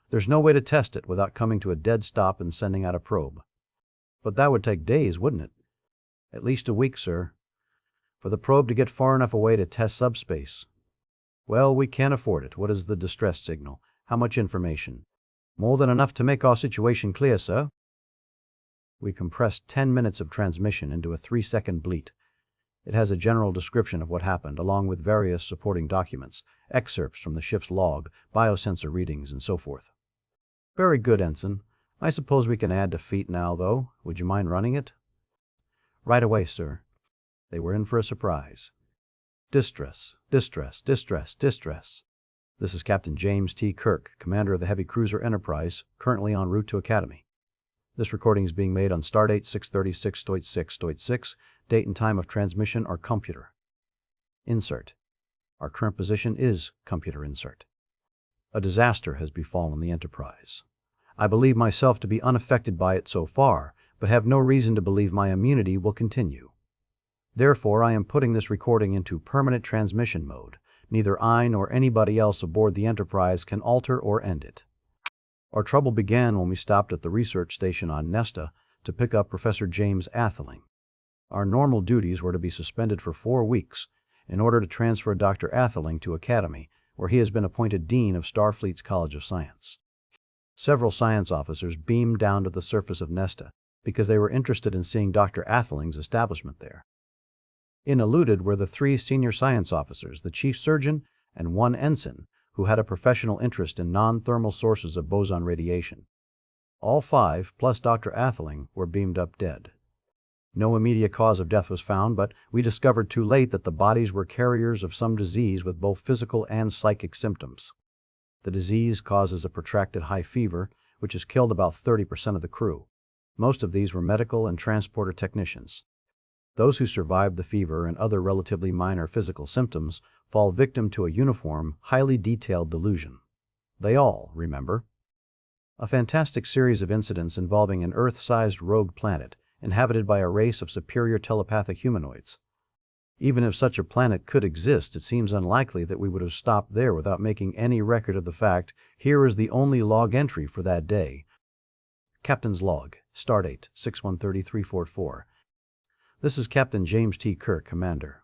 There's no way to test it without coming to a dead stop and sending out a probe. But that would take days, wouldn't it? At least a week, sir. For the probe to get far enough away to test subspace. Well, we can't afford it. What is the distress signal? How much information? More than enough to make our situation clear, sir. We compressed 10 minutes of transmission into a 3-second bleat. It has a general description of what happened, along with various supporting documents, excerpts from the ship's log, biosensor readings, and so forth. Very good, Ensign. I suppose we can add to feet now, though. Would you mind running it? Right away, sir. They were in for a surprise. Distress, distress, distress, distress. This is Captain James T. Kirk, commander of the heavy cruiser Enterprise, currently en route to Academy. This recording is being made on stardate 636.6.6. Date and time of transmission are computer. Insert. Our current position is computer insert. A disaster has befallen the Enterprise. I believe myself to be unaffected by it so far, but have no reason to believe my immunity will continue. Therefore, I am putting this recording into permanent transmission mode. Neither I nor anybody else aboard the Enterprise can alter or end it. Our trouble began when we stopped at the research station on Nesta to pick up Professor James Atheling. Our normal duties were to be suspended for 4 weeks in order to transfer Dr. Atheling to Academy, where he has been appointed Dean of Starfleet's College of Science. Several science officers beamed down to the surface of Nesta because they were interested in seeing Dr. Atheling's establishment there. Uneluded were the 3 senior science officers, the chief surgeon, and 1 ensign, who had a professional interest in non-thermal sources of boson radiation. All 5, plus Dr. Atheling, were beamed up dead. No immediate cause of death was found, but we discovered too late that the bodies were carriers of some disease with both physical and psychic symptoms. The disease causes a protracted high fever, which has killed about 30% of the crew. Most of these were medical and transporter technicians. Those who survived the fever and other relatively minor physical symptoms fall victim to a uniform, highly detailed delusion. They all remember. A fantastic series of incidents involving an Earth-sized rogue planet inhabited by a race of superior telepathic humanoids. Even if such a planet could exist, it seems unlikely that we would have stopped there without making any record of the fact. Here is the only log entry for that day. Captain's log, stardate 613344. This is Captain James T. Kirk, Commander.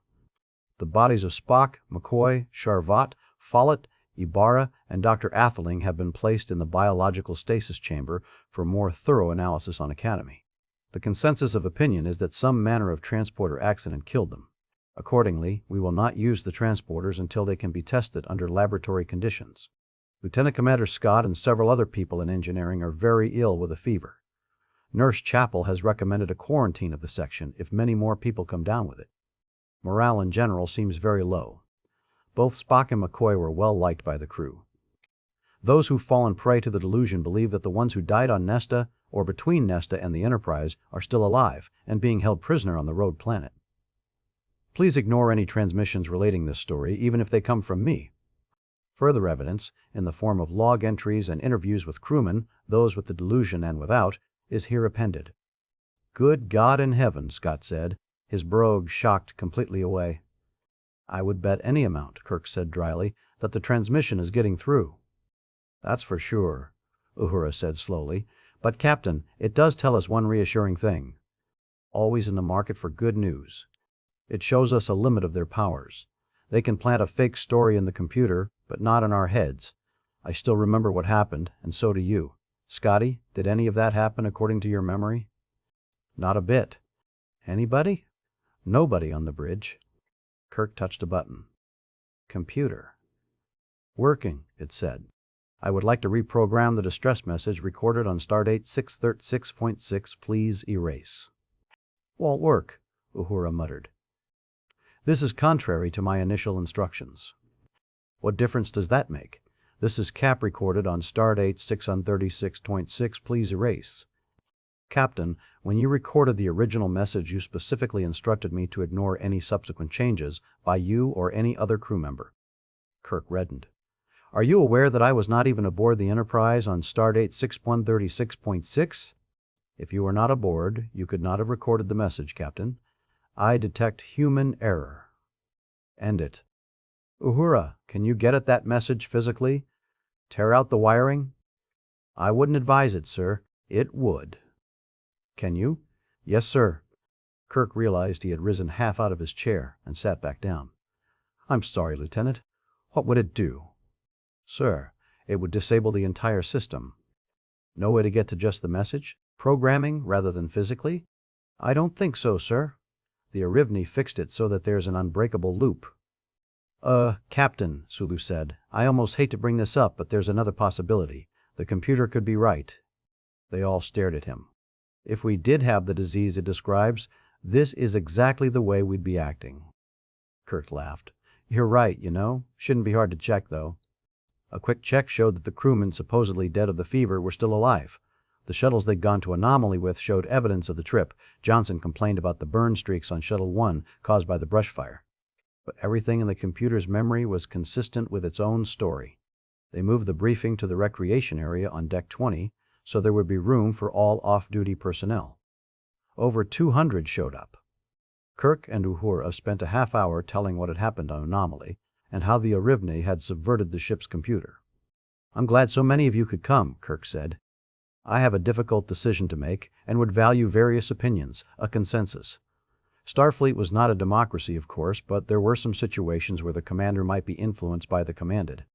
The bodies of Spock, McCoy, Charvat, Follett, Ibarra, and Dr. Atheling have been placed in the biological stasis chamber for more thorough analysis on Academy. The consensus of opinion is that some manner of transporter accident killed them. Accordingly, we will not use the transporters until they can be tested under laboratory conditions. Lieutenant Commander Scott and several other people in engineering are very ill with a fever. Nurse Chappell has recommended a quarantine of the section if many more people come down with it. Morale in general seems very low. Both Spock and McCoy were well liked by the crew. Those who've fallen prey to the delusion believe that the ones who died on Nesta, or between Nesta and the Enterprise, are still alive and being held prisoner on the road planet. Please ignore any transmissions relating this story, even if they come from me. Further evidence, in the form of log entries and interviews with crewmen, those with the delusion and without, is here appended. Good God in heaven, Scott said, his brogue shocked completely away. I would bet any amount, Kirk said dryly, that the transmission is getting through. That's for sure, Uhura said slowly. But, Captain, it does tell us one reassuring thing. Always in the market for good news. It shows us a limit of their powers. They can plant a fake story in the computer, but not in our heads. I still remember what happened, and so do you. Scotty, did any of that happen according to your memory? Not a bit. Anybody? Nobody on the bridge. Kirk touched a button. Computer. Working, it said. I would like to reprogram the distress message recorded on stardate 636.6. Please erase. Won't work, Uhura muttered. This is contrary to my initial instructions. What difference does that make? This is cap recorded on stardate 636.6. Please erase. Captain, when you recorded the original message, you specifically instructed me to ignore any subsequent changes by you or any other crew member. Kirk reddened. Are you aware that I was not even aboard the Enterprise on stardate 6136.6? If you were not aboard, you could not have recorded the message, Captain. I detect human error. End it. Uhura, can you get at that message physically? Tear out the wiring? I wouldn't advise it, sir. It would. Can you? Yes, sir. Kirk realized he had risen half out of his chair and sat back down. I'm sorry, Lieutenant. What would it do? Sir, it would disable the entire system. No way to get to just the message? Programming rather than physically? I don't think so, sir. The Arivni fixed it so that there's an unbreakable loop. Captain, Sulu said, I almost hate to bring this up, but there's another possibility. The computer could be right. They all stared at him. If we did have the disease it describes, this is exactly the way we'd be acting. Kirk laughed. You're right, you know. Shouldn't be hard to check, though. A quick check showed that the crewmen supposedly dead of the fever were still alive. The shuttles they'd gone to Anomaly with showed evidence of the trip. Johnson complained about the burn streaks on Shuttle 1 caused by the brush fire. But everything in the computer's memory was consistent with its own story. They moved the briefing to the recreation area on Deck 20, so there would be room for all off-duty personnel. Over 200 showed up. Kirk and Uhura spent a half hour telling what had happened on Anomaly, and how the Arivni had subverted the ship's computer. I'm glad so many of you could come, Kirk said. I have a difficult decision to make, and would value various opinions, a consensus. Starfleet was not a democracy, of course, but there were some situations where the commander might be influenced by the commanded.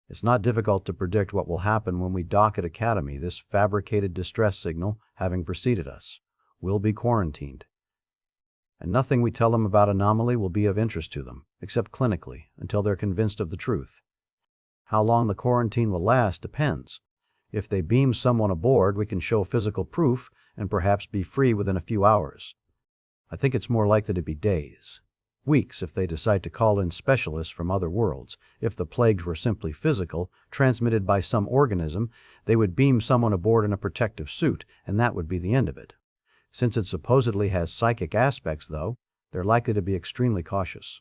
It's not difficult to predict what will happen when we dock at Academy, this fabricated distress signal having preceded us. We'll be quarantined. And nothing we tell them about Anomaly will be of interest to them, except clinically, until they're convinced of the truth. How long the quarantine will last depends. If they beam someone aboard, we can show physical proof and perhaps be free within a few hours. I think it's more likely to be days. Weeks if they decide to call in specialists from other worlds. If the plagues were simply physical, transmitted by some organism, they would beam someone aboard in a protective suit, and that would be the end of it. Since it supposedly has psychic aspects, though, they're likely to be extremely cautious.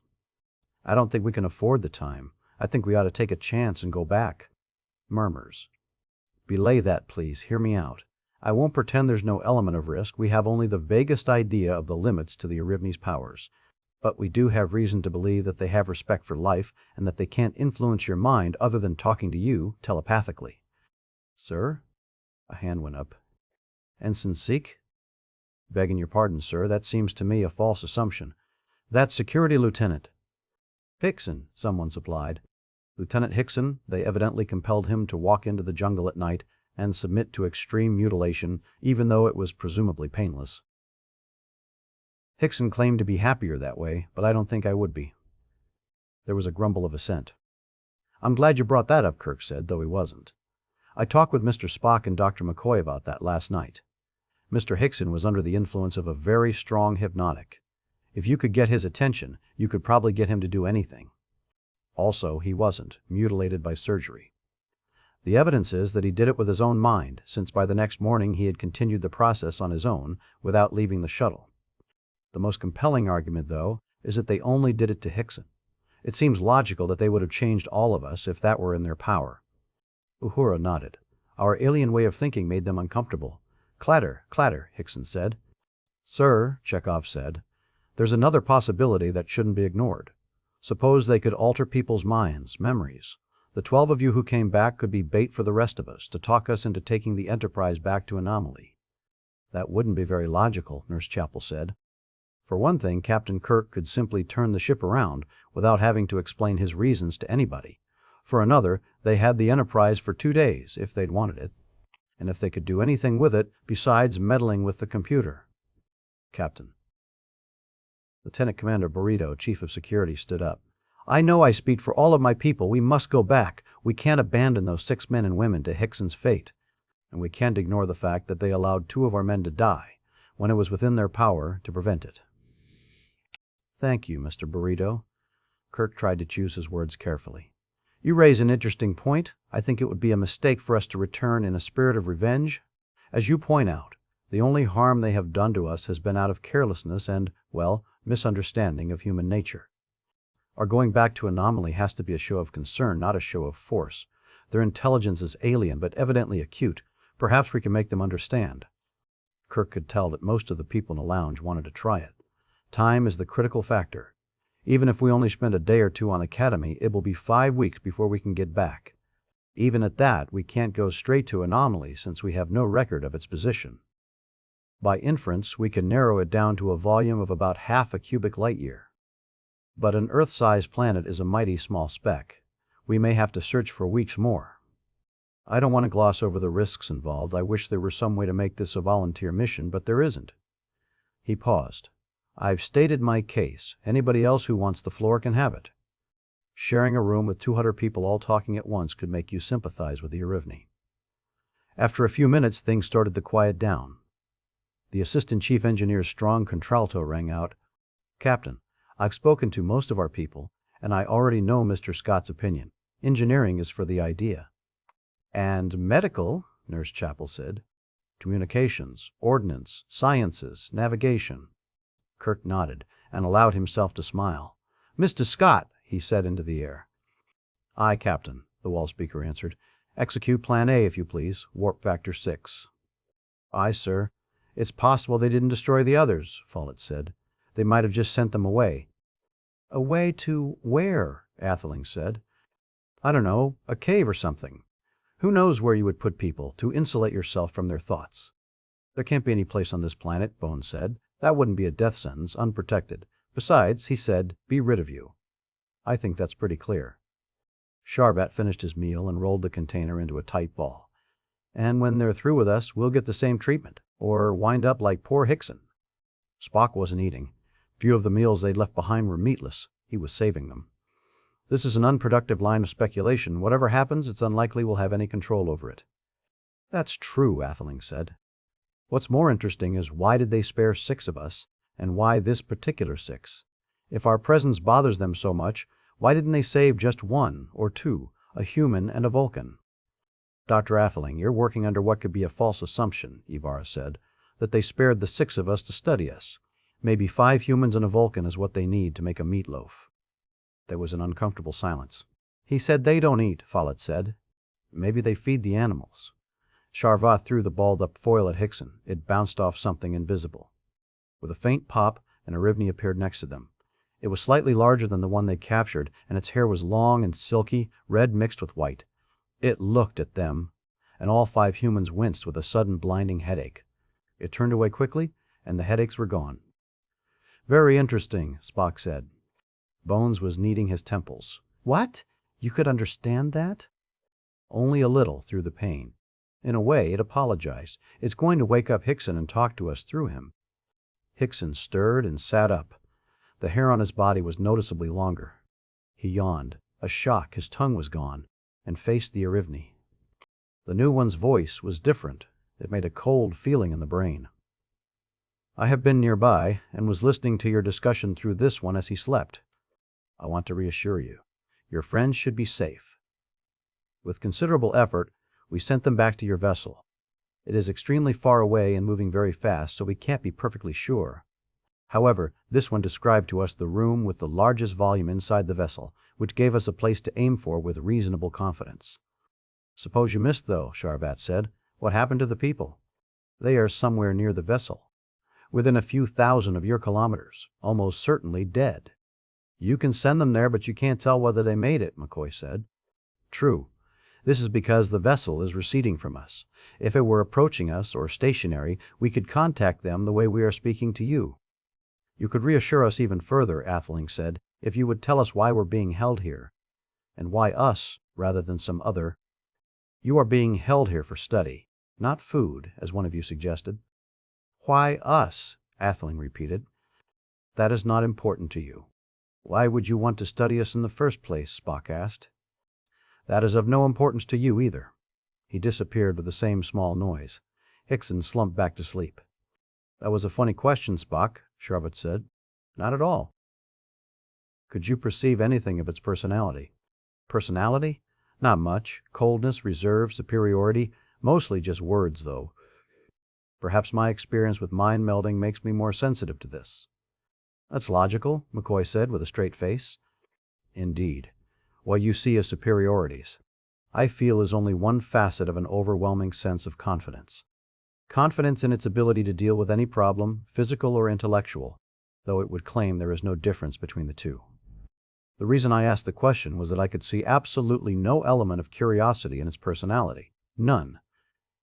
I don't think we can afford the time. I think we ought to take a chance and go back. Murmurs. Belay that, please. Hear me out. I won't pretend there's no element of risk. We have only the vaguest idea of the limits to the Arivni's powers. But we do have reason to believe that they have respect for life, and that they can't influence your mind other than talking to you telepathically. Sir? A hand went up. Ensign Seek? Begging your pardon, sir, that seems to me a false assumption. That's Security Lieutenant. Hickson, someone supplied. Lieutenant Hickson, they evidently compelled him to walk into the jungle at night and submit to extreme mutilation, even though it was presumably painless. Hickson claimed to be happier that way, but I don't think I would be. There was a grumble of assent. I'm glad you brought that up, Kirk said, though he wasn't. I talked with Mr. Spock and Dr. McCoy about that last night. Mr. Hickson was under the influence of a very strong hypnotic. If you could get his attention, you could probably get him to do anything. Also, he wasn't, mutilated by surgery. The evidence is that he did it with his own mind, since by the next morning he had continued the process on his own, without leaving the shuttle. The most compelling argument, though, is that they only did it to Hickson. It seems logical that they would have changed all of us if that were in their power. Uhura nodded. Our alien way of thinking made them uncomfortable. Clatter, clatter, Hickson said. Sir, Chekhov said, there's another possibility that shouldn't be ignored. Suppose they could alter people's minds, memories. The 12 of you who came back could be bait for the rest of us, to talk us into taking the Enterprise back to Anomaly. That wouldn't be very logical, Nurse Chapel said. For one thing, Captain Kirk could simply turn the ship around without having to explain his reasons to anybody. For another, they had the Enterprise for 2 days, if they'd wanted it, and if they could do anything with it besides meddling with the computer. Captain. Lieutenant Commander Burrito, Chief of Security, stood up. I know I speak for all of my people. We must go back. We can't abandon those 6 men and women to Hickson's fate. And we can't ignore the fact that they allowed 2 of our men to die, when it was within their power to prevent it. Thank you, Mr. Burrito. Kirk tried to choose his words carefully. You raise an interesting point. I think it would be a mistake for us to return in a spirit of revenge. As you point out, the only harm they have done to us has been out of carelessness and, well, misunderstanding of human nature. Our going back to Anomaly has to be a show of concern, not a show of force. Their intelligence is alien, but evidently acute. Perhaps we can make them understand. Kirk could tell that most of the people in the lounge wanted to try it. Time is the critical factor. Even if we only spend a day or two on Academy, it will be 5 weeks before we can get back. Even at that, we can't go straight to Anomaly since we have no record of its position. By inference, we can narrow it down to a volume of about half a cubic light-year. But an Earth-sized planet is a mighty small speck. We may have to search for weeks more. I don't want to gloss over the risks involved. I wish there were some way to make this a volunteer mission, but there isn't. He paused. I've stated my case. Anybody else who wants the floor can have it. Sharing a room with 200 people all talking at once could make you sympathize with the Arivni. After a few minutes, things started to quiet down. The assistant chief engineer's strong contralto rang out. Captain, I've spoken to most of our people, and I already know Mr. Scott's opinion. Engineering is for the idea. And medical, Nurse Chapel said. Communications, ordnance, sciences, navigation. Kirk nodded and allowed himself to smile. Mr. Scott, he said into the air. Aye, Captain, the wall speaker answered. Execute Plan A, if you please. Warp factor 6. Aye, sir. It's possible they didn't destroy the others, Follett said. They might have just sent them away. Away to where? Atheling said. I don't know, a cave or something. Who knows where you would put people to insulate yourself from their thoughts? There can't be any place on this planet, Bones said. That wouldn't be a death sentence, unprotected. Besides, he said, be rid of you. I think that's pretty clear. Sharbat finished his meal and rolled the container into a tight ball. And when they're through with us, we'll get the same treatment, or wind up like poor Hickson. Spock wasn't eating. Few of the meals they'd left behind were meatless. He was saving them. This is an unproductive line of speculation. Whatever happens, it's unlikely we'll have any control over it. That's true, Atheling said. What's more interesting is why did they spare 6 of us, and why this particular 6? If our presence bothers them so much, why didn't they save just 1 or 2, a human and a Vulcan? Dr. Atheling, you're working under what could be a false assumption, Ibarra said, that they spared the 6 of us to study us. Maybe 5 humans and a Vulcan is what they need to make a meatloaf. There was an uncomfortable silence. He said they don't eat, Follett said. Maybe they feed the animals. Sharvat threw the balled-up foil at Hickson. It bounced off something invisible. With a faint pop, an Arivni appeared next to them. It was slightly larger than the one they'd captured, and its hair was long and silky, red mixed with white. It looked at them, and all 5 humans winced with a sudden blinding headache. It turned away quickly, and the headaches were gone. Very interesting, Spock said. Bones was kneading his temples. What? You could understand that? Only a little through the pain. In a way, it apologized. It's going to wake up Hickson and talk to us through him. Hickson stirred and sat up. The hair on his body was noticeably longer. He yawned. A shock, his tongue was gone, and faced the Arivni. The new one's voice was different. It made a cold feeling in the brain. I have been nearby, and was listening to your discussion through this one as he slept. I want to reassure you. Your friends should be safe. With considerable effort, we sent them back to your vessel. It is extremely far away and moving very fast, so we can't be perfectly sure. However, this one described to us the room with the largest volume inside the vessel, which gave us a place to aim for with reasonable confidence. Suppose you missed, though, Sharvat said. What happened to the people? They are somewhere near the vessel, within a few thousand of your kilometers, almost certainly dead. You can send them there, but you can't tell whether they made it, McCoy said. True. This is because the vessel is receding from us. If it were approaching us or stationary, we could contact them the way we are speaking to you. You could reassure us even further, Atheling said, if you would tell us why we're being held here, and why us rather than some other. You are being held here for study, not food, as one of you suggested. Why us? Atheling repeated. That is not important to you. Why would you want to study us in the first place? Spock asked. That is of no importance to you either. He disappeared with the same small noise. Hickson slumped back to sleep. That was a funny question, Spock, Sharvat said. Not at all. Could you perceive anything of its personality? Personality? Not much. Coldness, reserve, superiority. Mostly just words, though. Perhaps my experience with mind melding makes me more sensitive to this. That's logical, McCoy said with a straight face. Indeed. What you see as superiorities, I feel is only one facet of an overwhelming sense of confidence. Confidence in its ability to deal with any problem, physical or intellectual, though it would claim there is no difference between the two. The reason I asked the question was that I could see absolutely no element of curiosity in its personality. None.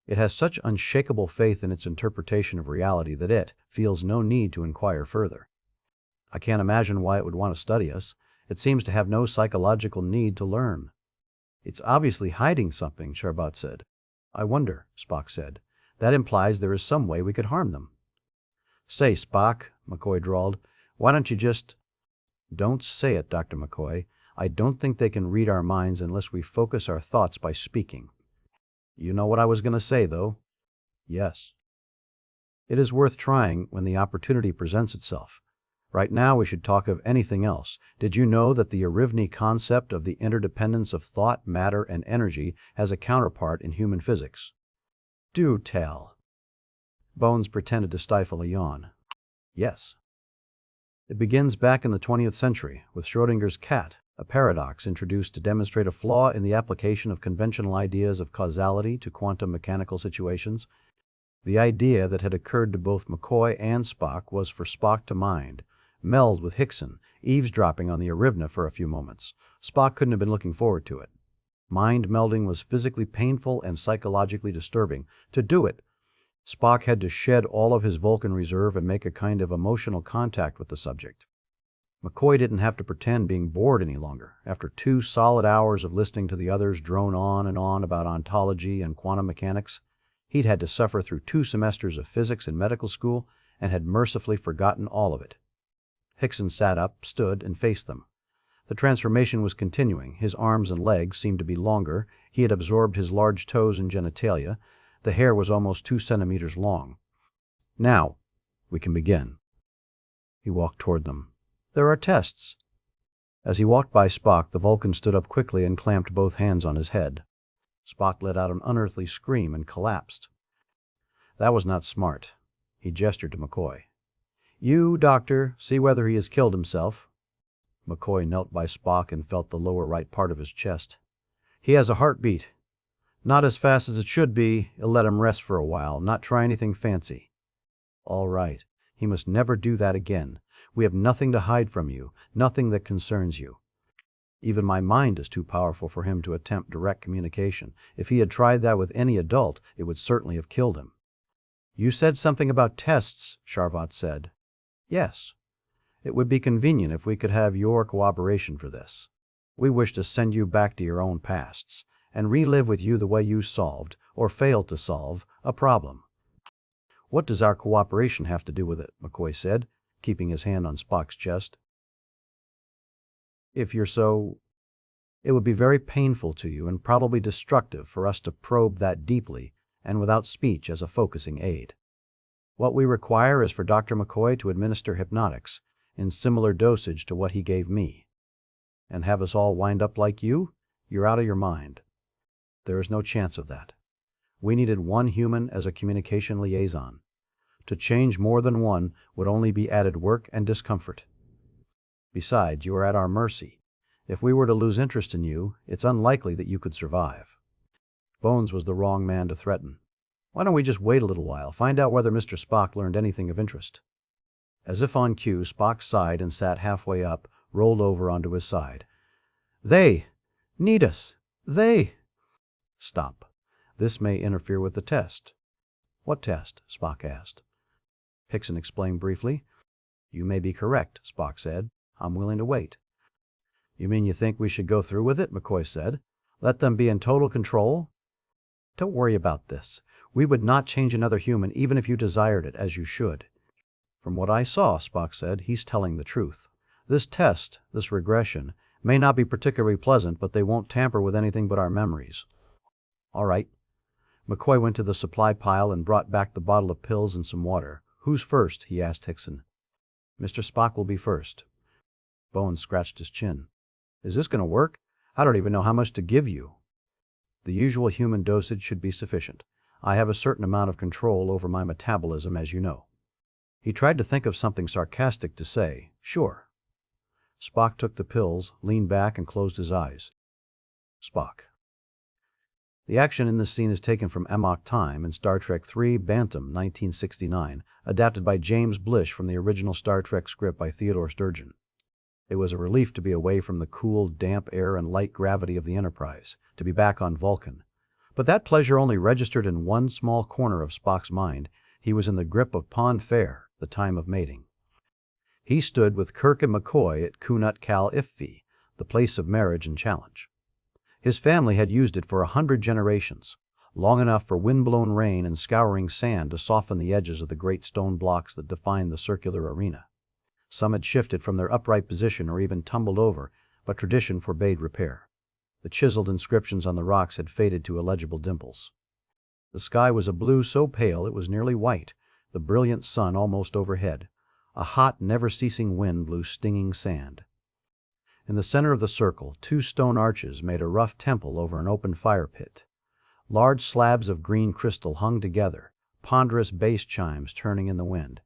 It has such unshakable faith in its interpretation of reality that it feels no need to inquire further. I can't imagine why it would want to study us. It seems to have no psychological need to learn. It's obviously hiding something, Charbot said. I wonder, Spock said. That implies there is some way we could harm them. Say, Spock, McCoy drawled, why don't you just... Don't say it, Dr. McCoy. I don't think they can read our minds unless we focus our thoughts by speaking. You know what I was going to say, though. Yes. It is worth trying when the opportunity presents itself. Right now we should talk of anything else. Did you know that the Arivni concept of the interdependence of thought, matter, and energy has a counterpart in human physics? Do tell. Bones pretended to stifle a yawn. Yes. It begins back in the 20th century with Schrödinger's cat, a paradox introduced to demonstrate a flaw in the application of conventional ideas of causality to quantum mechanical situations. The idea that had occurred to both McCoy and Spock was for Spock to mind, meld with Hickson, eavesdropping on the Arivna for a few moments. Spock couldn't have been looking forward to it. Mind melding was physically painful and psychologically disturbing. To do it, Spock had to shed all of his Vulcan reserve and make a kind of emotional contact with the subject. McCoy didn't have to pretend being bored any longer. After 2 solid hours of listening to the others drone on and on about ontology and quantum mechanics, he'd had to suffer through 2 semesters of physics in medical school and had mercifully forgotten all of it. Hickson sat up, stood, and faced them. The transformation was continuing. His arms and legs seemed to be longer. He had absorbed his large toes and genitalia. The hair was almost 2 centimeters long. Now, we can begin. He walked toward them. There are tests. As he walked by Spock, the Vulcan stood up quickly and clamped both hands on his head. Spock let out an unearthly scream and collapsed. That was not smart. He gestured to McCoy. You, Doctor, see whether he has killed himself. McCoy knelt by Spock and felt the lower right part of his chest. He has a heartbeat. Not as fast as it should be. He'll let him rest for a while, not try anything fancy. All right. He must never do that again. We have nothing to hide from you, nothing that concerns you. Even my mind is too powerful for him to attempt direct communication. If he had tried that with any adult, it would certainly have killed him. You said something about tests, Charbot said. Yes. It would be convenient if we could have your cooperation for this. We wish to send you back to your own pasts and relive with you the way you solved, or failed to solve, a problem. What does our cooperation have to do with it? McCoy said, keeping his hand on Spock's chest. If you're so... It would be very painful to you and probably destructive for us to probe that deeply and without speech as a focusing aid. What we require is for Dr. McCoy to administer hypnotics in similar dosage to what he gave me. And have us all wind up like you? You're out of your mind. There is no chance of that. We needed one human as a communication liaison. To change more than one would only be added work and discomfort. Besides, you are at our mercy. If we were to lose interest in you, it's unlikely that you could survive. Bones was the wrong man to threaten. Why don't we just wait a little while, find out whether Mr. Spock learned anything of interest? As if on cue, Spock sighed and sat halfway up, rolled over onto his side. They need us. They... Stop. This may interfere with the test. What test? Spock asked. Hickson explained briefly. You may be correct, Spock said. I'm willing to wait. You mean you think we should go through with it? McCoy said. Let them be in total control? Don't worry about this. We would not change another human even if you desired it, as you should. From what I saw, Spock said, he's telling the truth. This test, this regression, may not be particularly pleasant, but they won't tamper with anything but our memories. All right. McCoy went to the supply pile and brought back the bottle of pills and some water. Who's first? He asked Hickson. Mr. Spock will be first. Bones scratched his chin. Is this going to work? I don't even know how much to give you. The usual human dosage should be sufficient. I have a certain amount of control over my metabolism, as you know. He tried to think of something sarcastic to say. Sure. Spock took the pills, leaned back, and closed his eyes. Spock. The action in this scene is taken from Amok Time in Star Trek III, Bantam, 1969, adapted by James Blish from the original Star Trek script by Theodore Sturgeon. It was a relief to be away from the cool, damp air and light gravity of the Enterprise, to be back on Vulcan. But that pleasure only registered in one small corner of Spock's mind. He was in the grip of Pon Fair, the time of mating. He stood with Kirk and McCoy at Kunut Kal Iffi, the place of marriage and challenge. His family had used it for 100 generations, long enough for wind-blown rain and scouring sand to soften the edges of the great stone blocks that defined the circular arena. Some had shifted from their upright position or even tumbled over, but tradition forbade repair. The chiseled inscriptions on the rocks had faded to illegible dimples. The sky was a blue so pale it was nearly white, the brilliant sun almost overhead. A hot, never-ceasing wind blew stinging sand. In the center of the circle, 2 stone arches made a rough temple over an open fire pit. Large slabs of green crystal hung together, ponderous bass chimes turning in the wind.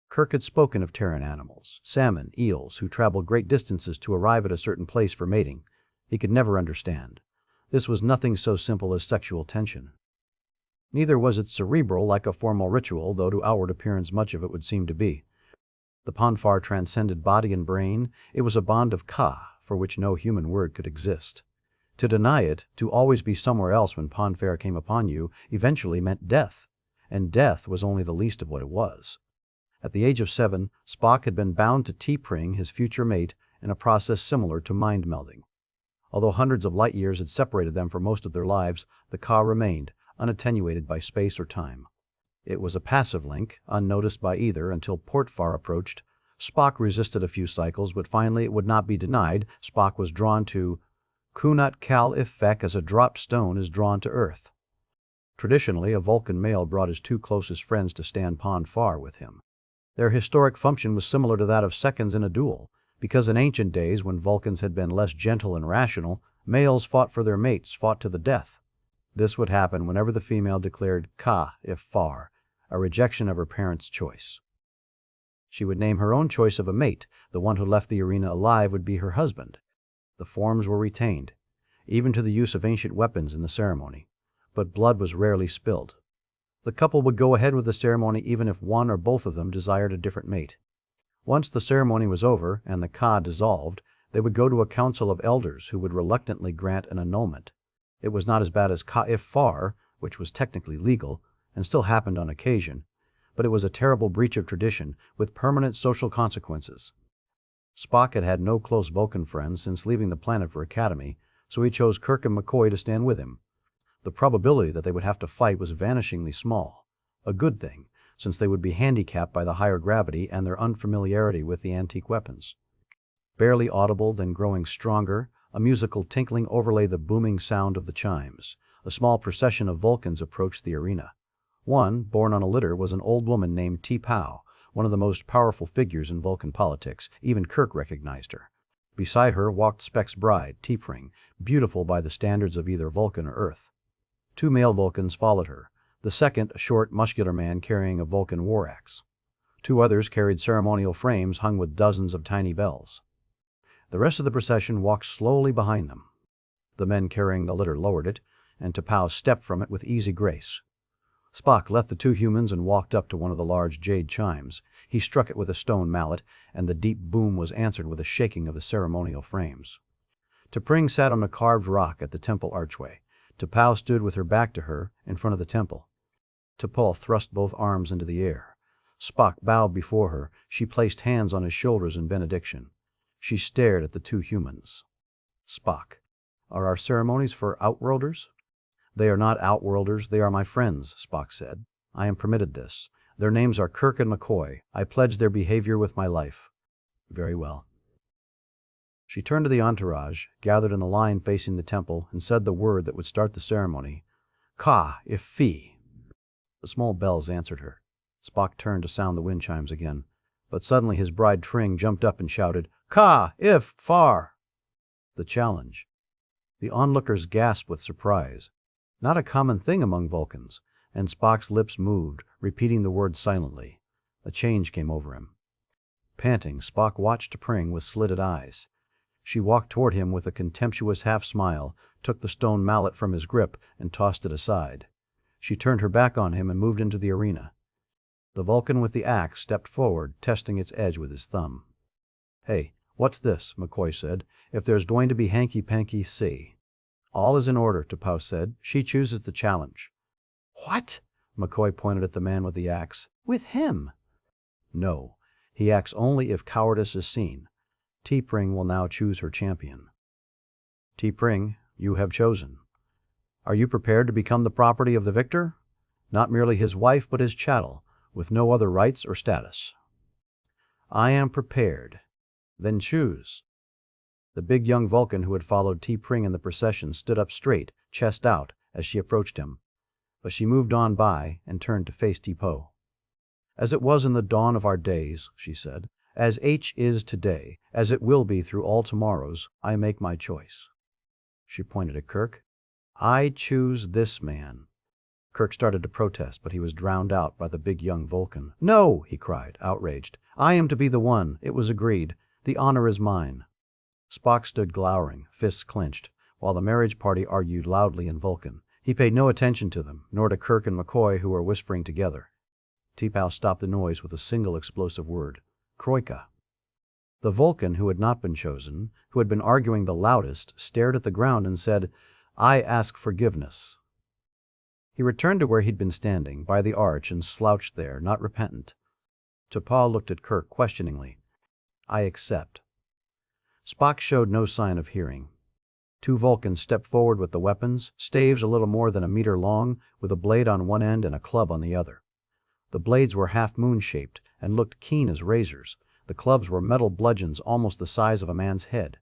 Kirk had spoken of Terran animals, salmon, eels, who travel great distances to arrive at a certain place for mating. He could never understand. This was nothing so simple as sexual tension. Neither was it cerebral like a formal ritual, though to outward appearance much of it would seem to be. The Ponfar transcended body and brain. It was a bond of Ka, for which no human word could exist. To deny it, to always be somewhere else when Ponfar came upon you, eventually meant death, and death was only the least of what it was. At the age of 7, Spock had been bound to T'Pring, his future mate, in a process similar to mind melding. Although hundreds of light years had separated them for most of their lives, the Ka remained, unattenuated by space or time. It was a passive link, unnoticed by either until Portfar approached. Spock resisted a few cycles, but finally it would not be denied. Spock was drawn to Kunut Kal Ifek as a dropped stone is drawn to Earth. Traditionally, a Vulcan male brought his 2 closest friends to stand Ponfar with him. Their historic function was similar to that of seconds in a duel, because in ancient days, when Vulcans had been less gentle and rational, males fought for their mates, fought to the death. This would happen whenever the female declared Ka if far, a rejection of her parents' choice. She would name her own choice of a mate. The one who left the arena alive would be her husband. The forms were retained, even to the use of ancient weapons in the ceremony, but blood was rarely spilled. The couple would go ahead with the ceremony even if one or both of them desired a different mate. Once the ceremony was over and the Ka dissolved, they would go to a council of elders who would reluctantly grant an annulment. It was not as bad as Ka if far, which was technically legal, and still happened on occasion, but it was a terrible breach of tradition, with permanent social consequences. Spock had had no close Vulcan friends since leaving the planet for Academy, so he chose Kirk and McCoy to stand with him. The probability that they would have to fight was vanishingly small, a good thing, since they would be handicapped by the higher gravity and their unfamiliarity with the antique weapons. Barely audible, then growing stronger, a musical tinkling overlay the booming sound of the chimes. A small procession of Vulcans approached the arena. One, borne on a litter, was an old woman named T'Pau, one of the most powerful figures in Vulcan politics. Even Kirk recognized her. Beside her walked Speck's bride, T'Pring, beautiful by the standards of either Vulcan or Earth. 2 male Vulcans followed her, the second a short, muscular man carrying a Vulcan war axe. 2 others carried ceremonial frames hung with dozens of tiny bells. The rest of the procession walked slowly behind them. The men carrying the litter lowered it, and T'Pau stepped from it with easy grace. Spock left the 2 humans and walked up to one of the large jade chimes. He struck it with a stone mallet, and the deep boom was answered with a shaking of the ceremonial frames. T'Pring sat on a carved rock at the temple archway. T'Pau stood with her back to her, in front of the temple. T'Pol thrust both arms into the air. Spock bowed before her. She placed hands on his shoulders in benediction. She stared at the 2 humans. Spock: "Are our ceremonies for Outworlders?" "They are not Outworlders. They are my friends," Spock said. "I am permitted this. Their names are Kirk and McCoy. I pledge their behavior with my life." "Very well." She turned to the entourage, gathered in a line facing the temple, and said the word that would start the ceremony. Ka if Fi. The small bells answered her. Spock turned to sound the wind chimes again, but suddenly his bride Tring jumped up and shouted, "Ka if far!" The challenge. The onlookers gasped with surprise. Not a common thing among Vulcans, and Spock's lips moved, repeating the word silently. A change came over him. Panting, Spock watched T'Pring with slitted eyes. She walked toward him with a contemptuous half-smile, took the stone mallet from his grip, and tossed it aside. She turned her back on him and moved into the arena. The Vulcan with the axe stepped forward, testing its edge with his thumb. "Hey, "What's this?" McCoy said. "If there's going to be hanky-panky, see." "All is in order," T'Pau said. "She chooses the challenge." "What?" McCoy pointed at the man with the axe. "With him?" "No. He acts only if cowardice is seen. T'Pring will now choose her champion." "T'Pring, you have chosen. Are you prepared to become the property of the victor? Not merely his wife, but his chattel, with no other rights or status." "I am prepared." "Then choose." The big young Vulcan who had followed T'Pring in the procession stood up straight, chest out, as she approached him. But she moved on by and turned to face T'Pau. "As it was in the dawn of our days," she said, "as H is today, as it will be through all tomorrows, I make my choice." She pointed at Kirk. "I choose this man." Kirk started to protest, but he was drowned out by the big young Vulcan. "No!" he cried, outraged. "I am to be the one. It was agreed. The honor is mine." Spock stood glowering, fists clenched, while the marriage party argued loudly in Vulcan. He paid no attention to them, nor to Kirk and McCoy, who were whispering together. T'Pau stopped the noise with a single explosive word: "Kroika." The Vulcan, who had not been chosen, who had been arguing the loudest, stared at the ground and said, "I ask forgiveness." He returned to where he'd been standing, by the arch, and slouched there, not repentant. T'Pau looked at Kirk questioningly. "I accept." Spock showed no sign of hearing. Two Vulcans stepped forward with the weapons, staves a little more than a meter long, with a blade on one end and a club on the other. The blades were half-moon-shaped and looked keen as razors. The clubs were metal bludgeons almost the size of a man's head.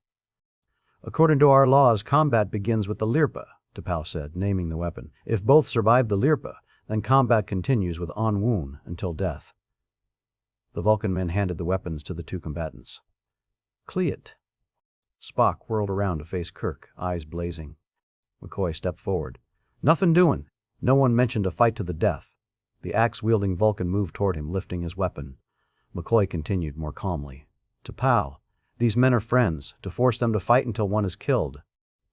"According to our laws, combat begins with the lirpa," T'Pau said, naming the weapon. "If both survive the lirpa, then combat continues with on woon until death." The Vulcan men handed the weapons to the two combatants. "Cleat." Spock whirled around to face Kirk, eyes blazing. McCoy stepped forward. "Nothing doing. No one mentioned a fight to the death." The axe-wielding Vulcan moved toward him, lifting his weapon. McCoy continued more calmly. "T'Pau, these men are friends. To force them to fight until one is killed."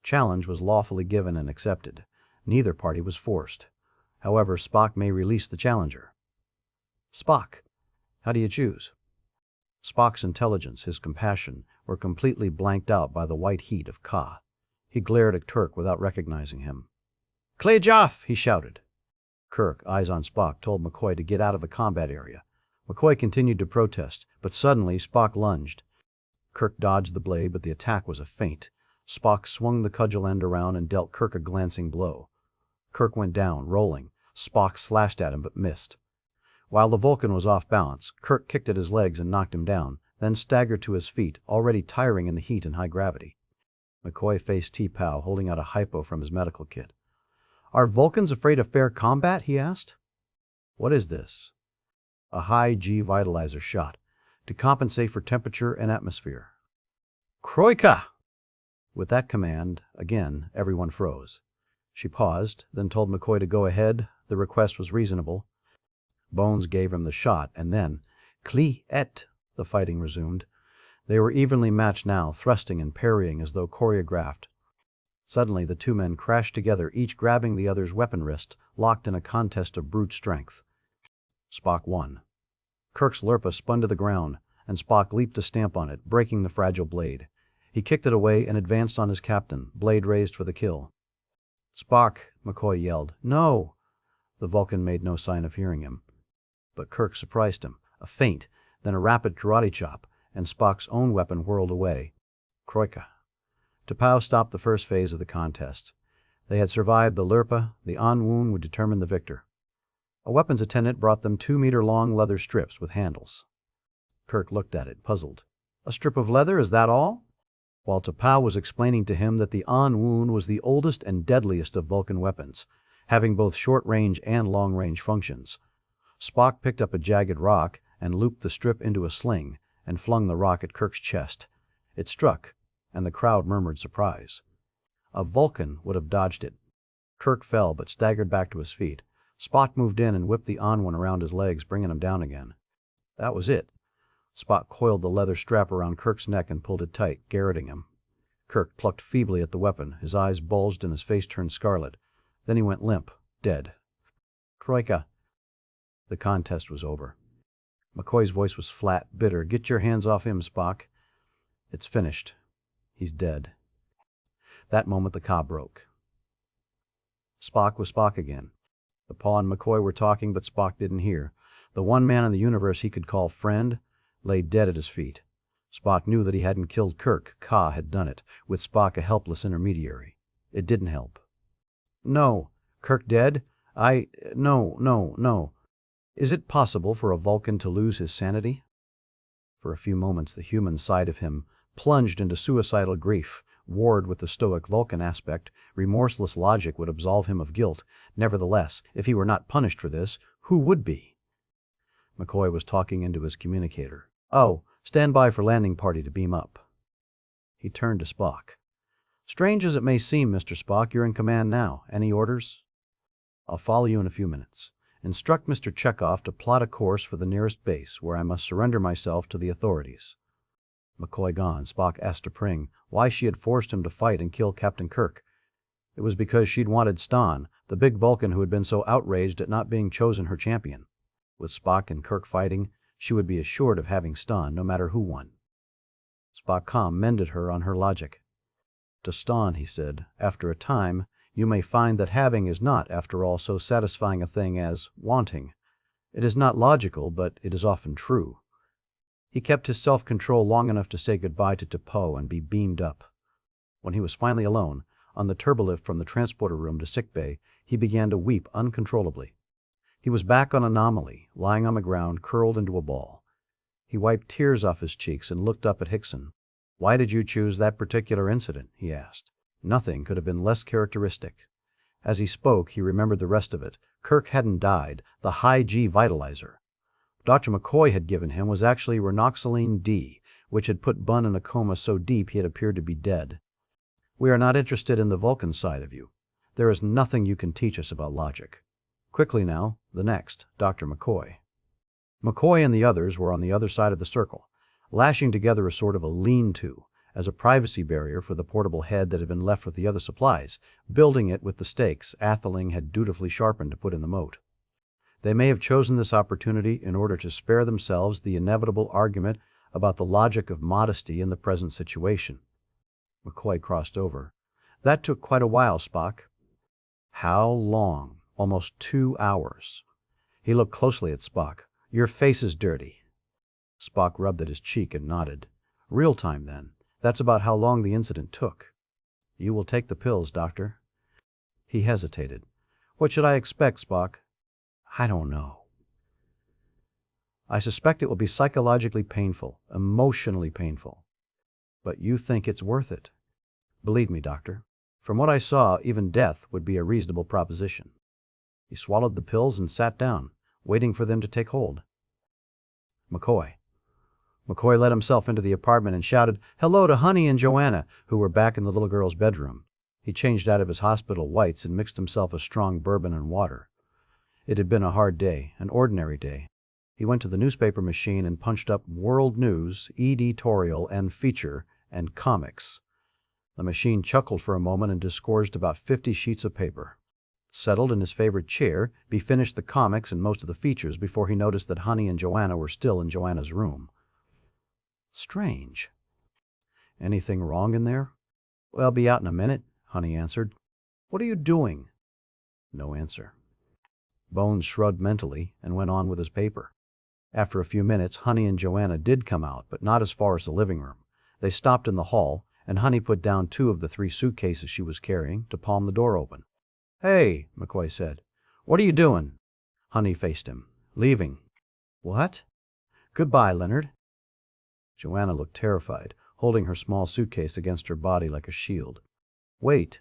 Challenge was lawfully given and accepted. Neither party was forced. However, Spock may release the challenger. "Spock, how do you choose?" Spock's intelligence, his compassion, were completely blanked out by the white heat of Ka. He glared at Kirk without recognizing him. "Klejaff!" he shouted. Kirk, eyes on Spock, told McCoy to get out of the combat area. McCoy continued to protest, but suddenly Spock lunged. Kirk dodged the blade, but the attack was a feint. Spock swung the cudgel end around and dealt Kirk a glancing blow. Kirk went down, rolling. Spock slashed at him, but missed. While the Vulcan was off balance, Kirk kicked at his legs and knocked him down, then staggered to his feet, already tiring in the heat and high gravity. McCoy faced T'Pau, holding out a hypo from his medical kit. "Are Vulcans afraid of fair combat?" he asked. "What is this?" "A high-G vitalizer shot, to compensate for temperature and atmosphere." "Kroika!" With that command, again, everyone froze. She paused, then told McCoy to go ahead. The request was reasonable. Bones gave him the shot, and then, "Clee-et," the fighting resumed. They were evenly matched now, thrusting and parrying as though choreographed. Suddenly, the two men crashed together, each grabbing the other's weapon wrist, locked in a contest of brute strength. Spock won. Kirk's lirpa spun to the ground, and Spock leaped to stamp on it, breaking the fragile blade. He kicked it away and advanced on his captain, blade raised for the kill. "Spock!" McCoy yelled. "No!" The Vulcan made no sign of hearing him. But Kirk surprised him. A feint, then a rapid karate chop, and Spock's own weapon whirled away. Kroika. T'Pau stopped the first phase of the contest. They had survived the lirpa. The on woon would determine the victor. A weapons attendant brought them 2-meter-long leather strips with handles. Kirk looked at it, puzzled. "A strip of leather, is that all?" While T'Pau was explaining to him that the on woon was the oldest and deadliest of Vulcan weapons, having both short-range and long-range functions. Spock picked up a jagged rock and looped the strip into a sling and flung the rock at Kirk's chest. It struck, and the crowd murmured surprise. A Vulcan would have dodged it. Kirk fell, but staggered back to his feet. Spock moved in and whipped the on one around his legs, bringing him down again. That was it. Spock coiled the leather strap around Kirk's neck and pulled it tight, garroting him. Kirk plucked feebly at the weapon. His eyes bulged and his face turned scarlet. Then he went limp, dead. "Troika." The contest was over. McCoy's voice was flat, bitter. "Get your hands off him, Spock." It's finished. He's dead. That moment the car broke. Spock was Spock again. The paw and McCoy were talking, but Spock didn't hear. The one man in the universe he could call friend lay dead at his feet. Spock knew that he hadn't killed Kirk. Ka had done it, with Spock a helpless intermediary. It didn't help. No. Kirk dead? No. Is it possible for a Vulcan to lose his sanity? For a few moments the human side of him plunged into suicidal grief. Warred with the stoic Vulcan aspect, remorseless logic would absolve him of guilt. Nevertheless, if he were not punished for this, who would be? McCoy was talking into his communicator. Oh, stand by for landing party to beam up. He turned to Spock. Strange as it may seem, Mr. Spock, you're in command now. Any orders? I'll follow you in a few minutes. Instruct Mr. Chekhov to plot a course for the nearest base, where I must surrender myself to the authorities. McCoy gone, Spock asked T'Pring why she had forced him to fight and kill Captain Kirk. It was because she'd wanted Stan, the big Vulcan who had been so outraged at not being chosen her champion. With Spock and Kirk fighting, she would be assured of having Stan, no matter who won. Spock commended her on her logic. To Stan, he said, after a time, you may find that having is not, after all, so satisfying a thing as wanting. It is not logical, but it is often true. He kept his self-control long enough to say goodbye to T'Po and be beamed up. When he was finally alone, on the turbolift from the transporter room to sickbay, he began to weep uncontrollably. He was back on Anomaly, lying on the ground, curled into a ball. He wiped tears off his cheeks and looked up at Hickson. "Why did you choose that particular incident?" he asked. Nothing could have been less characteristic. As he spoke, he remembered the rest of it. Kirk hadn't died. The high-G vitalizer Dr. McCoy had given him was actually Renoxylene D, which had put Bunn in a coma so deep he had appeared to be dead. We are not interested in the Vulcan side of you. There is nothing you can teach us about logic. Quickly now, the next, Dr. McCoy. McCoy and the others were on the other side of the circle, lashing together a sort of a lean-to, as a privacy barrier for the portable head that had been left with the other supplies, building it with the stakes Atheling had dutifully sharpened to put in the moat. They may have chosen this opportunity in order to spare themselves the inevitable argument about the logic of modesty in the present situation. McCoy crossed over. That took quite a while, Spock. How long? Almost 2 hours. He looked closely at Spock. Your face is dirty. Spock rubbed at his cheek and nodded. Real time, then. That's about how long the incident took. You will take the pills, Doctor. He hesitated. What should I expect, Spock? I don't know. I suspect it will be psychologically painful, emotionally painful. But you think it's worth it. Believe me, Doctor. From what I saw, even death would be a reasonable proposition. He swallowed the pills and sat down, waiting for them to take hold. McCoy let himself into the apartment and shouted hello to Honey and Joanna, who were back in the little girl's bedroom. He changed out of his hospital whites and mixed himself a strong bourbon and water. It had been a hard day, an ordinary day. He went to the newspaper machine and punched up World News, Editorial and Feature, and Comics. The machine chuckled for a moment and disgorged about 50 sheets of paper. Settled in his favorite chair, he finished the comics and most of the features before he noticed that Honey and Joanna were still in Joanna's room. Strange. Anything wrong in there? Well, be out in a minute, Honey answered. What are you doing? No answer. Bones shrugged mentally and went on with his paper. After a few minutes, Honey and Joanna did come out, but not as far as the living room. They stopped in the hall, and Honey put down 2 of the 3 suitcases she was carrying to palm the door open. Hey, McCoy said. What are you doing? Honey faced him. Leaving. What? Goodbye, Leonard. Joanna looked terrified, holding her small suitcase against her body like a shield. Wait.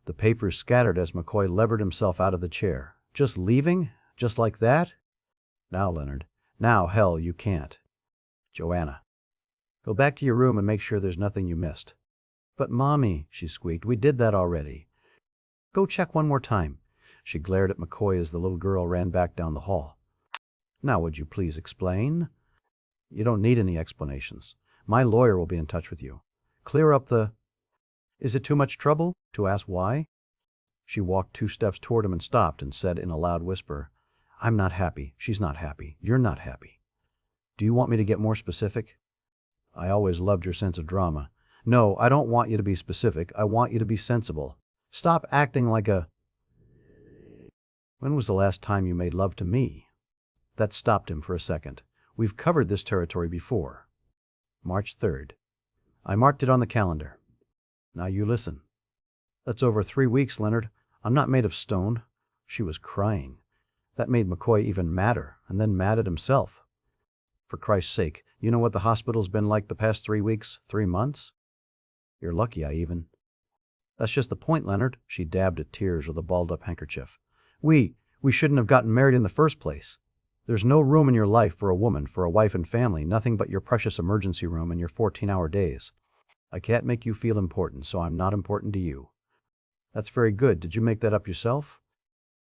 The papers scattered as McCoy levered himself out of the chair. Just leaving? Just like that? Now, Leonard. Now, hell, you can't. Joanna. Go back to your room and make sure there's nothing you missed. But, Mommy, she squeaked, we did that already. Go check one more time. She glared at McCoy as the little girl ran back down the hall. Now, would you please explain? You don't need any explanations. My lawyer will be in touch with you. Clear up the... Is it too much trouble to ask why? She walked 2 steps toward him and stopped and said in a loud whisper, I'm not happy. She's not happy. You're not happy. Do you want me to get more specific? I always loved your sense of drama. No, I don't want you to be specific. I want you to be sensible. Stop acting like a... When was the last time you made love to me? That stopped him for a second. We've covered this territory before. March 3rd. I marked it on the calendar. Now you listen. That's over 3 weeks, Leonard. I'm not made of stone. She was crying. That made McCoy even madder, and then mad at himself. For Christ's sake, you know what the hospital's been like the past 3 weeks? 3 months? You're lucky I even... That's just the point, Leonard. She dabbed at tears with a balled-up handkerchief. We shouldn't have gotten married in the first place. There's no room in your life for a woman, for a wife and family, nothing but your precious emergency room and your 14-hour days. I can't make you feel important, so I'm not important to you. That's very good. Did you make that up yourself?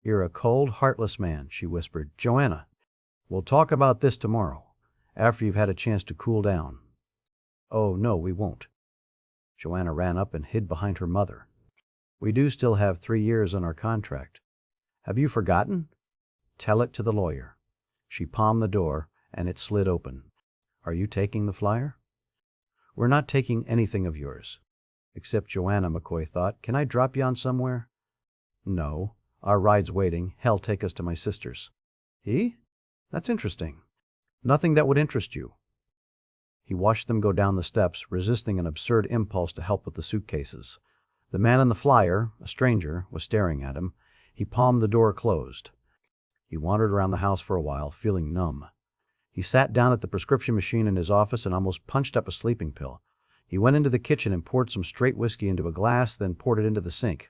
You're a cold, heartless man, she whispered. Joanna, we'll talk about this tomorrow, after you've had a chance to cool down. Oh, no, we won't. Joanna ran up and hid behind her mother. We do still have 3 years on our contract. Have you forgotten? Tell it to the lawyer. She palmed the door, and it slid open. Are you taking the flyer? We're not taking anything of yours. Except Joanna, McCoy thought. Can I drop you on somewhere? No. Our ride's waiting. Hell, take us to my sister's. That's interesting. Nothing that would interest you. He watched them go down the steps, resisting an absurd impulse to help with the suitcases. The man in the flyer, a stranger, was staring at him. He palmed the door closed. He wandered around the house for a while, feeling numb. He sat down at the prescription machine in his office and almost punched up a sleeping pill. He went into the kitchen and poured some straight whiskey into a glass, then poured it into the sink.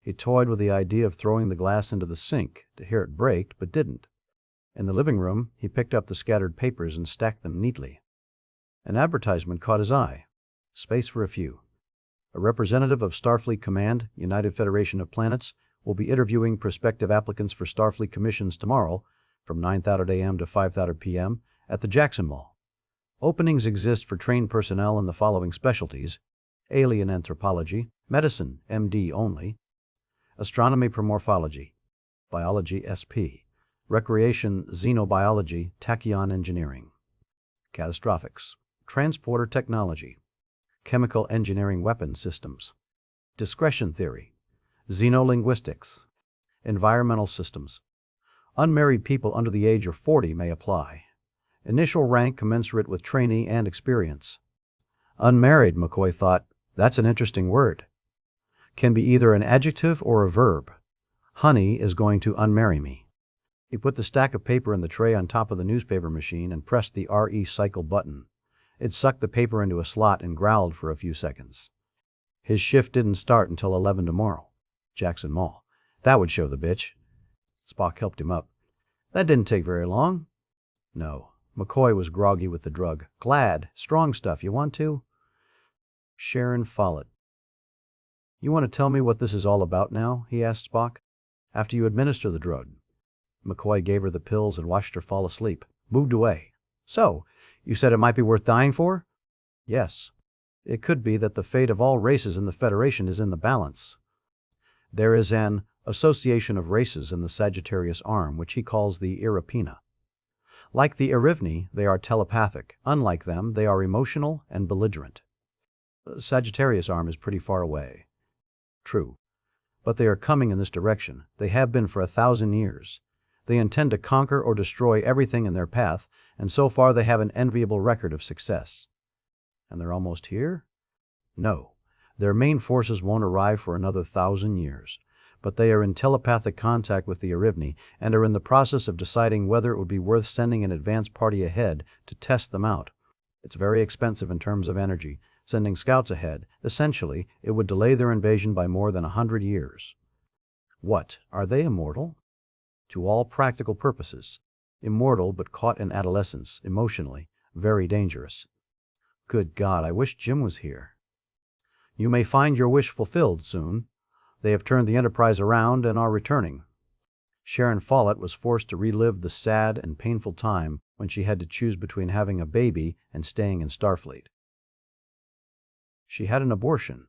He toyed with the idea of throwing the glass into the sink, to hear it break, but didn't. In the living room, he picked up the scattered papers and stacked them neatly. An advertisement caught his eye. Space for a few. A representative of Starfleet Command, United Federation of Planets, will be interviewing prospective applicants for Starfleet commissions tomorrow from 9:30 a.m. to 5:30 p.m. at the Jackson Mall. Openings exist for trained personnel in the following specialties: alien anthropology, medicine, MD only, astronomy per morphology, biology SP, recreation xenobiology, tachyon engineering, catastrophics, transporter technology, chemical engineering weapon systems, discretion theory, xenolinguistics, environmental systems. Unmarried people under the age of 40 may apply. Initial rank commensurate with trainee and experience. Unmarried, McCoy thought, that's an interesting word. Can be either an adjective or a verb. Honey is going to unmarry me. He put the stack of paper in the tray on top of the newspaper machine and pressed the RE cycle button. It sucked the paper into a slot and growled for a few seconds. His shift didn't start until 11 tomorrow. Jackson Mall. That would show the bitch. Spock helped him up. That didn't take very long. No. McCoy was groggy with the drug. Glad. Strong stuff. You want to? Sharon Follett. You want to tell me what this is all about now? He asked Spock. After you administer the drug. McCoy gave her the pills and watched her fall asleep. Moved away. So, you said it might be worth dying for? Yes. It could be that the fate of all races in the Federation is in the balance. There is an association of races in the Sagittarius arm, which he calls the Irapina. Like the Irivni, they are telepathic. Unlike them, they are emotional and belligerent. The Sagittarius arm is pretty far away. True. But they are coming in this direction. They have been for 1,000 years. They intend to conquer or destroy everything in their path, and so far they have an enviable record of success. And they're almost here? No. Their main forces won't arrive for another 1,000 years. But they are in telepathic contact with the Irivni and are in the process of deciding whether it would be worth sending an advance party ahead to test them out. It's very expensive in terms of energy. Sending scouts ahead, essentially, it would delay their invasion by more than 100 years. What? Are they immortal? To all practical purposes. Immortal, but caught in adolescence, emotionally, very dangerous. Good God, I wish Jim was here. You may find your wish fulfilled soon. They have turned the Enterprise around and are returning. Sharon Follett was forced to relive the sad and painful time when she had to choose between having a baby and staying in Starfleet. She had an abortion.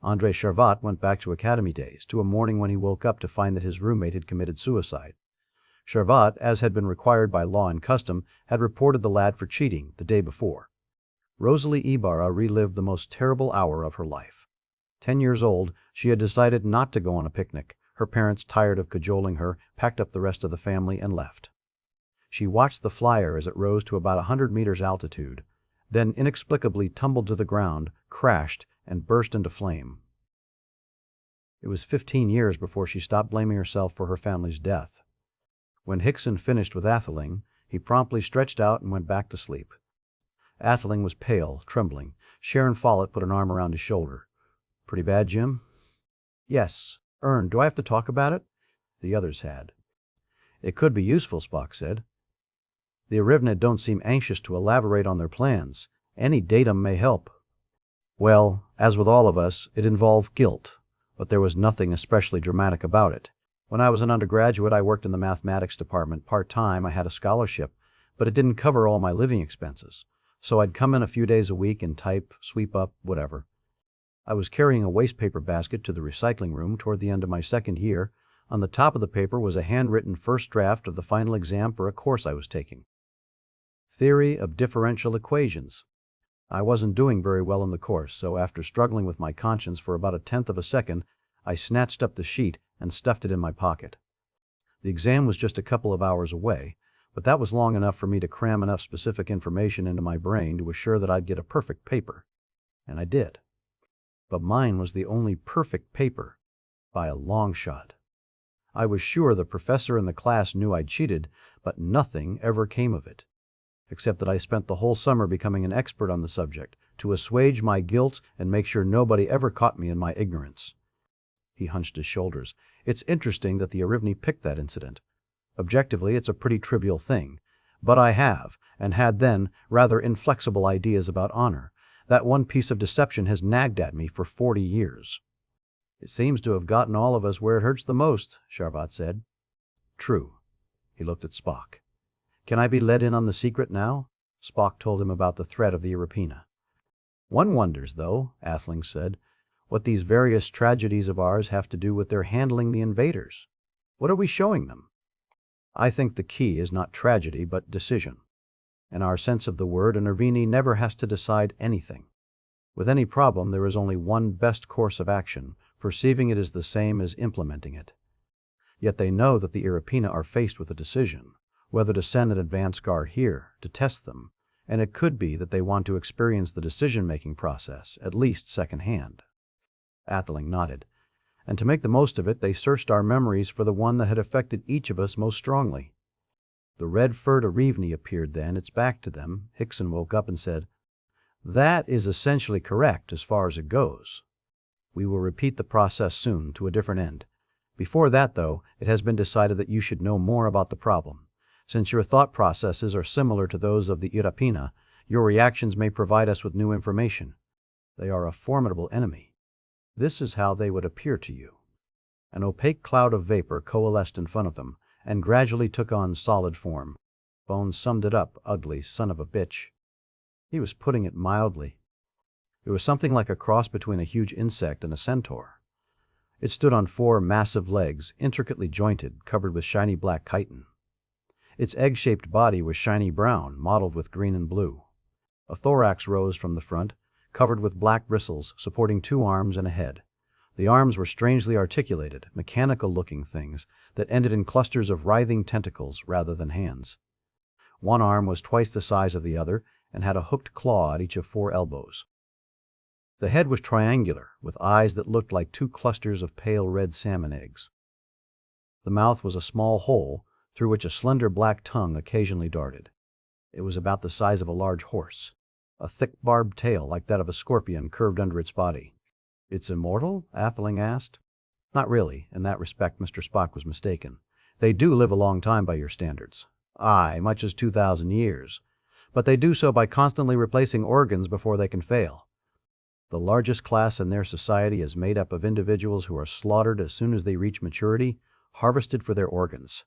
Andrei Sharvat went back to Academy days, to a morning when he woke up to find that his roommate had committed suicide. Sharvat, as had been required by law and custom, had reported the lad for cheating the day before. Rosalie Ibarra relived the most terrible hour of her life. 10 years old, she had decided not to go on a picnic. Her parents, tired of cajoling her, packed up the rest of the family and left. She watched the flyer as it rose to about 100 meters altitude, then inexplicably tumbled to the ground, crashed, and burst into flame. It was 15 years before she stopped blaming herself for her family's death. When Hickson finished with Atheling, he promptly stretched out and went back to sleep. Atheling was pale, trembling. Sharon Follett put an arm around his shoulder. "Pretty bad, Jim?" "Yes. Ern, do I have to talk about it?" The others had. "It could be useful," Spock said. "The Arivnid don't seem anxious to elaborate on their plans. Any datum may help." Well, as with all of us, it involved guilt, but there was nothing especially dramatic about it. When I was an undergraduate, I worked in the mathematics department part-time. I had a scholarship, but it didn't cover all my living expenses. So I'd come in a few days a week and type, sweep up, whatever. I was carrying a waste paper basket to the recycling room toward the end of my second year. On the top of the paper was a handwritten first draft of the final exam for a course I was taking. Theory of differential equations. I wasn't doing very well in the course, so after struggling with my conscience for about 1/10 of a second, I snatched up the sheet and stuffed it in my pocket. The exam was just a couple of hours away, but that was long enough for me to cram enough specific information into my brain to assure that I'd get a perfect paper. And I did. But mine was the only perfect paper, by a long shot. I was sure the professor and the class knew I'd cheated, but nothing ever came of it, except that I spent the whole summer becoming an expert on the subject, to assuage my guilt and make sure nobody ever caught me in my ignorance. He hunched his shoulders. It's interesting that the Arivni picked that incident. Objectively, it's a pretty trivial thing. But I have, and had then, rather inflexible ideas about honor. That one piece of deception has nagged at me for 40 years. "It seems to have gotten all of us where it hurts the most," Sharvat said. "True." He looked at Spock. "Can I be let in on the secret now?" Spock told him about the threat of the Irapina. "One wonders, though," Atheling said, "what these various tragedies of ours have to do with their handling the invaders. What are we showing them?" "I think the key is not tragedy, but decision. In our sense of the word, an Irvini never has to decide anything. With any problem, there is only one best course of action. Perceiving it is the same as implementing it. Yet they know that the Irapina are faced with a decision, whether to send an advance guard here, to test them, and it could be that they want to experience the decision-making process, at least second-hand." Atheling nodded. "And to make the most of it, they searched our memories for the one that had affected each of us most strongly." The red-furred Arivni appeared then, its back to them. Hickson woke up and said, "That is essentially correct as far as it goes. We will repeat the process soon, to a different end. Before that, though, it has been decided that you should know more about the problem. Since your thought processes are similar to those of the Irapina, your reactions may provide us with new information. They are a formidable enemy. This is how they would appear to you." An opaque cloud of vapor coalesced in front of them, and gradually took on solid form. Bones summed it up, ugly son of a bitch. He was putting it mildly. It was something like a cross between a huge insect and a centaur. It stood on 4 massive legs, intricately jointed, covered with shiny black chitin. Its egg-shaped body was shiny brown, mottled with green and blue. A thorax rose from the front, covered with black bristles, supporting 2 arms and a head. The arms were strangely articulated, mechanical-looking things that ended in clusters of writhing tentacles rather than hands. One arm was twice the size of the other and had a hooked claw at each of 4 elbows. The head was triangular, with eyes that looked like 2 clusters of pale red salmon eggs. The mouth was a small hole, through which a slender black tongue occasionally darted. It was about the size of a large horse. A thick barbed tail, like that of a scorpion, curved under its body. "It's immortal?" Atheling asked. "Not really. In that respect, Mr. Spock was mistaken. They do live a long time by your standards. Aye, much as 2,000 years. But they do so by constantly replacing organs before they can fail. The largest class in their society is made up of individuals who are slaughtered as soon as they reach maturity, harvested for their organs.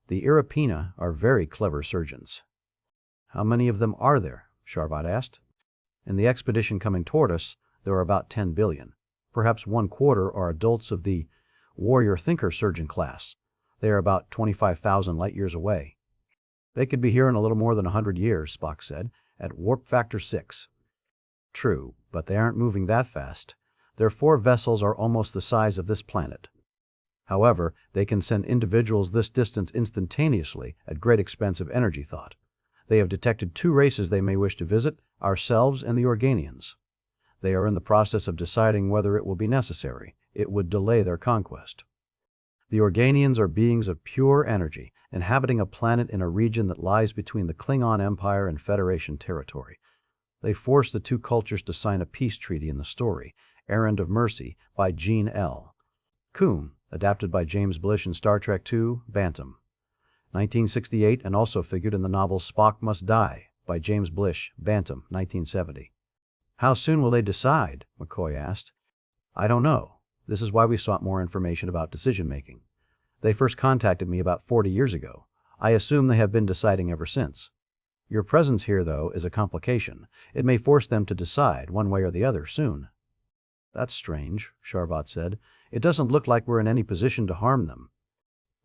The Irapina are very clever surgeons." "How many of them are there?" Sharvat asked. "In the expedition coming toward us, there are about 10 billion. Perhaps 1/4 are adults of the warrior-thinker-surgeon class. They are about 25,000 light-years away." "They could be here in a little more than 100 years," Spock said, "at warp factor 6. True, but they aren't moving that fast. Their 4 vessels are almost the size of this planet. However, they can send individuals this distance instantaneously at great expense of energy thought. They have detected 2 races they may wish to visit, ourselves and the Organians. They are in the process of deciding whether it will be necessary. It would delay their conquest. The Organians are beings of pure energy, inhabiting a planet in a region that lies between the Klingon Empire and Federation territory. They forced the 2 cultures to sign a peace treaty in the story, Errand of Mercy, by Gene L. Coon, adapted by James Blish in Star Trek II, Bantam. 1968, and also figured in the novel Spock Must Die, by James Blish, Bantam, 1970. How soon will they decide? McCoy asked. I don't know. This is why we sought more information about decision-making. They first contacted me about 40 years ago. I assume they have been deciding ever since. Your presence here, though, is a complication. It may force them to decide, one way or the other, soon. That's strange, Sharbat said. It doesn't look like we're in any position to harm them.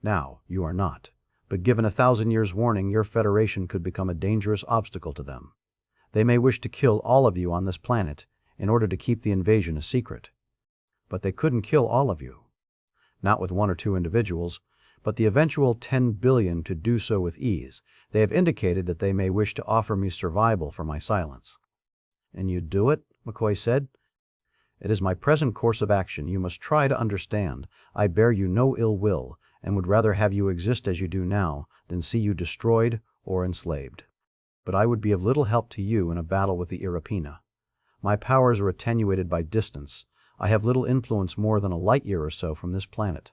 Now, you are not. But given 1,000 years' warning, your Federation could become a dangerous obstacle to them. They may wish to kill all of you on this planet in order to keep the invasion a secret. But they couldn't kill all of you. Not with 1 or 2 individuals, but the eventual 10 billion to do so with ease. They have indicated that they may wish to offer me survival for my silence. And you'd do it? McCoy said. It is my present course of action. You must try to understand. I bear you no ill will, and would rather have you exist as you do now than see you destroyed or enslaved. But I would be of little help to you in a battle with the Irapina. My powers are attenuated by distance. I have little influence more than a light year or so from this planet.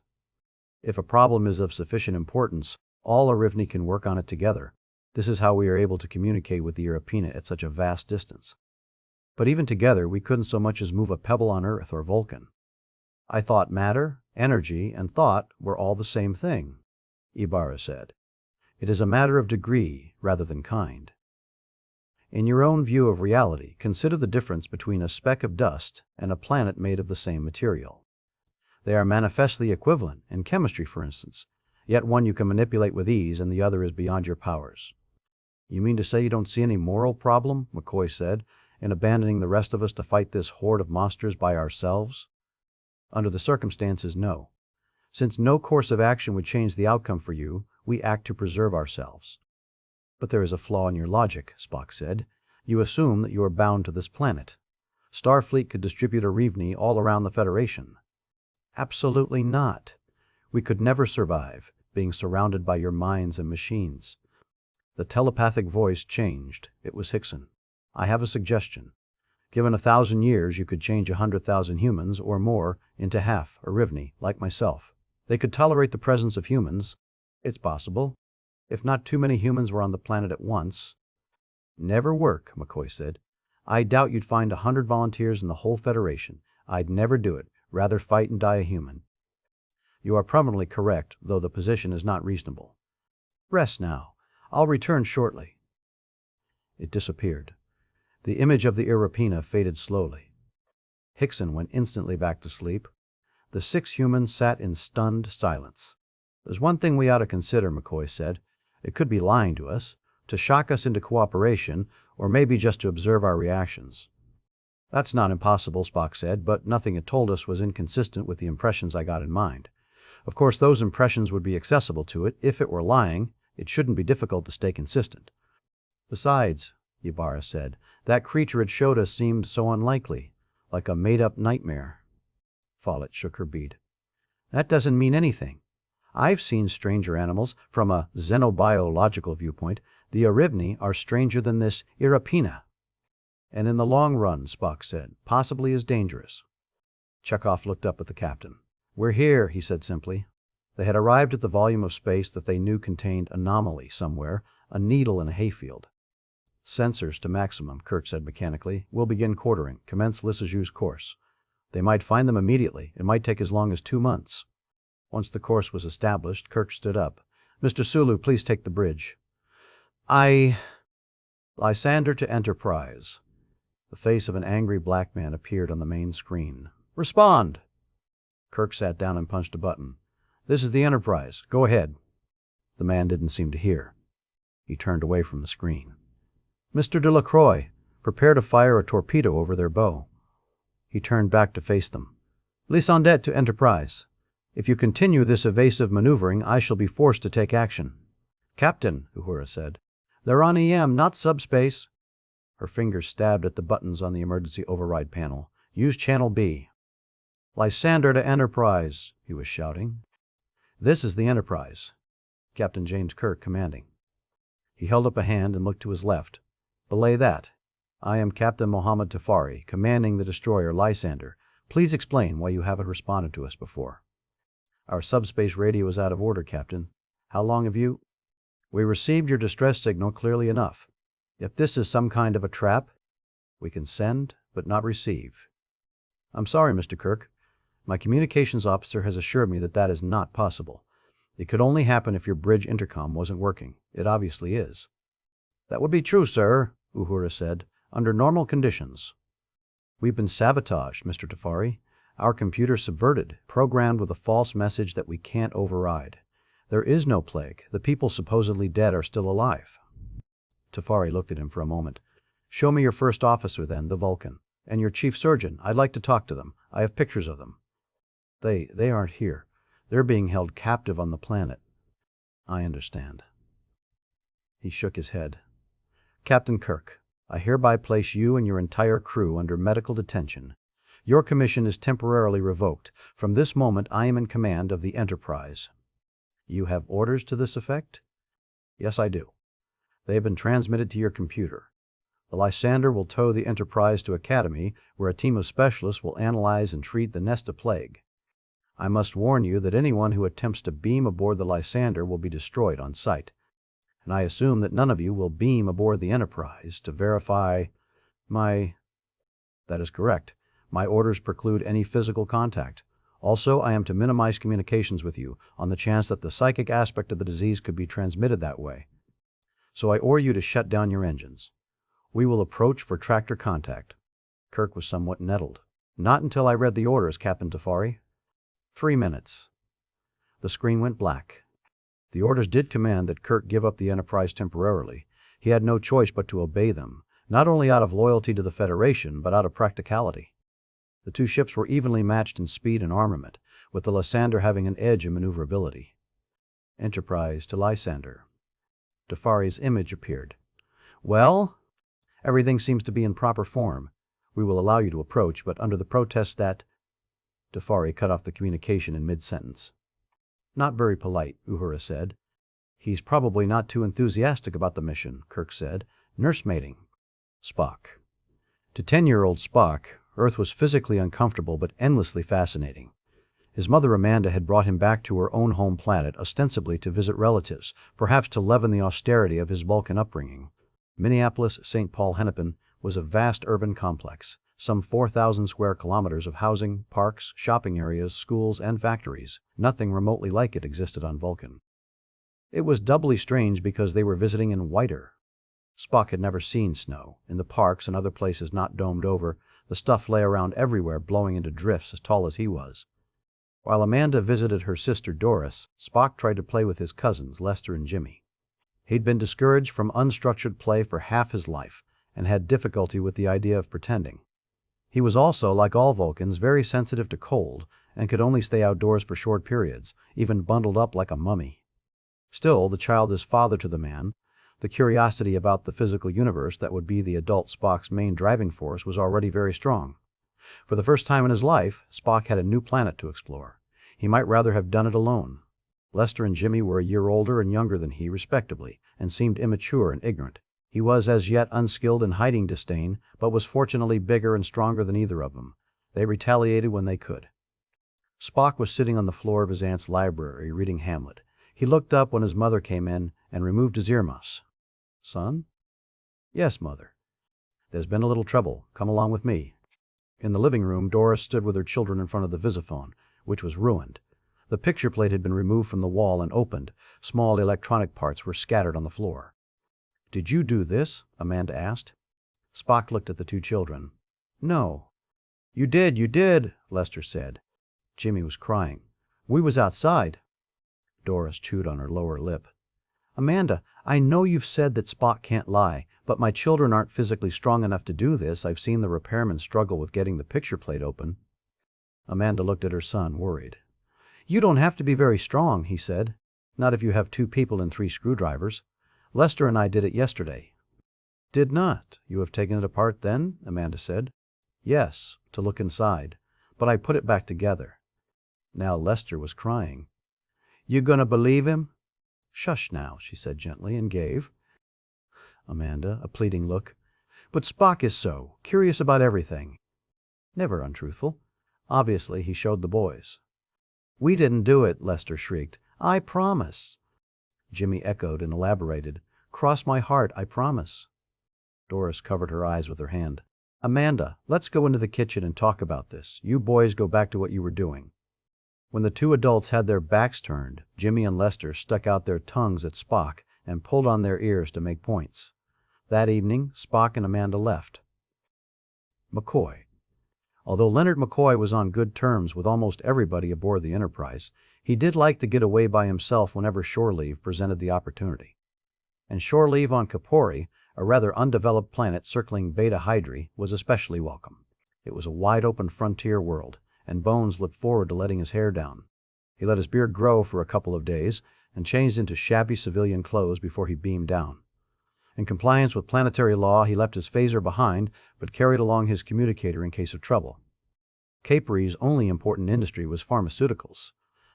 If a problem is of sufficient importance, all Arivni can work on it together. This is how we are able to communicate with the Irapina at such a vast distance. But even together, we couldn't so much as move a pebble on Earth or Vulcan. I thought matter, energy, and thought were all the same thing, Ibarra said. It is a matter of degree rather than kind. In your own view of reality, consider the difference between a speck of dust and a planet made of the same material. They are manifestly equivalent, in chemistry for instance, yet one you can manipulate with ease and the other is beyond your powers. You mean to say you don't see any moral problem, McCoy said, in abandoning the rest of us to fight this horde of monsters by ourselves? Under the circumstances, no. Since no course of action would change the outcome for you, we act to preserve ourselves. But there is a flaw in your logic, Spock said. You assume that you are bound to this planet. Starfleet could distribute Arivni all around the Federation. Absolutely not. We could never survive, being surrounded by your minds and machines. The telepathic voice changed. It was Hickson. I have a suggestion. Given 1,000 years, you could change 100,000 humans, or more, into half Arivni, like myself. They could tolerate the presence of humans. It's possible. If not too many humans were on the planet at once. Never work, McCoy said. I doubt you'd find 100 volunteers in the whole Federation. I'd never do it. Rather fight and die a human. You are probably correct, though the position is not reasonable. Rest now. I'll return shortly. It disappeared. The image of the Irapina faded slowly. Hickson went instantly back to sleep. The 6 humans sat in stunned silence. There's one thing we ought to consider, McCoy said. It could be lying to us, to shock us into cooperation, or maybe just to observe our reactions. That's not impossible, Spock said, but nothing it told us was inconsistent with the impressions I got in mind. Of course, those impressions would be accessible to it. If it were lying, it shouldn't be difficult to stay consistent. Besides, Ibarra said, that creature it showed us seemed so unlikely, like a made-up nightmare. Follett shook her bead. That doesn't mean anything. I've seen stranger animals. From a xenobiological viewpoint, the Arivni are stranger than this Irapina. And in the long run, Spock said, possibly as dangerous. Chekhov looked up at the captain. We're here, he said simply. They had arrived at the volume of space that they knew contained anomaly somewhere, a needle in a hayfield. Sensors to maximum, Kirk said mechanically. We'll begin quartering. Commence Lissajou's course. They might find them immediately. It might take as long as 2 months. Once the course was established, Kirk stood up. Mr. Sulu, please take the bridge. Lysander to Enterprise. The face of an angry black man appeared on the main screen. Respond! Kirk sat down and punched a button. This is the Enterprise. Go ahead. The man didn't seem to hear. He turned away from the screen. Mr. Delacroix, Prepare to fire a torpedo over their bow. He turned back to face them. Lisandette to Enterprise. If you continue this evasive maneuvering, I shall be forced to take action. Captain, Uhura said. They're on EM, not subspace. Her fingers stabbed at the buttons on the emergency override panel. Use Channel B. Lysander to Enterprise, he was shouting. This is the Enterprise. Captain James Kirk commanding. He held up a hand and looked to his left. Belay that. I am Captain Mohammed Tafari, commanding the destroyer Lysander. Please explain why you haven't responded to us before. Our subspace radio is out of order, Captain. How long have you... We received your distress signal clearly enough. If this is some kind of a trap, we can send, but not receive. I'm sorry, Mr. Kirk. My communications officer has assured me that that is not possible. It could only happen if your bridge intercom wasn't working. It obviously is. That would be true, sir, Uhura said, under normal conditions. We've been sabotaged, Mr. Tafari. Our computer subverted, programmed with a false message that we can't override. There is no plague. The people supposedly dead are still alive. Tafari looked at him for a moment. Show me your first officer, then, the Vulcan. And your chief surgeon. I'd like to talk to them. I have pictures of them. They aren't here. They're being held captive on the planet. I understand. He shook his head. Captain Kirk, I hereby place you and your entire crew under medical detention. Your commission is temporarily revoked. From this moment, I am in command of the Enterprise. You have orders to this effect? Yes, I do. They have been transmitted to your computer. The Lysander will tow the Enterprise to Academy, where a team of specialists will analyze and treat the Nesta plague. I must warn you that anyone who attempts to beam aboard the Lysander will be destroyed on sight. And I assume that none of you will beam aboard the Enterprise to verify my... That is correct. My orders preclude any physical contact. Also, I am to minimize communications with you, on the chance that the psychic aspect of the disease could be transmitted that way. So I order you to shut down your engines. We will approach for tractor contact. Kirk was somewhat nettled. Not until I read the orders, Captain Tafari. 3 minutes. The screen went black. The orders did command that Kirk give up the Enterprise temporarily. He had no choice but to obey them, not only out of loyalty to the Federation, but out of practicality. The two ships were evenly matched in speed and armament, with the Lysander having an edge in maneuverability. Enterprise to Lysander. Tafari's image appeared. Well, everything seems to be in proper form. We will allow you to approach, but under the protest that... Tafari cut off the communication in mid-sentence. Not very polite, Uhura said. He's probably not too enthusiastic about the mission, Kirk said. Nursemaiding. Spock. To 10-year-old Spock, Earth was physically uncomfortable but endlessly fascinating. His mother Amanda had brought him back to her own home planet, ostensibly to visit relatives, perhaps to leaven the austerity of his Vulcan upbringing. Minneapolis, St. Paul, Hennepin was a vast urban complex, some 4,000 square kilometers of housing, parks, shopping areas, schools, and factories. Nothing remotely like it existed on Vulcan. It was doubly strange because they were visiting in Whiter. Spock had never seen snow. In the parks and other places not domed over, the stuff lay around everywhere, blowing into drifts as tall as he was. While Amanda visited her sister Doris, Spock tried to play with his cousins, Lester and Jimmy. He'd been discouraged from unstructured play for half his life, and had difficulty with the idea of pretending. He was also, like all Vulcans, very sensitive to cold, and could only stay outdoors for short periods, even bundled up like a mummy. Still, the child is father to the man. The curiosity about the physical universe that would be the adult Spock's main driving force was already very strong. For the first time in his life, Spock had a new planet to explore. He might rather have done it alone. Lester and Jimmy were a year older and younger than he, respectively, and seemed immature and ignorant. He was as yet unskilled in hiding disdain, but was fortunately bigger and stronger than either of them. They retaliated when they could. Spock was sitting on the floor of his aunt's library, reading Hamlet. He looked up when his mother came in and removed his earmuffs. Son? Yes, Mother. There's been a little trouble. Come along with me. In the living room, Doris stood with her children in front of the visiphone, which was ruined. The picture plate had been removed from the wall and opened. Small electronic parts were scattered on the floor. Did you do this? Amanda asked. Spock looked at the two children. No. You did, Lester said. Jimmy was crying. We was outside. Doris chewed on her lower lip. Amanda, I know you've said that Spock can't lie, but my children aren't physically strong enough to do this. I've seen the repairman struggle with getting the picture plate open. Amanda looked at her son, worried. You don't have to be very strong, he said. Not if you have 2 people and 3 screwdrivers. Lester and I did it yesterday. Did not. You have taken it apart then? Amanda said. Yes, to look inside. But I put it back together. Now Lester was crying. You gonna believe him? Shush now, she said gently, and gave Amanda a pleading look. But Spock is so curious about everything. Never untruthful. Obviously, he showed the boys. We didn't do it, Lester shrieked. I promise. Jimmy echoed and elaborated. Cross my heart, I promise. Doris covered her eyes with her hand. Amanda, let's go into the kitchen and talk about this. You boys go back to what you were doing. When the 2 adults had their backs turned, Jimmy and Lester stuck out their tongues at Spock and pulled on their ears to make points. That evening, Spock and Amanda left. McCoy. Although Leonard McCoy was on good terms with almost everybody aboard the Enterprise, he did like to get away by himself whenever shore leave presented the opportunity. And shore leave on Kapori, a rather undeveloped planet circling Beta Hydri, was especially welcome. It was a wide-open frontier world, and Bones looked forward to letting his hair down. He let his beard grow for a couple of days and changed into shabby civilian clothes before he beamed down. In compliance with planetary law, he left his phaser behind, but carried along his communicator in case of trouble. Capri's only important industry was pharmaceuticals.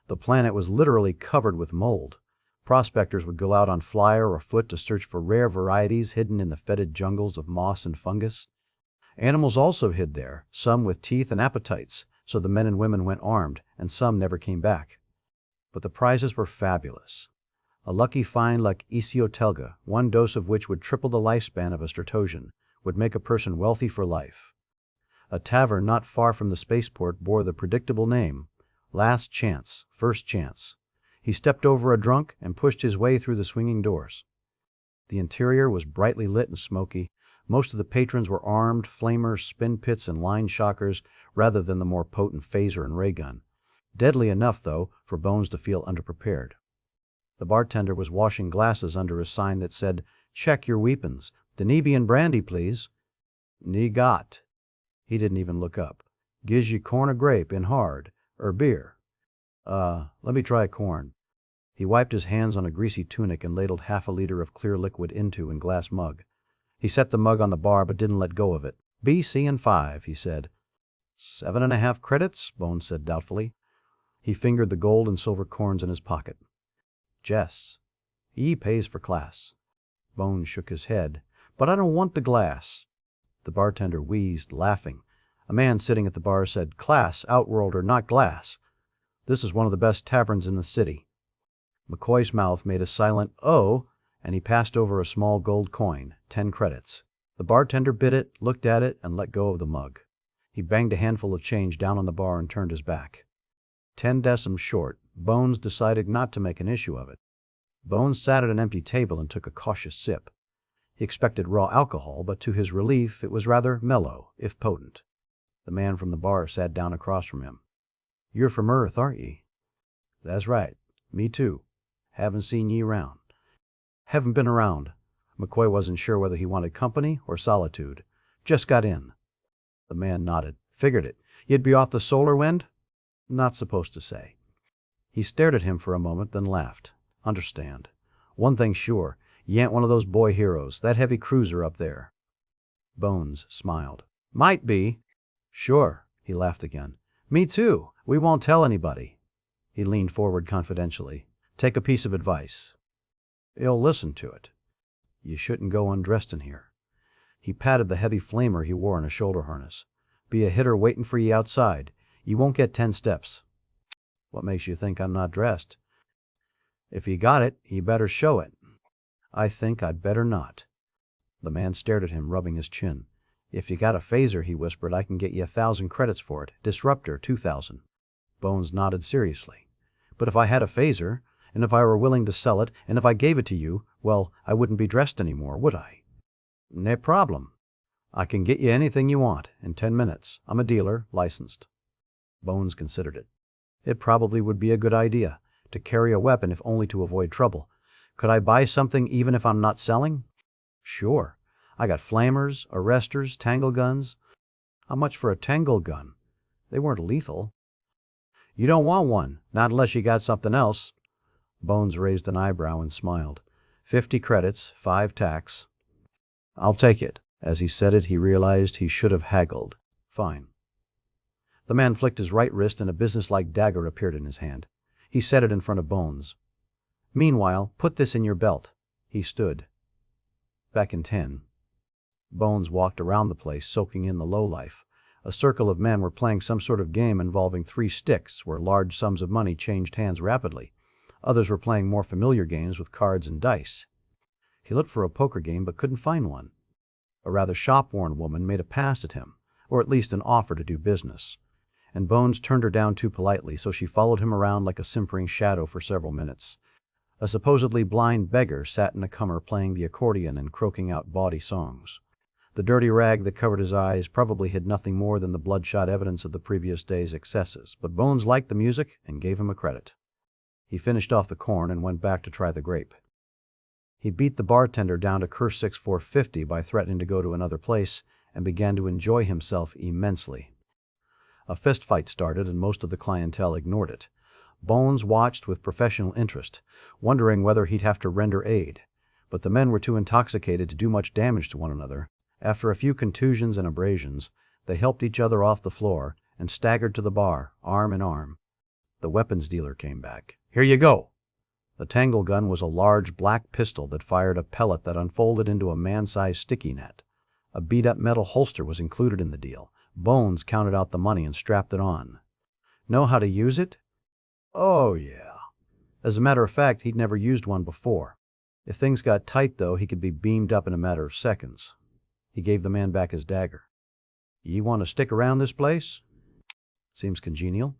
The planet was literally covered with mold. Prospectors would go out on flyer or foot to search for rare varieties hidden in the fetid jungles of moss and fungus. Animals also hid there, some with teeth and appetites, so the men and women went armed, and some never came back. But the prizes were fabulous. A lucky find like Isiotelga, 1 dose of which would triple the lifespan of a Stratosian, would make a person wealthy for life. A tavern not far from the spaceport bore the predictable name, Last Chance, First Chance. He stepped over a drunk and pushed his way through the swinging doors. The interior was brightly lit and smoky. Most of the patrons were armed, flamers, spin pits, and line shockers, rather than the more potent phaser and ray gun. Deadly enough, though, for Bones to feel underprepared. The bartender was washing glasses under a sign that said, Check your weepons. Danubian brandy, please. Ni got. He didn't even look up. Gives you corn or grape in hard, or beer. Let me try corn. He wiped his hands on a greasy tunic and ladled half a liter of clear liquid into a glass mug. He set the mug on the bar but didn't let go of it. B, C, and 5, he said. 7.5 credits, Bones said doubtfully. He fingered the gold and silver coins in his pocket. Jess. He pays for class. Bones shook his head. But I don't want the glass. The bartender wheezed, laughing. A man sitting at the bar said, Class, Outworlder, not glass. This is one of the best taverns in the city. McCoy's mouth made a silent "oh," and he passed over a small gold coin, 10 credits. The bartender bit it, looked at it, and let go of the mug. He banged a handful of change down on the bar and turned his back. 10 decims short, Bones decided not to make an issue of it. Bones sat at an empty table and took a cautious sip. He expected raw alcohol, but to his relief it was rather mellow, if potent. The man from the bar sat down across from him. You're from Earth, aren't ye? That's right. Me too. Haven't seen ye around. Haven't been around. McCoy wasn't sure whether he wanted company or solitude. Just got in. The man nodded. Figured it. You'd be off the solar wind? Not supposed to say. He stared at him for a moment, then laughed. Understand. One thing sure, you ain't one of those boy heroes, that heavy cruiser up there. Bones smiled. Might be. Sure. He laughed again. Me too. We won't tell anybody. He leaned forward confidentially. Take a piece of advice. He'll listen to it. You shouldn't go undressed in here. He patted the heavy flamer he wore in a shoulder harness. Be a hitter waiting for ye outside. You won't get 10 steps. What makes you think I'm not dressed? If ye got it, ye better show it. I think I'd better not. The man stared at him, rubbing his chin. If you got a phaser, he whispered, I can get you 1,000 credits for it. Disruptor, 2,000. Bones nodded seriously. But if I had a phaser, and if I were willing to sell it, and if I gave it to you, well, I wouldn't be dressed anymore, would I? No problem. I can get you anything you want in 10 minutes. I'm a dealer, licensed. Bones considered it. It probably would be a good idea to carry a weapon if only to avoid trouble. Could I buy something even if I'm not selling? Sure. I got flamers, arresters, tangle guns. How much for a tangle gun? They weren't lethal. You don't want one, not unless you got something else. Bones raised an eyebrow and smiled. 50 credits, 5 tax. I'll take it. As he said it, he realized he should have haggled. Fine. The man flicked his right wrist and a businesslike dagger appeared in his hand. He set it in front of Bones. Meanwhile, put this in your belt. He stood. Back in 10. Bones walked around the place, soaking in the lowlife. A circle of men were playing some sort of game involving 3 sticks, where large sums of money changed hands rapidly. Others were playing more familiar games with cards and dice. He looked for a poker game, but couldn't find one. A rather shop-worn woman made a pass at him, or at least an offer to do business, and Bones turned her down too politely, so she followed him around like a simpering shadow for several minutes. A supposedly blind beggar sat in a comer playing the accordion and croaking out bawdy songs. The dirty rag that covered his eyes probably hid nothing more than the bloodshot evidence of the previous day's excesses, but Bones liked the music and gave him a credit. He finished off the corn and went back to try the grape. He beat the bartender down to curse 6 450 by threatening to go to another place, and began to enjoy himself immensely. A fist fight started, and most of the clientele ignored it. Bones watched with professional interest, wondering whether he'd have to render aid, but the men were too intoxicated to do much damage to one another. After a few contusions and abrasions, they helped each other off the floor and staggered to the bar, arm in arm. The weapons dealer came back. "Here you go." The tangle gun was a large black pistol that fired a pellet that unfolded into a man-sized sticky net. A beat-up metal holster was included in the deal. Bones counted out the money and strapped it on. Know how to use it? Oh, yeah. As a matter of fact, he'd never used one before. If things got tight, though, he could be beamed up in a matter of seconds. He gave the man back his dagger. "You want to stick around this place?" "Seems congenial."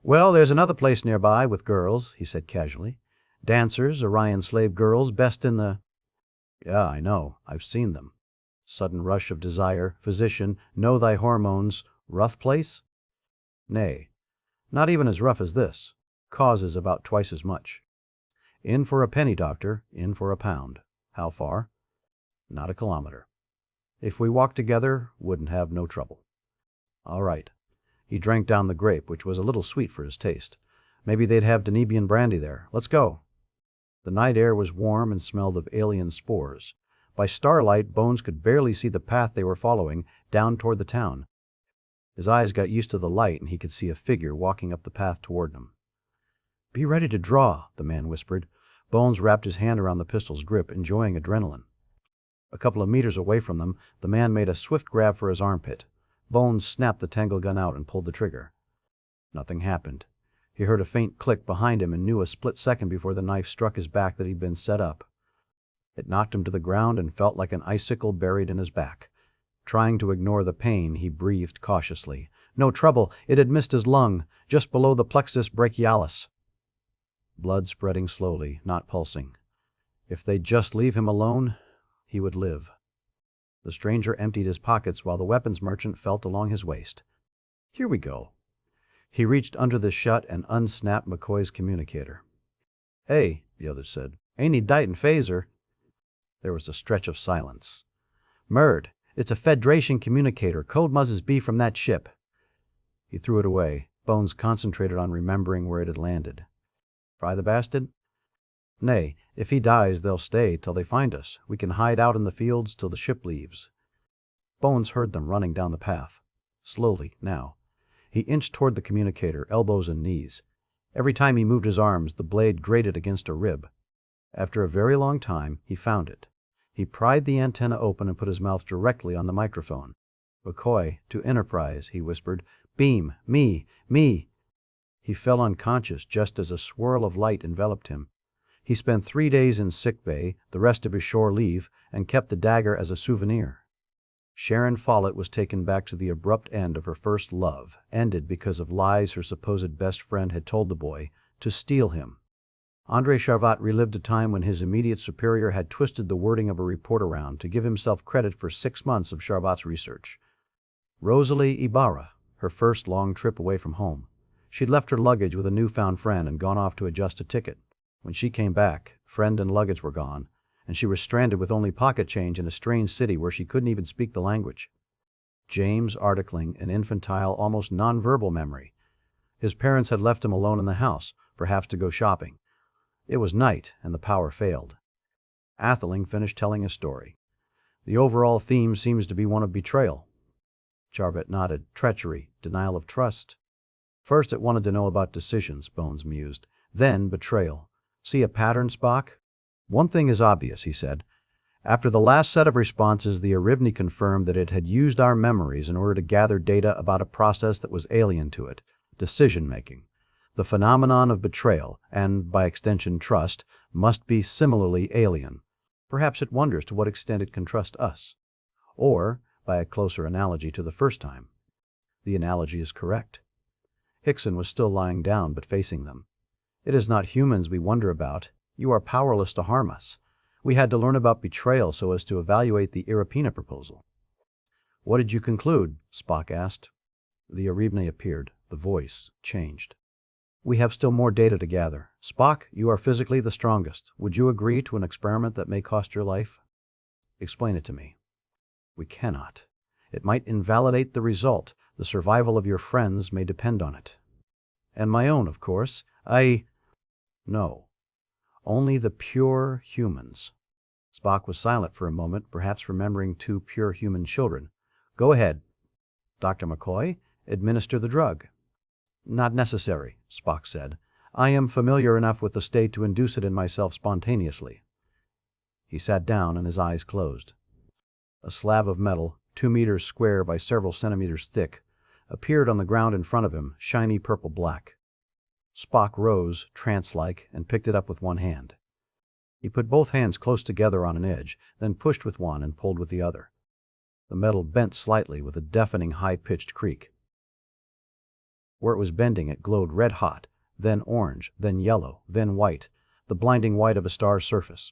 "Well, there's another place nearby with girls," he said casually. "Dancers, Orion slave girls, best in the—" "Yeah, I know. I've seen them." Sudden rush of desire. Physician, know thy hormones. Rough place? Nay, not even as rough as this. Causes about twice as much. In for a penny, doctor. In for a pound. How far? Not a kilometer. If we walked together, wouldn't have no trouble. All right. He drank down the grape, which was a little sweet for his taste. Maybe they'd have Danubian brandy there. Let's go. The night air was warm and smelled of alien spores. By starlight, Bones could barely see the path they were following, down toward the town. His eyes got used to the light, and he could see a figure walking up the path toward them. "Be ready to draw," the man whispered. Bones wrapped his hand around the pistol's grip, enjoying adrenaline. A couple of meters away from them, the man made a swift grab for his armpit. Bones snapped the tangle gun out and pulled the trigger. Nothing happened. He heard a faint click behind him and knew a split second before the knife struck his back that he'd been set up. It knocked him to the ground and felt like an icicle buried in his back. Trying to ignore the pain, he breathed cautiously. No trouble. It had missed his lung, just below the plexus brachialis. Blood spreading slowly, not pulsing. If they'd just leave him alone, he would live. The stranger emptied his pockets while the weapons merchant felt along his waist. Here we go. He reached under the shut and unsnapped McCoy's communicator. "Hey," the other said. "Ain't he dight and phaser?" There was a stretch of silence. "Murd, it's a Federation communicator. Code must be from that ship." He threw it away. Bones concentrated on remembering where it had landed. "Fry the bastard?" "Nay, if he dies, they'll stay till they find us. We can hide out in the fields till the ship leaves." Bones heard them running down the path. Slowly, now. He inched toward the communicator, elbows and knees. Every time he moved his arms, the blade grated against a rib. After a very long time, he found it. He pried the antenna open and put his mouth directly on the microphone. "McCoy, to Enterprise," he whispered. "Beam, me. He fell unconscious just as a swirl of light enveloped him. He spent 3 days in sick bay, the rest of his shore leave, and kept the dagger as a souvenir. Sharon Follett was taken back to the abrupt end of her first love, ended because of lies her supposed best friend had told the boy, to steal him. Andrei Charvat relived a time when his immediate superior had twisted the wording of a report around to give himself credit for 6 months of Charvat's research. Rosalie Ibarra, her first long trip away from home. She'd left her luggage with a newfound friend and gone off to adjust a ticket. When she came back, Friend and luggage were gone, and she was stranded with only pocket change in a strange city where she couldn't even speak the language. James articling an infantile, almost nonverbal memory. His parents had left him alone in the house, perhaps to go shopping. It was night, and the power failed. Atheling finished telling his story. The overall theme seems to be one of betrayal. Jarvett nodded. Treachery, denial of trust. First it wanted to know about decisions, Bones mused. Then betrayal. See a pattern, Spock? One thing is obvious, he said. After the last set of responses, the Arivni confirmed that it had used our memories in order to gather data about a process that was alien to it, decision-making. The phenomenon of betrayal, and, by extension, trust, must be similarly alien. Perhaps it wonders to what extent it can trust us. Or, by a closer analogy to the first time. The analogy is correct. Hickson was still lying down, but facing them. It is not humans we wonder about. You are powerless to harm us. We had to learn about betrayal so as to evaluate the Irapina proposal. What did you conclude? Spock asked. The Arivni appeared. The voice changed. We have still more data to gather. Spock, you are physically the strongest. Would you agree to an experiment that may cost your life? Explain it to me. We cannot. It might invalidate the result. The survival of your friends may depend on it. And my own, of course. No. Only the pure humans. Spock was silent for a moment, perhaps remembering two pure human children. Go ahead. Dr. McCoy, administer the drug. Not necessary, Spock said. I am familiar enough with the state to induce it in myself spontaneously. He sat down and his eyes closed. A slab of metal, 2 meters square by several centimeters thick, appeared on the ground in front of him, shiny purple-black. Spock rose, trance-like, and picked it up with one hand. He put both hands close together on an edge, then pushed with one and pulled with the other. The metal bent slightly with a deafening high-pitched creak. Where it was bending, it glowed red-hot, then orange, then yellow, then white, the blinding white of a star's surface.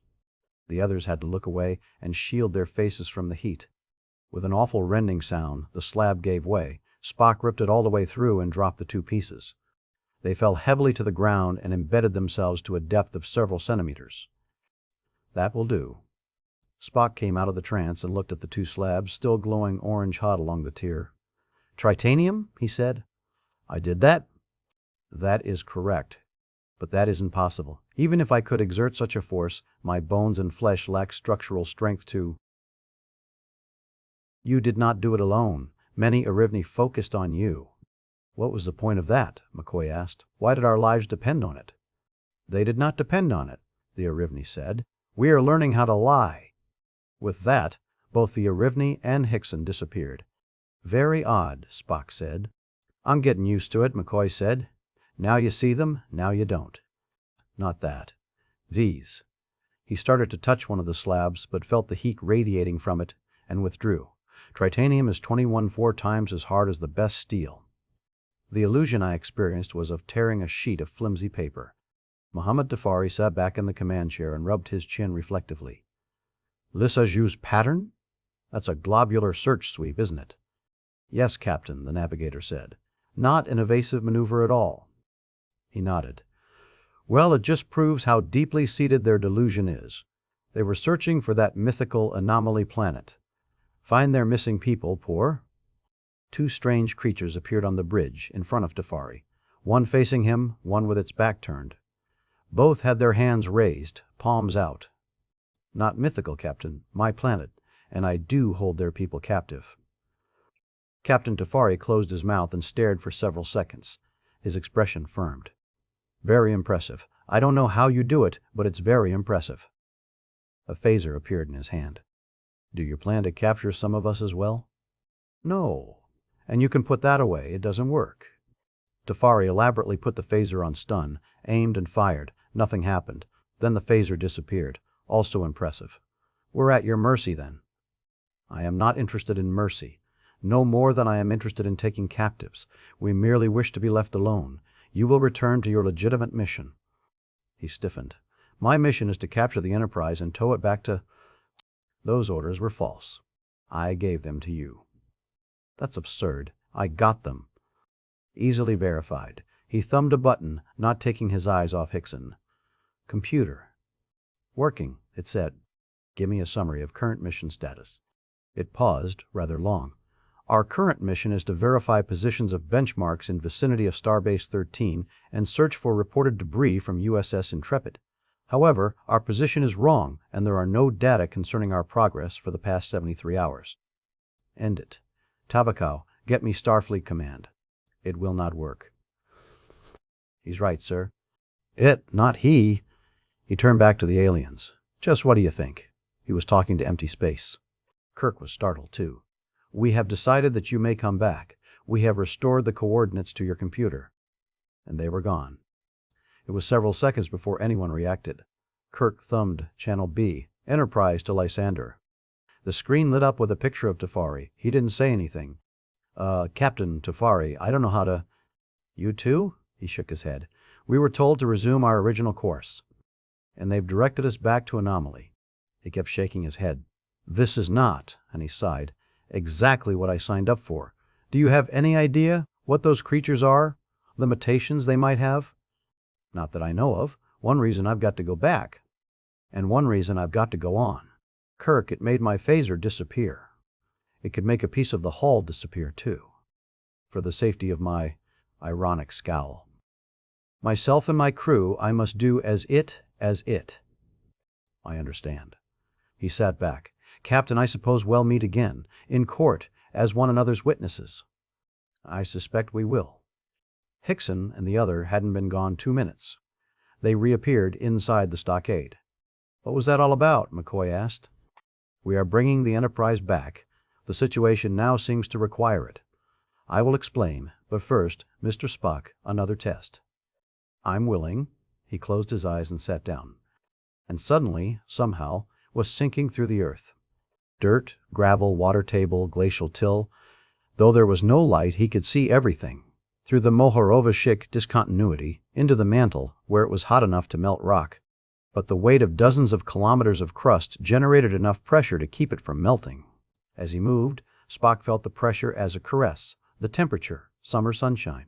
The others had to look away and shield their faces from the heat. With an awful rending sound, the slab gave way. Spock ripped it all the way through and dropped the 2 pieces. They fell heavily to the ground and embedded themselves to a depth of several centimeters. That will do. Spock came out of the trance and looked at the 2 slabs, still glowing orange-hot along the tier. Tritanium? He said. I did that? That is correct. But that is impossible. Even if I could exert such a force, my bones and flesh lack structural strength to... You did not do it alone. Many Arivni focused on you. What was the point of that? McCoy asked. Why did our lives depend on it? They did not depend on it, the Arivni said. We are learning how to lie. With that, both the Arivni and Hickson disappeared. Very odd, Spock said. I'm getting used to it, McCoy said. Now you see them, now you don't. Not that. These. He started to touch one of the slabs, but felt the heat radiating from it, and withdrew. Tritanium is 21 times as hard as the best steel. The illusion I experienced was of tearing a sheet of flimsy paper. Mohammed Tafari sat back in the command chair and rubbed his chin reflectively. Lissajous pattern? That's a globular search sweep, isn't it? Yes, Captain, the navigator said. Not an evasive maneuver at all. He nodded. Well, it just proves how deeply seated their delusion is. They were searching for that mythical anomaly planet. Find their missing people, poor. 2 strange creatures appeared on the bridge in front of Tafari, one facing him, one with its back turned. Both had their hands raised, palms out. Not mythical, Captain, my planet, and I do hold their people captive. Captain Tafari closed his mouth and stared for several seconds. His expression firmed. Very impressive. I don't know how you do it, but it's very impressive. A phaser appeared in his hand. Do you plan to capture some of us as well? No. And you can put that away. It doesn't work. Tafari elaborately put the phaser on stun, aimed and fired. Nothing happened. Then the phaser disappeared. Also impressive. We're at your mercy, then. I am not interested in mercy. No more than I am interested in taking captives. We merely wish to be left alone. You will return to your legitimate mission. He stiffened. My mission is to capture the Enterprise and tow it back to... Those orders were false. I gave them to you. That's absurd. I got them. Easily verified. He thumbed a button, not taking his eyes off Hickson. Computer. Working, it said. Give me a summary of current mission status. It paused, rather long. Our current mission is to verify positions of benchmarks in vicinity of Starbase 13 and search for reported debris from USS Intrepid. However, our position is wrong, and there are no data concerning our progress for the past 73 hours. End it. Tabakau, get me Starfleet Command. It will not work. He's right, sir. It, not he. He turned back to the aliens. Just what do you think? He was talking to empty space. Kirk was startled, too. We have decided that you may come back. We have restored the coordinates to your computer. And they were gone. It was several seconds before anyone reacted. Kirk thumbed Channel B, Enterprise to Lysander. The screen lit up with a picture of Tafari. He didn't say anything. Captain Tafari, I don't know how to... You too? He shook his head. We were told to resume our original course. And they've directed us back to Anomaly. He kept shaking his head. This is not, and he sighed, exactly what I signed up for. Do you have any idea what those creatures are? Limitations they might have? Not that I know of. One reason I've got to go back. And one reason I've got to go on. Kirk, it made my phaser disappear. It could make a piece of the hull disappear, too. For the safety of my ironic scowl. Myself and my crew, I must do as it. I understand. He sat back. Captain, I suppose we'll meet again, in court, as one another's witnesses. I suspect we will. Hickson and the other hadn't been gone 2 minutes. They reappeared inside the stockade. What was that all about? McCoy asked. We are bringing the Enterprise back. The situation now seems to require it. I will explain, but first, Mr. Spock, another test. I'm willing. He closed his eyes and sat down. And suddenly, somehow, was sinking through the earth. Dirt, gravel, water table, glacial till. Though there was no light, he could see everything. Through the Mohorovashik discontinuity, into the mantle, where it was hot enough to melt rock. But the weight of dozens of kilometers of crust generated enough pressure to keep it from melting. As he moved, Spock felt the pressure as a caress, the temperature, summer sunshine.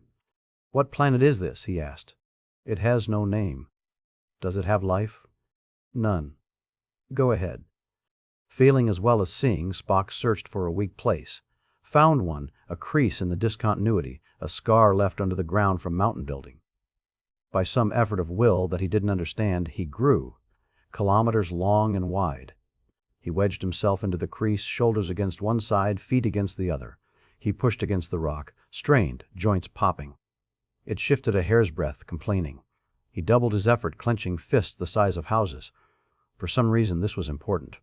What planet is this? He asked. It has no name. Does it have life? None. Go ahead. Feeling as well as seeing, Spock searched for a weak place. Found one, a crease in the discontinuity, a scar left under the ground from mountain building. By some effort of will that he didn't understand, he grew, kilometers long and wide. He wedged himself into the crease, shoulders against one side, feet against the other. He pushed against the rock, strained, joints popping. It shifted a hair's breadth, complaining. He doubled his effort, clenching fists the size of houses. For some reason, this was important.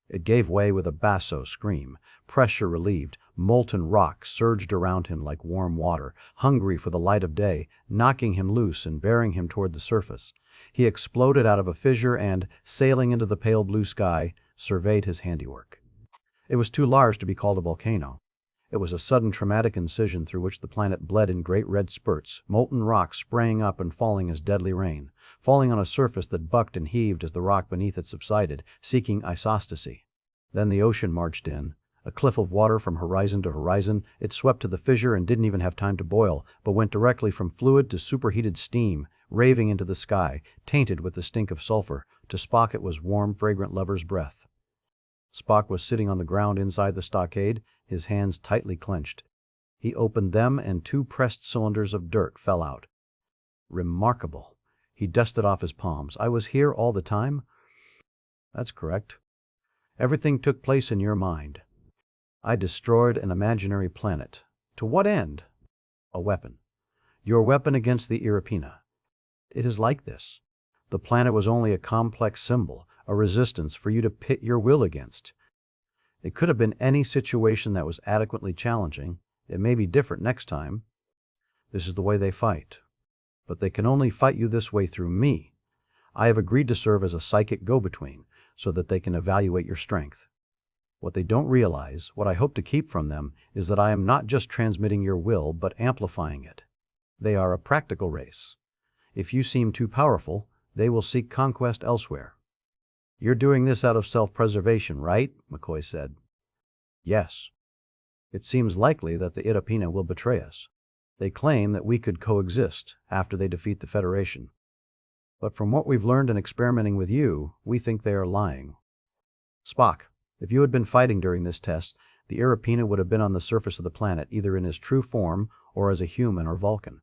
It gave way with a basso scream. Pressure relieved. Molten rock surged around him like warm water, hungry for the light of day, knocking him loose and bearing him toward the surface. He exploded out of a fissure and, sailing into the pale blue sky, surveyed his handiwork. It was too large to be called a volcano. It was a sudden traumatic incision through which the planet bled in great red spurts, molten rock spraying up and falling as deadly rain, falling on a surface that bucked and heaved as the rock beneath it subsided, seeking isostasy. Then the ocean marched in, a cliff of water from horizon to horizon. It swept to the fissure and didn't even have time to boil, but went directly from fluid to superheated steam, raving into the sky, tainted with the stink of sulfur. To Spock it was warm, fragrant lover's breath. Spock was sitting on the ground inside the stockade, his hands tightly clenched. He opened them and 2 pressed cylinders of dirt fell out. Remarkable. He dusted off his palms. I was here all the time? That's correct. Everything took place in your mind. I destroyed an imaginary planet. To what end? A weapon. Your weapon against the Irapina. It is like this. The planet was only a complex symbol, a resistance for you to pit your will against. It could have been any situation that was adequately challenging. It may be different next time. This is the way they fight. But they can only fight you this way through me. I have agreed to serve as a psychic go-between, so that they can evaluate your strength. What they don't realize, what I hope to keep from them, is that I am not just transmitting your will, but amplifying it. They are a practical race. If you seem too powerful, they will seek conquest elsewhere. You're doing this out of self-preservation, right? McCoy said. Yes. It seems likely that the Irapina will betray us. They claim that we could coexist after they defeat the Federation. But from what we've learned in experimenting with you, we think they are lying. Spock, if you had been fighting during this test, the Irapina would have been on the surface of the planet, either in his true form or as a human or Vulcan.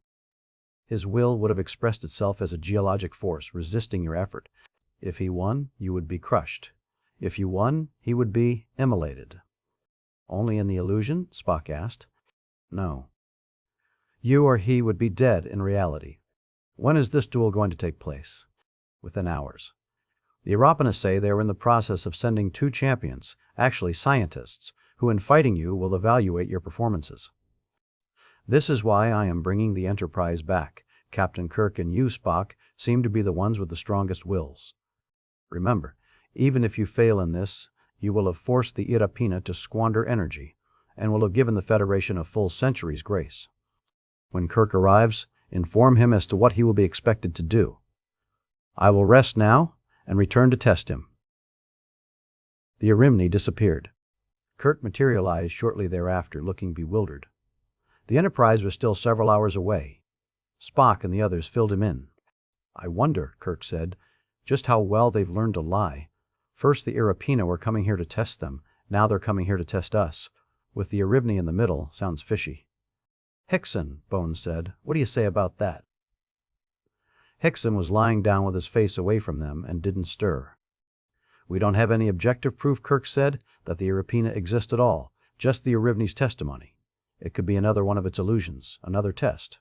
His will would have expressed itself as a geologic force, resisting your effort. If he won, you would be crushed. If you won, he would be immolated. Only in the illusion? Spock asked. No. You or he would be dead in reality. When is this duel going to take place? Within hours. The Irapina say they are in the process of sending 2 champions, actually scientists, who in fighting you will evaluate your performances. This is why I am bringing the Enterprise back. Captain Kirk and you, Spock, seem to be the ones with the strongest wills. Remember, even if you fail in this, you will have forced the Irapina to squander energy, and will have given the Federation a full century's grace. When Kirk arrives, inform him as to what he will be expected to do. I will rest now and return to test him. The Erimni disappeared. Kirk materialized shortly thereafter, looking bewildered. The Enterprise was still several hours away. Spock and the others filled him in. I wonder, Kirk said, just how well they've learned to lie. First the Irapina were coming here to test them. Now they're coming here to test us. With the Erimni in the middle, sounds fishy. Hickson, Bones said. What do you say about that? Hickson was lying down with his face away from them and didn't stir. We don't have any objective proof, Kirk said, that the Irapina exists at all, just the Erimni's testimony. It could be another one of its illusions, another test.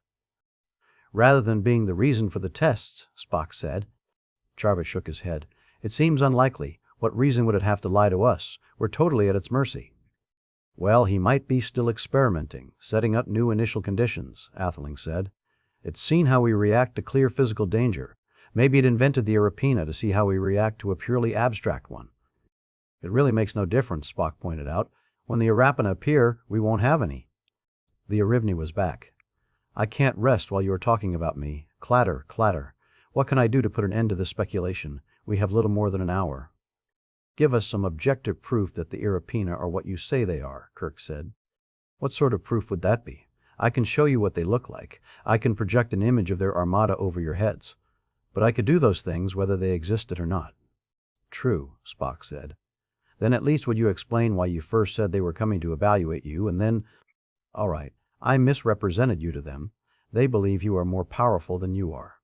Rather than being the reason for the tests, Spock said. Jarvis shook his head. It seems unlikely. What reason would it have to lie to us? We're totally at its mercy. Well, he might be still experimenting, setting up new initial conditions, Atheling said. It's seen how we react to clear physical danger. Maybe it invented the Irapina to see how we react to a purely abstract one. It really makes no difference, Spock pointed out. When the Irapina appear, we won't have any. The Erimni was back. I can't rest while you are talking about me. Clatter, clatter. What can I do to put an end to this speculation? We have little more than an hour. Give us some objective proof that the Irapina are what you say they are, Kirk said. What sort of proof would that be? I can show you what they look like. I can project an image of their armada over your heads. But I could do those things whether they existed or not. True, Spock said. Then at least would you explain why you first said they were coming to evaluate you, and then... All right, I misrepresented you to them. They believe you are more powerful than you are.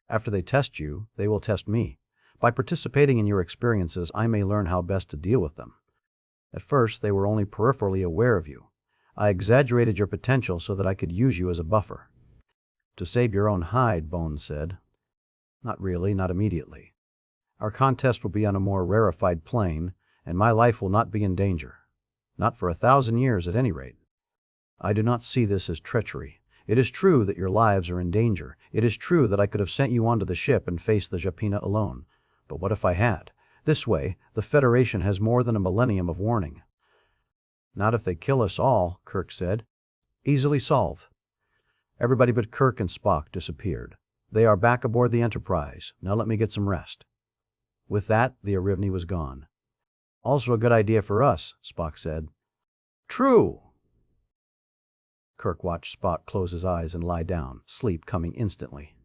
After they test you, they will test me. By participating in your experiences, I may learn how best to deal with them. At first, they were only peripherally aware of you. I exaggerated your potential so that I could use you as a buffer. To save your own hide, Bones said. Not really, not immediately. Our contest will be on a more rarefied plane, and my life will not be in danger. Not for 1,000 years, at any rate. I do not see this as treachery. It is true that your lives are in danger. It is true that I could have sent you onto the ship and faced the Japina alone. But what if I had? This way, the Federation has more than a millennium of warning. Not if they kill us all, Kirk said. Easily solved. Everybody but Kirk and Spock disappeared. They are back aboard the Enterprise. Now let me get some rest. With that, the Erimni was gone. Also a good idea for us, Spock said. True! Kirk watched Spock close his eyes and lie down, sleep coming instantly.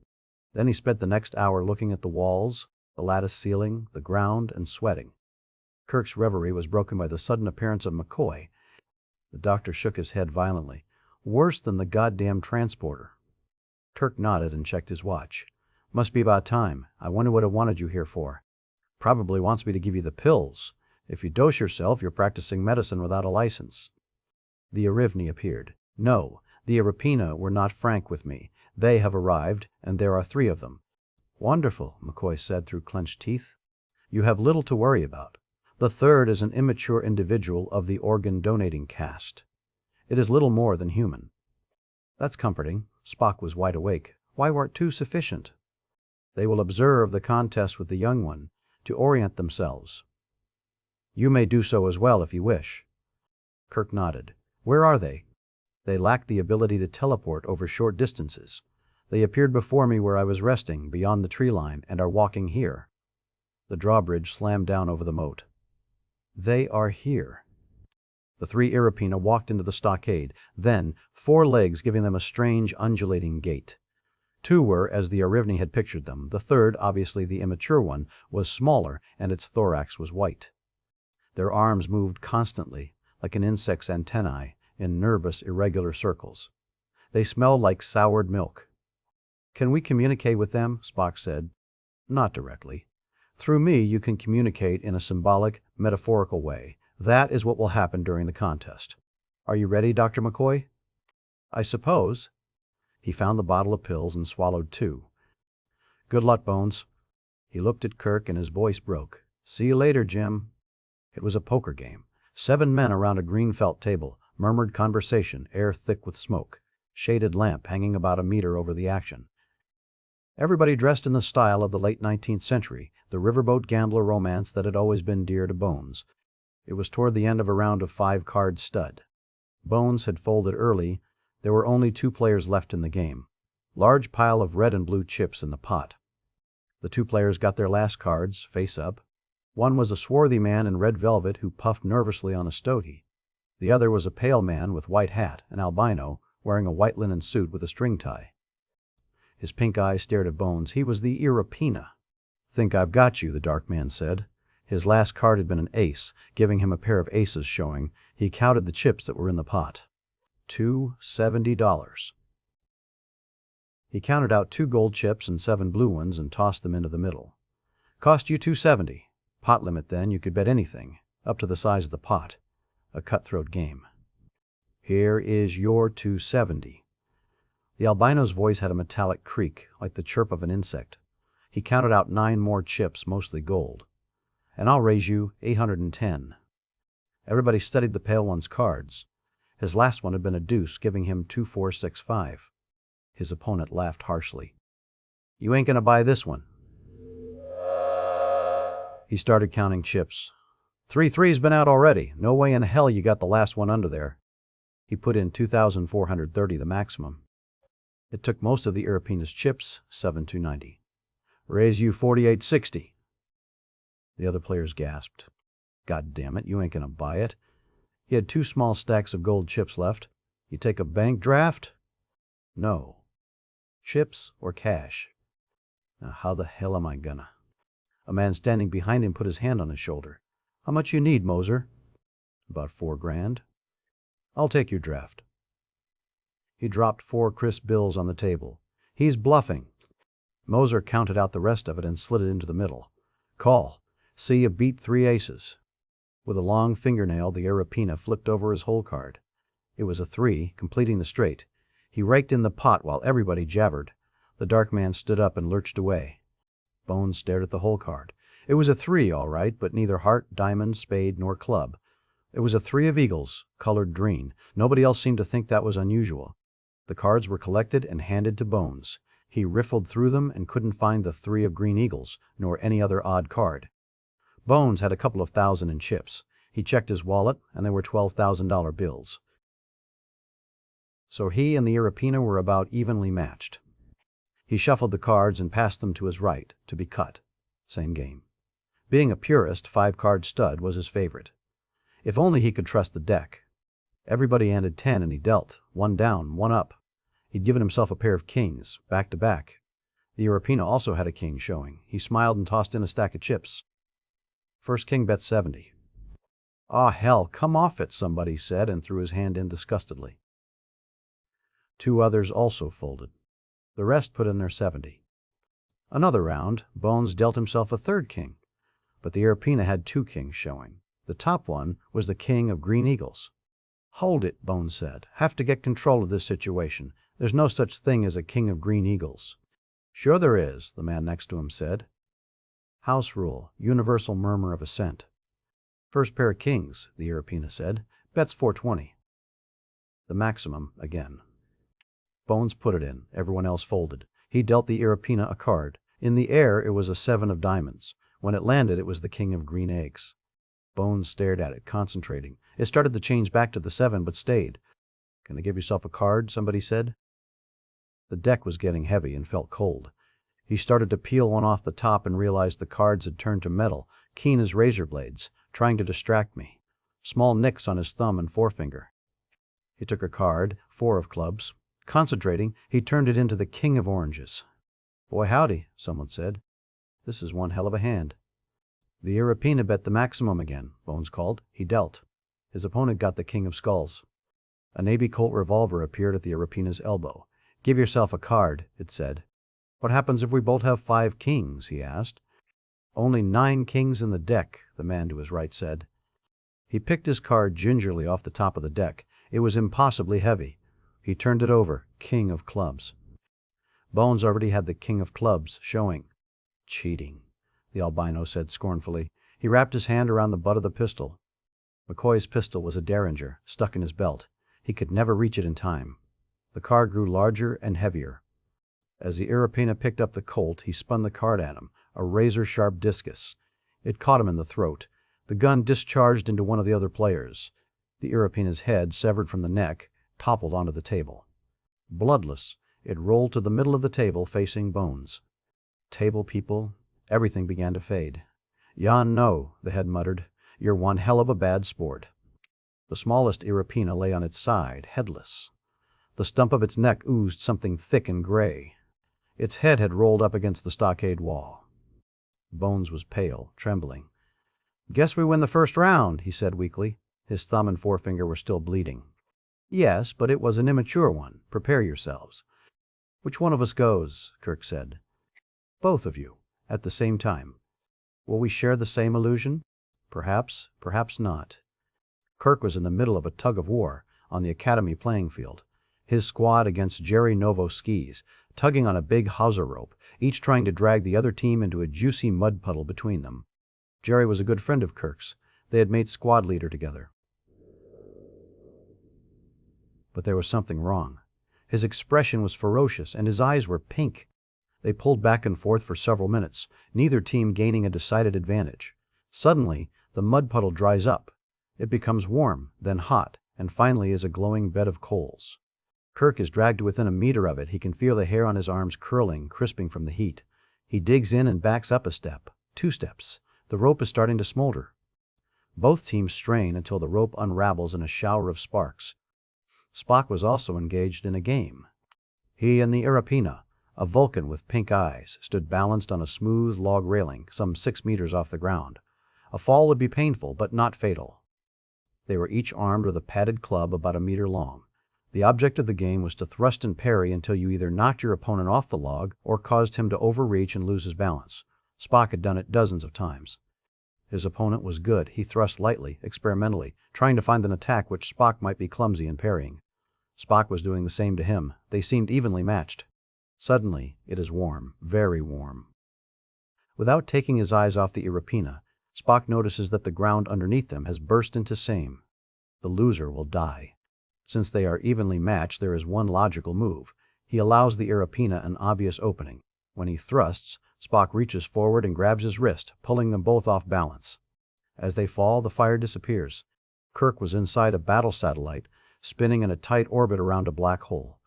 Then he spent the next hour looking at the walls, the lattice ceiling, the ground, and sweating. Kirk's reverie was broken by the sudden appearance of McCoy. The doctor shook his head violently. Worse than the goddamn transporter. Kirk nodded and checked his watch. Must be about time. I wonder what it wanted you here for. Probably wants me to give you the pills. If you dose yourself, you're practicing medicine without a license. The Erimni appeared. No, the Irapina were not frank with me. They have arrived, and there are 3 of them. Wonderful, McCoy said through clenched teeth. You have little to worry about. The 3rd is an immature individual of the organ-donating caste. It is little more than human. That's comforting. Spock was wide awake. Why weren't 2 sufficient? They will observe the contest with the young one, to orient themselves. You may do so as well if you wish. Kirk nodded. Where are they? They lack the ability to teleport over short distances. They appeared before me where I was resting, beyond the tree line, and are walking here. The drawbridge slammed down over the moat. They are here. The 3 Irapina walked into the stockade, then 4 legs giving them a strange, undulating gait. Two were as the Arivni had pictured them. The third, obviously the immature one, was smaller, and its thorax was white. Their arms moved constantly, like an insect's antennae, in nervous, irregular circles. They smelled like soured milk. "Can we communicate with them?" Spock said. "Not directly. Through me you can communicate in a symbolic, metaphorical way. That is what will happen during the contest. Are you ready, Dr. McCoy?" "I suppose." He found the bottle of pills and swallowed 2. "Good luck, Bones." He looked at Kirk and his voice broke. "See you later, Jim." It was a poker game. 7 men around a green felt table, murmured conversation, air thick with smoke, shaded lamp hanging about a meter over the action. Everybody dressed in the style of the late 19th century, the riverboat gambler romance that had always been dear to Bones. It was toward the end of a round of 5-card stud. Bones had folded early. There were only 2 players left in the game. Large pile of red and blue chips in the pot. The 2 players got their last cards, face up. One was a swarthy man in red velvet who puffed nervously on a stogie. The other was a pale man with white hat, an albino, wearing a white linen suit with a string tie. His pink eyes stared at Bones. He was the Irapina. "Think I've got you," the dark man said. His last card had been an ace, giving him a pair of aces showing. He counted the chips that were in the pot. $270. He counted out 2 gold chips and 7 blue ones and tossed them into the middle. "Cost you $270. Pot limit then, you could bet anything, up to the size of the pot. A cutthroat game." "Here is your $270. The albino's voice had a metallic creak, like the chirp of an insect. He counted out 9 more chips, mostly gold. "And I'll raise you $810. Everybody studied the pale one's cards. His last one had been a deuce, giving him 2465. His opponent laughed harshly. "You ain't gonna buy this one." He started counting chips. 3 three's been out already. No way in hell you got the last one under there." He put in 2,430, the maximum. It took most of the Irapina's chips, 7,290. "Raise you 4860. The other players gasped. "God damn it, you ain't gonna buy it." He had 2 small stacks of gold chips left. "You take a bank draft?" "No." "Chips or cash?" "Now how the hell am I gonna?" A man standing behind him put his hand on his shoulder. "How much you need, Moser?" "About 4 grand. "I'll take your draft." He dropped 4 crisp bills on the table. "He's bluffing." Moser counted out the rest of it and slid it into the middle. "Call. See you beat 3 aces." With a long fingernail, the Irapina flipped over his hole card. It was a 3, completing the straight. He raked in the pot while everybody jabbered. The dark man stood up and lurched away. Bones stared at the hole card. It was a 3, all right, but neither heart, diamond, spade, nor club. It was a 3 of eagles, colored green. Nobody else seemed to think that was unusual. The cards were collected and handed to Bones. He riffled through them and couldn't find the 3 of green eagles, nor any other odd card. Bones had a couple of thousand in chips. He checked his wallet, and there were $12,000 bills. So he and the Irapina were about evenly matched. He shuffled the cards and passed them to his right, to be cut. Same game. Being a purist, 5-card stud was his favorite. If only he could trust the deck. Everybody handed 10, and he dealt. 1 down, 1 up. He'd given himself a pair of kings, back to back. The Irapina also had a king showing. He smiled and tossed in a stack of chips. First king bet 70. "Aw, hell, come off it," somebody said, and threw his hand in disgustedly. 2 others also folded. The rest put in their 70. Another round, Bones dealt himself a 3rd king, but the Irapina had 2 kings showing. The top one was the king of green eagles. "Hold it," Bones said. "Have to get control of this situation. There's no such thing as a king of green eagles." "Sure there is," the man next to him said. House rule, universal murmur of assent. "First pair of kings," the Irapina said. "Bet's 420. The maximum again. Bones put it in. Everyone else folded. He dealt the Irapina a card. In the air, it was a 7 of diamonds. When it landed, it was the king of green eggs. Bones stared at it, concentrating. It started to change back to the 7, but stayed. "Gonna give yourself a card?" somebody said. The deck was getting heavy and felt cold. He started to peel one off the top and realized the cards had turned to metal, keen as razor blades, trying to distract me. Small nicks on his thumb and forefinger. He took a card, 4 of clubs. Concentrating, he turned it into the king of oranges. "Boy, howdy," someone said. "This is one hell of a hand." The Irapina bet the maximum again, Bones called. He dealt. His opponent got the king of skulls. A Navy Colt revolver appeared at the Irapina's elbow. "Give yourself a card," it said. "What happens if we both have 5 kings?" he asked. "Only 9 kings in the deck," the man to his right said. He picked his card gingerly off the top of the deck. It was impossibly heavy. He turned it over. King of clubs. Bones already had the king of clubs showing. "Cheating," the albino said scornfully. He wrapped his hand around the butt of the pistol. McCoy's pistol was a Derringer, stuck in his belt. He could never reach it in time. The card grew larger and heavier. As the Irapina picked up the Colt, he spun the card at him, a razor-sharp discus. It caught him in the throat. The gun discharged into one of the other players. The Irapina's head, severed from the neck, toppled onto the table. Bloodless, it rolled to the middle of the table, facing Bones. Table people, everything began to fade. "Jan, no," the head muttered. "You're one hell of a bad sport." The smallest Irapina lay on its side, headless. The stump of its neck oozed something thick and gray. Its head had rolled up against the stockade wall. Bones was pale, trembling. "Guess we win the first round," he said weakly. His thumb and forefinger were still bleeding. "Yes, but it was an immature one. Prepare yourselves." "Which one of us goes?" Kirk said. "Both of you, at the same time. Will we share the same illusion? Perhaps, perhaps not." Kirk was in the middle of a tug-of-war on the academy playing field. His squad against Jerry Novoski's, tugging on a big hawser rope, each trying to drag the other team into a juicy mud puddle between them. Jerry was a good friend of Kirk's. They had made squad leader together. But there was something wrong. His expression was ferocious, and his eyes were pink. They pulled back and forth for several minutes, neither team gaining a decided advantage. Suddenly, the mud puddle dries up. It becomes warm, then hot, and finally is a glowing bed of coals. Kirk is dragged to within a meter of it. He can feel the hair on his arms curling, crisping from the heat. He digs in and backs up a step, 2 steps. The rope is starting to smolder. Both teams strain until the rope unravels in a shower of sparks. Spock was also engaged in a game. He and the Irapina, a Vulcan with pink eyes, stood balanced on a smooth log railing, some 6 meters off the ground. A fall would be painful, but not fatal. They were each armed with a padded club about a meter long. The object of the game was to thrust and parry until you either knocked your opponent off the log or caused him to overreach and lose his balance. Spock had done it dozens of times. His opponent was good. He thrust lightly, experimentally, trying to find an attack which Spock might be clumsy in parrying. Spock was doing the same to him. They seemed evenly matched. Suddenly, it is warm, very warm. Without taking his eyes off the Irapina, Spock notices that the ground underneath them has burst into same. The loser will die. Since they are evenly matched, there is one logical move. He allows the Irapina an obvious opening. When he thrusts, Spock reaches forward and grabs his wrist, pulling them both off balance. As they fall, the fire disappears. Kirk was inside a battle satellite, spinning in a tight orbit around a black hole.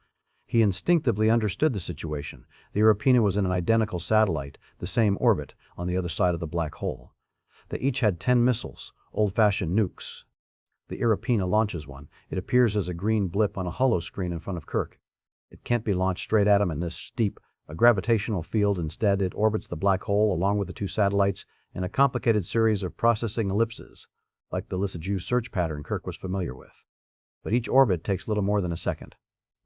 He instinctively understood the situation. The Irapina was in an identical satellite, the same orbit, on the other side of the black hole. They each had 10 missiles, old-fashioned nukes. The Irapina launches one. It appears as a green blip on a holo screen in front of Kirk. It can't be launched straight at him in this steep, a gravitational field. Instead, it orbits the black hole along with the 2 satellites in a complicated series of processing ellipses, like the Lissajous search pattern Kirk was familiar with. But each orbit takes little more than a second.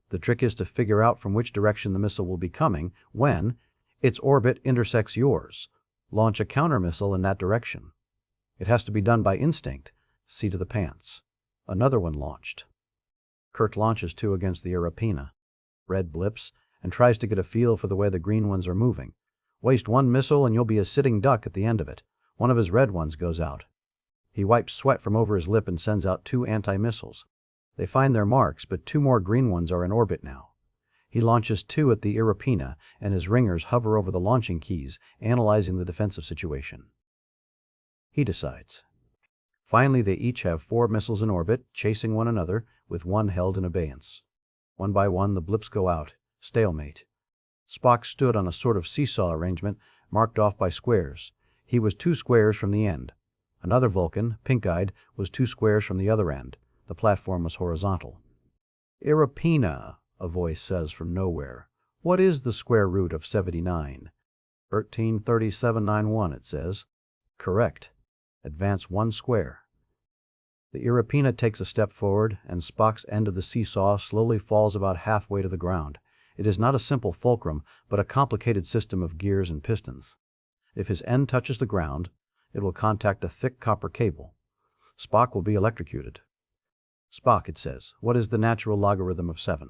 The trick is to figure out from which direction the missile will be coming when its orbit intersects yours. Launch a counter-missile in that direction. It has to be done by instinct. Seat of the pants. Another one launched. Kirk launches 2 against the Irapina. Red blips, and tries to get a feel for the way the green ones are moving. Waste 1 missile and you'll be a sitting duck at the end of it. One of his red ones goes out. He wipes sweat from over his lip and sends out 2 anti-missiles. They find their marks, but 2 more green ones are in orbit now. He launches 2 at the Irapina, and his ringers hover over the launching keys, analyzing the defensive situation. He decides. Finally, they each have 4 missiles in orbit, chasing one another, with one held in abeyance. One by one, the blips go out. Stalemate. Spock stood on a sort of seesaw arrangement, marked off by squares. He was 2 squares from the end. Another Vulcan, pink-eyed, was 2 squares from the other end. The platform was horizontal. "Irapina," a voice says from nowhere. What is the square root of 79? 133791, it says. Correct. Advance 1 square. The Irapina takes a step forward, and Spock's end of the seesaw slowly falls about halfway to the ground. It is not a simple fulcrum, but a complicated system of gears and pistons. If his end touches the ground, it will contact a thick copper cable. Spock will be electrocuted. Spock, it says, what is the natural logarithm of 7?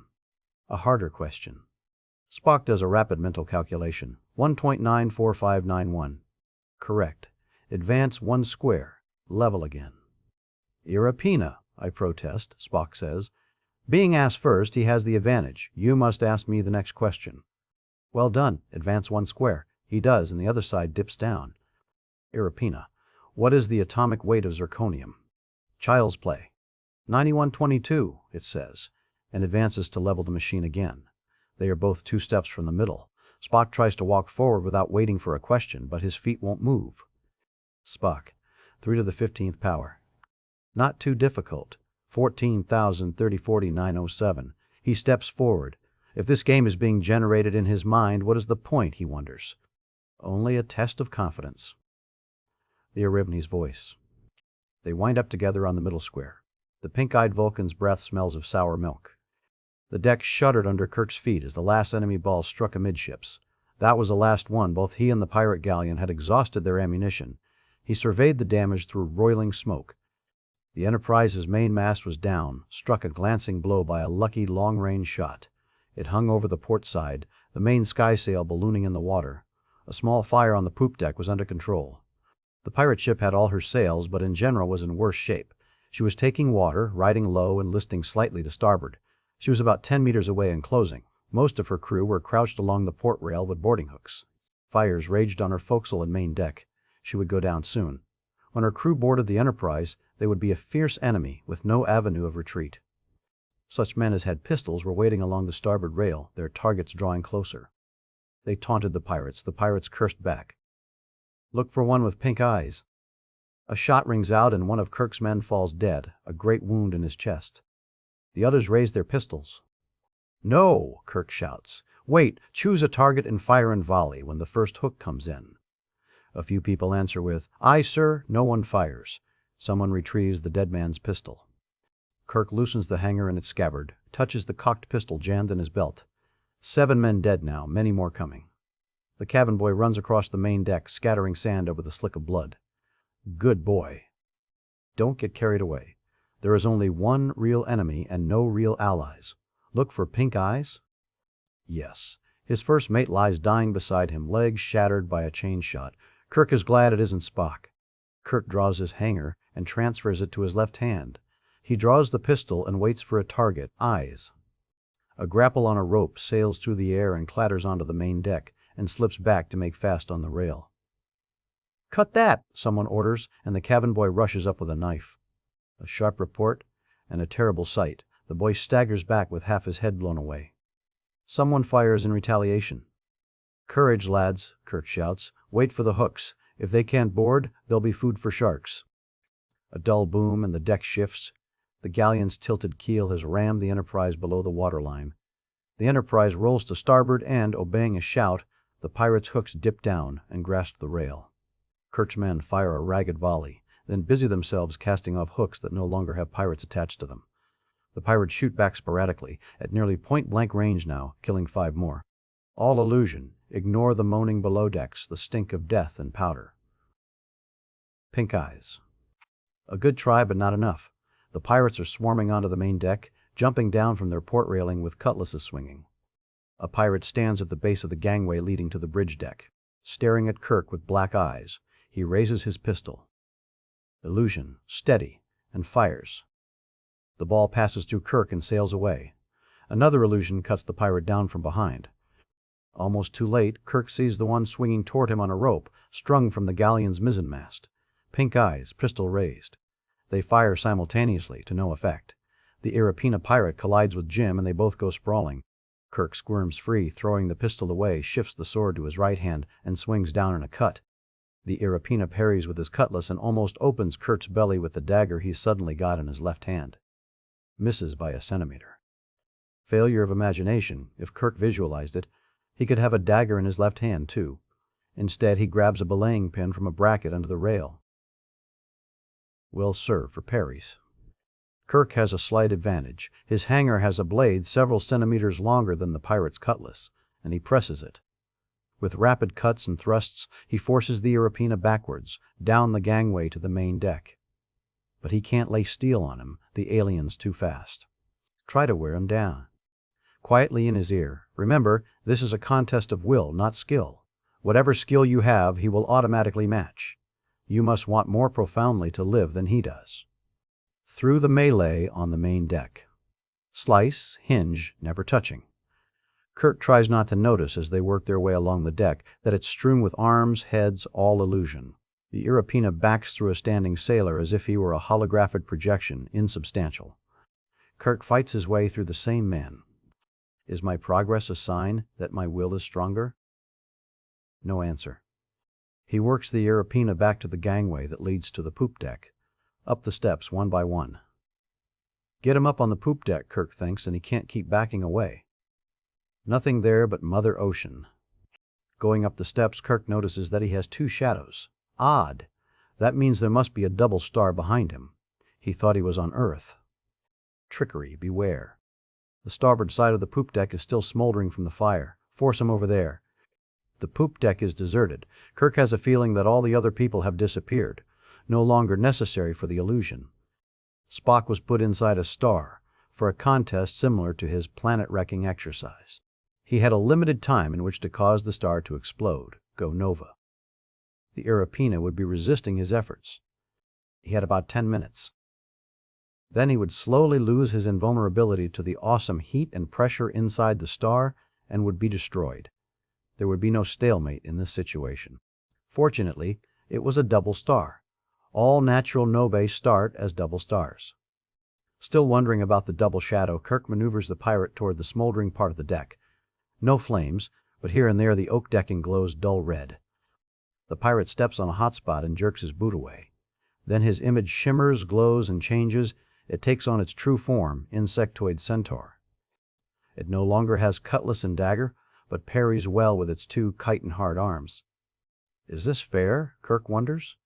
A harder question. Spock does a rapid mental calculation. 1.94591. Correct. Advance 1 square. Level again. Irapina, I protest, Spock says. Being asked first, he has the advantage. You must ask me the next question. Well done. Advance 1 square. He does, and the other side dips down. Irapina. What is the atomic weight of zirconium? Child's play. 9122, it says, and advances to level the machine again. They are both 2 steps from the middle. Spock tries to walk forward without waiting for a question, but his feet won't move. Spock. 3 to the 15th power. Not too difficult. 14,030,40,907. He steps forward. If this game is being generated in his mind, what is the point, he wonders? Only a test of confidence. The Arivni's voice. They wind up together on the middle square. The pink-eyed Vulcan's breath smells of sour milk. The deck shuddered under Kirk's feet as the last enemy ball struck amidships. That was the last one. Both he and the pirate galleon had exhausted their ammunition. He surveyed the damage through roiling smoke. The Enterprise's mainmast was down, struck a glancing blow by a lucky long-range shot. It hung over the port side, the main skysail ballooning in the water. A small fire on the poop deck was under control. The pirate ship had all her sails, but in general was in worse shape. She was taking water, riding low and listing slightly to starboard. She was about 10 meters away and closing. Most of her crew were crouched along the port rail with boarding hooks. Fires raged on her forecastle and main deck. She would go down soon. When her crew boarded the Enterprise, they would be a fierce enemy with no avenue of retreat. Such men as had pistols were waiting along the starboard rail, their targets drawing closer. They taunted the pirates. The pirates cursed back. Look for one with pink eyes. A shot rings out and one of Kirk's men falls dead, a great wound in his chest. The others raise their pistols. No, Kirk shouts. Wait, choose a target and fire in volley when the first hook comes in. A few people answer with, Aye, sir. No one fires. Someone retrieves the dead man's pistol. Kirk loosens the hanger in its scabbard, touches the cocked pistol jammed in his belt. 7 men dead now, many more coming. The cabin boy runs across the main deck, scattering sand over the slick of blood. Good boy. Don't get carried away. There is only one real enemy and no real allies. Look for pink eyes? Yes. His first mate lies dying beside him, legs shattered by a chain shot. Kirk is glad it isn't Spock. Kirk draws his hanger and transfers it to his left hand. He draws the pistol and waits for a target, eyes. A grapple on a rope sails through the air and clatters onto the main deck, and slips back to make fast on the rail. Cut that, someone orders, and the cabin boy rushes up with a knife. A sharp report, and a terrible sight. The boy staggers back with half his head blown away. Someone fires in retaliation. Courage, lads, Kirk shouts. Wait for the hooks. If they can't board, there'll be food for sharks. A dull boom, and the deck shifts. The galleon's tilted keel has rammed the Enterprise below the waterline. The Enterprise rolls to starboard and, obeying a shout, the pirates' hooks dip down and grasp the rail. Kirk's men fire a ragged volley, then busy themselves casting off hooks that no longer have pirates attached to them. The pirates shoot back sporadically, at nearly point-blank range now, killing 5 more. All illusion. Ignore the moaning below decks, the stink of death and powder. Pink eyes. A good try, but not enough. The pirates are swarming onto the main deck, jumping down from their port railing with cutlasses swinging. A pirate stands at the base of the gangway leading to the bridge deck, staring at Kirk with black eyes. He raises his pistol. Illusion, steady, and fires. The ball passes through Kirk and sails away. Another illusion cuts the pirate down from behind. Almost too late, Kirk sees the one swinging toward him on a rope, strung from the galleon's mizzenmast. Pink eyes, pistol raised. They fire simultaneously, to no effect. The Irapina pirate collides with Jim, and they both go sprawling. Kirk squirms free, throwing the pistol away, shifts the sword to his right hand, and swings down in a cut. The Irapina parries with his cutlass and almost opens Kirk's belly with the dagger he suddenly got in his left hand. Misses by a centimeter. Failure of imagination. If Kirk visualized it, he could have a dagger in his left hand, too. Instead, he grabs a belaying pin from a bracket under the rail. Will serve for parries. Kirk has a slight advantage. His hanger has a blade several centimeters longer than the pirate's cutlass, and he presses it. With rapid cuts and thrusts, he forces the Arapina backwards, down the gangway to the main deck. But he can't lay steel on him. The alien's too fast. Try to wear him down. Quietly in his ear. Remember, this is a contest of will, not skill. Whatever skill you have, he will automatically match. You must want more profoundly to live than he does. Through the melee on the main deck. Slice, hinge, never touching. Kirk tries not to notice as they work their way along the deck that it's strewn with arms, heads, all illusion. The Arapina backs through a standing sailor as if he were a holographic projection, insubstantial. Kirk fights his way through the same men. Is my progress a sign that my will is stronger? No answer. He works the Arapina back to the gangway that leads to the poop deck, up the steps one by one. Get him up on the poop deck, Kirk thinks, and he can't keep backing away. Nothing there but Mother Ocean. Going up the steps, Kirk notices that he has two shadows. Odd. That means there must be a double star behind him. He thought he was on Earth. Trickery, beware. The starboard side of the poop deck is still smoldering from the fire. Force him over there. The poop deck is deserted. Kirk has a feeling that all the other people have disappeared, no longer necessary for the illusion. Spock was put inside a star for a contest similar to his planet-wrecking exercise. He had a limited time in which to cause the star to explode, go nova. The Arapina would be resisting his efforts. He had about 10 minutes. Then he would slowly lose his invulnerability to the awesome heat and pressure inside the star and would be destroyed. There would be no stalemate in this situation. Fortunately, it was a double star. All natural novae start as double stars. Still wondering about the double shadow, Kirk maneuvers the pirate toward the smoldering part of the deck. No flames, but here and there the oak decking glows dull red. The pirate steps on a hot spot and jerks his boot away. Then his image shimmers, glows, and changes. It takes on its true form, insectoid centaur. It no longer has cutlass and dagger, but parries well with its two chitin-hard arms. Is this fair? Kirk wonders.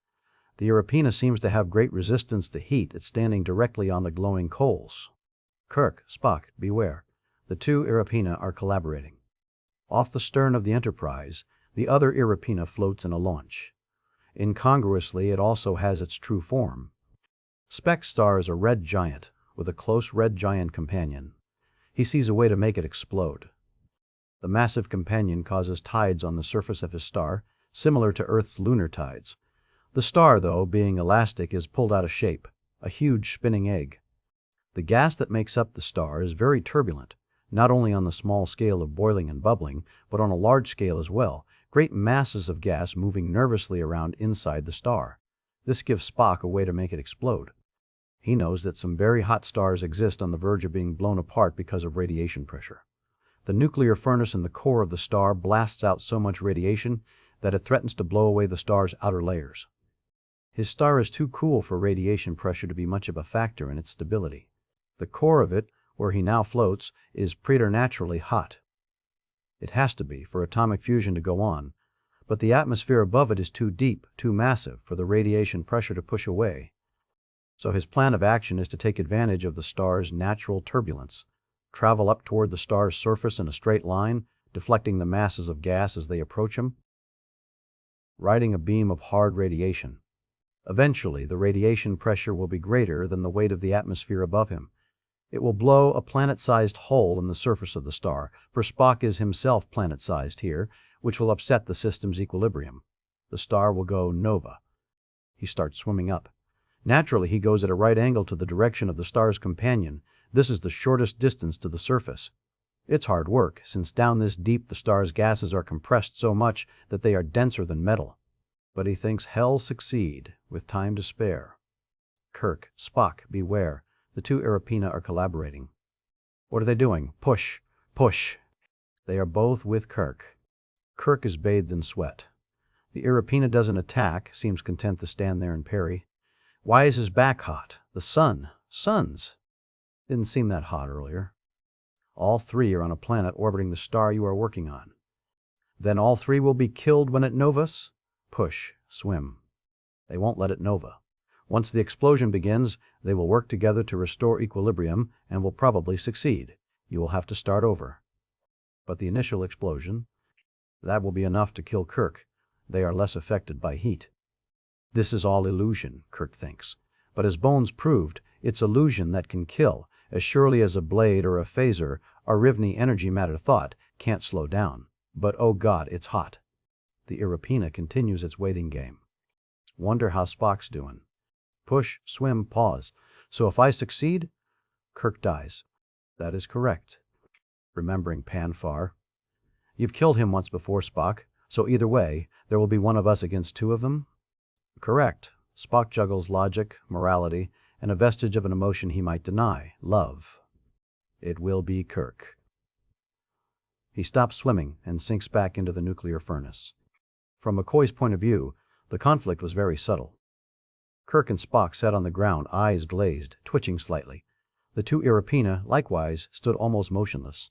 The Arapina seems to have great resistance to heat. It's standing directly on the glowing coals. Kirk, Spock, beware. The two Arapina are collaborating. Off the stern of the Enterprise, the other Arapina floats in a launch. Incongruously, it also has its true form. Spec's star is a red giant, with a close red giant companion. He sees a way to make it explode. The massive companion causes tides on the surface of his star, similar to Earth's lunar tides. The star, though, being elastic, is pulled out of shape, a huge spinning egg. The gas that makes up the star is very turbulent, not only on the small scale of boiling and bubbling, but on a large scale as well, great masses of gas moving nervously around inside the star. This gives Spock a way to make it explode. He knows that some very hot stars exist on the verge of being blown apart because of radiation pressure. The nuclear furnace in the core of the star blasts out so much radiation that it threatens to blow away the star's outer layers. His star is too cool for radiation pressure to be much of a factor in its stability. The core of it, where he now floats, is preternaturally hot. It has to be for atomic fusion to go on, but the atmosphere above it is too deep, too massive for the radiation pressure to push away. So his plan of action is to take advantage of the star's natural turbulence, travel up toward the star's surface in a straight line, deflecting the masses of gas as they approach him, riding a beam of hard radiation. Eventually, the radiation pressure will be greater than the weight of the atmosphere above him. It will blow a planet-sized hole in the surface of the star, for Spock is himself planet-sized here, which will upset the system's equilibrium. The star will go nova. He starts swimming up. Naturally, he goes at a right angle to the direction of the star's companion. This is the shortest distance to the surface. It's hard work, since down this deep the star's gases are compressed so much that they are denser than metal. But he thinks he'll succeed, with time to spare. Kirk, Spock, beware. The two Arapina are collaborating. What are they doing? Push! Push! They are both with Kirk. Kirk is bathed in sweat. The Arapina doesn't attack, seems content to stand there and parry. Why is his back hot? The sun. Suns. Didn't seem that hot earlier. All 3 are on a planet orbiting the star you are working on. Then all 3 will be killed when it novas? Push, swim. They won't let it nova. Once the explosion begins, they will work together to restore equilibrium and will probably succeed. You will have to start over. But the initial explosion, that will be enough to kill Kirk. They are less affected by heat. This is all illusion, Kirk thinks. But as Bones proved, it's illusion that can kill, as surely as a blade or a phaser, or Rivni energy matter thought, can't slow down. But oh God, it's hot. The Irapina continues its waiting game. Wonder how Spock's doing. Push, swim, pause. So if I succeed, Kirk dies. That is correct. Remembering Panfar. You've killed him once before, Spock, so either way, there will be one of us against 2 of them? Correct. Spock juggles logic, morality, and a vestige of an emotion he might deny, love. It will be Kirk. He stops swimming and sinks back into the nuclear furnace. From McCoy's point of view, the conflict was very subtle. Kirk and Spock sat on the ground, eyes glazed, twitching slightly. The 2 Irapina, likewise, stood almost motionless.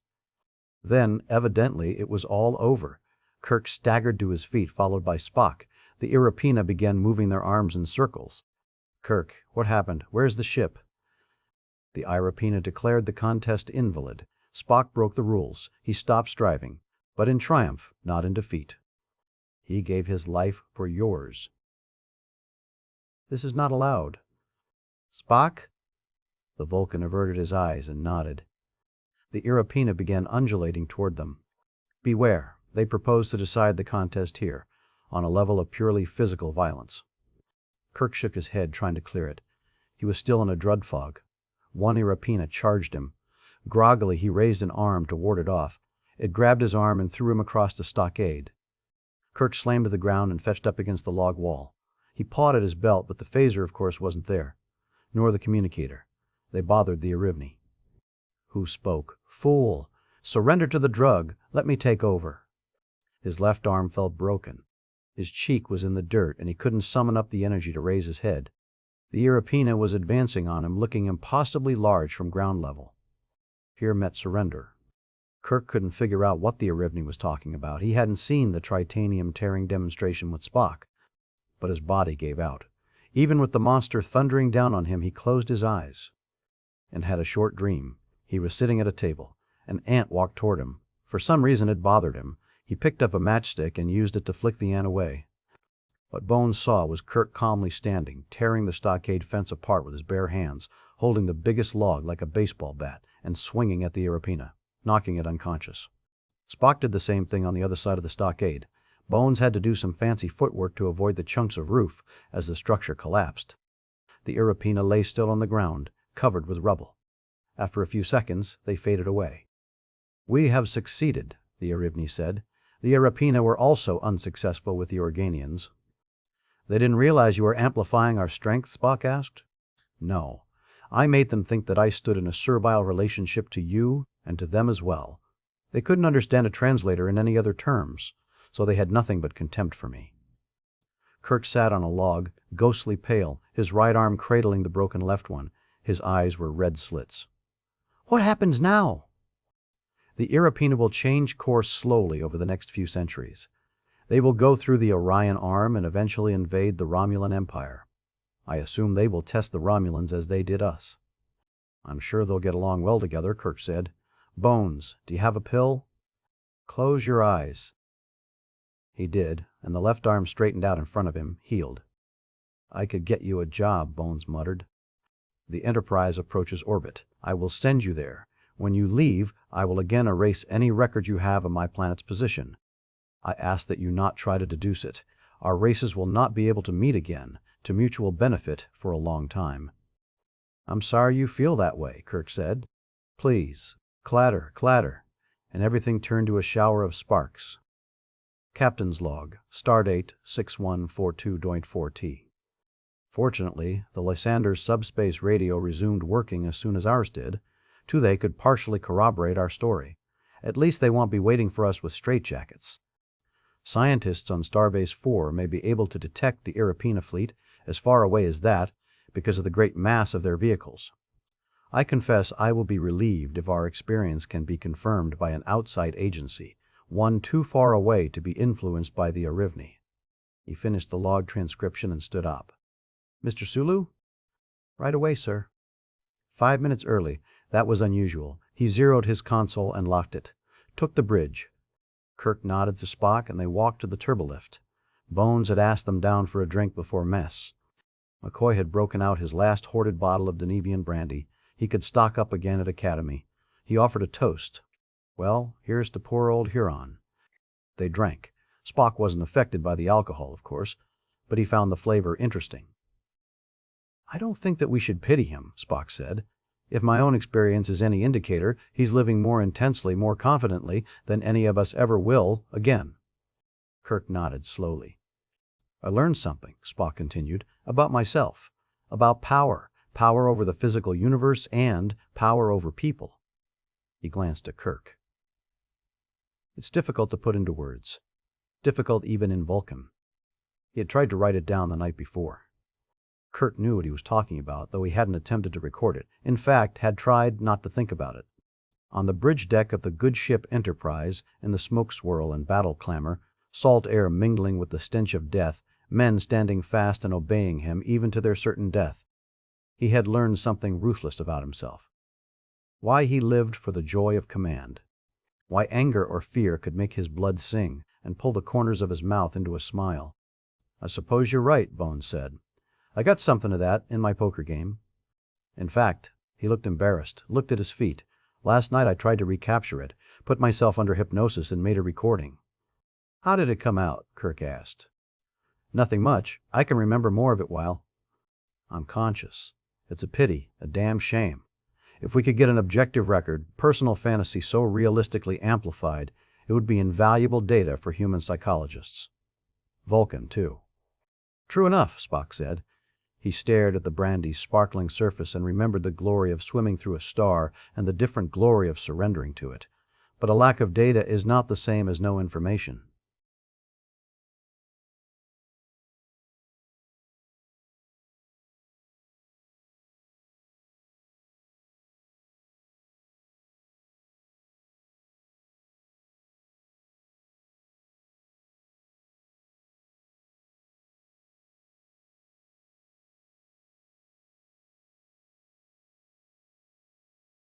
Then, evidently, it was all over. Kirk staggered to his feet, followed by Spock. The Irapina began moving their arms in circles. Kirk, what happened? Where's the ship? The Irapina declared the contest invalid. Spock broke the rules. He stopped striving, but in triumph, not in defeat. He gave his life for yours. This is not allowed. Spock? The Vulcan averted his eyes and nodded. The Irapina began undulating toward them. Beware, they propose to decide the contest here, on a level of purely physical violence. Kirk shook his head, trying to clear it. He was still in a dread fog. One Irapina charged him. Groggily, he raised an arm to ward it off. It grabbed his arm and threw him across the stockade. Kirk slammed to the ground and fetched up against the log wall. He pawed at his belt, but the phaser, of course, wasn't there, nor the communicator. They bothered the Irivni. Who spoke? Fool! Surrender to the drug. Let me take over. His left arm felt broken. His cheek was in the dirt, and he couldn't summon up the energy to raise his head. The Irapina was advancing on him, looking impossibly large from ground level. Here met surrender. Kirk couldn't figure out what the Irivni was talking about. He hadn't seen the tritanium tearing demonstration with Spock. But his body gave out. Even with the monster thundering down on him, he closed his eyes and had a short dream. He was sitting at a table. An ant walked toward him. For some reason it bothered him. He picked up a matchstick and used it to flick the ant away. What Bones saw was Kirk calmly standing, tearing the stockade fence apart with his bare hands, holding the biggest log like a baseball bat, and swinging at the Irapina, knocking it unconscious. Spock did the same thing on the other side of the stockade. Bones had to do some fancy footwork to avoid the chunks of roof as the structure collapsed. The Irapina lay still on the ground, covered with rubble. After a few seconds, they faded away. "We have succeeded," the Irivni said. "The Irapina were also unsuccessful with the Organians." "They didn't realize you were amplifying our strength?" Spock asked. "No. I made them think that I stood in a servile relationship to you and to them as well. They couldn't understand a translator in any other terms, so they had nothing but contempt for me." Kirk sat on a log, ghostly pale, his right arm cradling the broken left one. His eyes were red slits. "What happens now?" "The Irapina will change course slowly over the next few centuries. They will go through the Orion Arm and eventually invade the Romulan Empire. I assume they will test the Romulans as they did us." "I'm sure they'll get along well together," Kirk said. "Bones, do you have a pill?" "Close your eyes." He did, and the left arm straightened out in front of him, healed. "I could get you a job," Bones muttered. "The Enterprise approaches orbit. I will send you there. When you leave, I will again erase any record you have of my planet's position. I ask that you not try to deduce it. Our races will not be able to meet again, to mutual benefit, for a long time." "I'm sorry you feel that way," Kirk said. "Please." Clatter, clatter, and everything turned to a shower of sparks. Captain's log, stardate 6142.4T. Fortunately, the Lysander's subspace radio resumed working as soon as ours did. They could partially corroborate our story. At least they won't be waiting for us with straitjackets. Scientists on Starbase 4 may be able to detect the Irapina fleet as far away as that because of the great mass of their vehicles. I confess I will be relieved if our experience can be confirmed by an outside agency, one too far away to be influenced by the Arivni." He finished the log transcription and stood up. "Mr. Sulu?" "Right away, sir." 5 minutes early. That was unusual. He zeroed his console and locked it. Took the bridge. Kirk nodded to Spock, and they walked to the turbolift. Bones had asked them down for a drink before mess. McCoy had broken out his last hoarded bottle of Danubian brandy. He could stock up again at Academy. He offered a toast. "Well, here's to poor old Huron." They drank. Spock wasn't affected by the alcohol, of course, but he found the flavor interesting. "I don't think that we should pity him," Spock said. "If my own experience is any indicator, he's living more intensely, more confidently than any of us ever will again." Kirk nodded slowly. "I learned something," Spock continued, "about myself, about power over the physical universe and power over people." He glanced at Kirk. "It's difficult to put into words. Difficult even in Vulcan." He had tried to write it down the night before. Kirk knew what he was talking about, though he hadn't attempted to record it. In fact, had tried not to think about it. On the bridge deck of the good ship Enterprise, in the smoke swirl and battle clamor, salt air mingling with the stench of death, men standing fast and obeying him even to their certain death, he had learned something ruthless about himself. Why he lived for the joy of command. Why anger or fear could make his blood sing and pull the corners of his mouth into a smile. "I suppose you're right," Bones said. "I got something of that in my poker game. In fact," he looked embarrassed, looked at his feet. "Last night I tried to recapture it, put myself under hypnosis and made a recording." "How did it come out?" Kirk asked. "Nothing much. I can remember more of it while I'm conscious. It's a pity, a damn shame. If we could get an objective record, personal fantasy so realistically amplified, it would be invaluable data for human psychologists. Vulcan, too." "True enough," Spock said. He stared at the brandy's sparkling surface and remembered the glory of swimming through a star and the different glory of surrendering to it. But a lack of data is not the same as no information.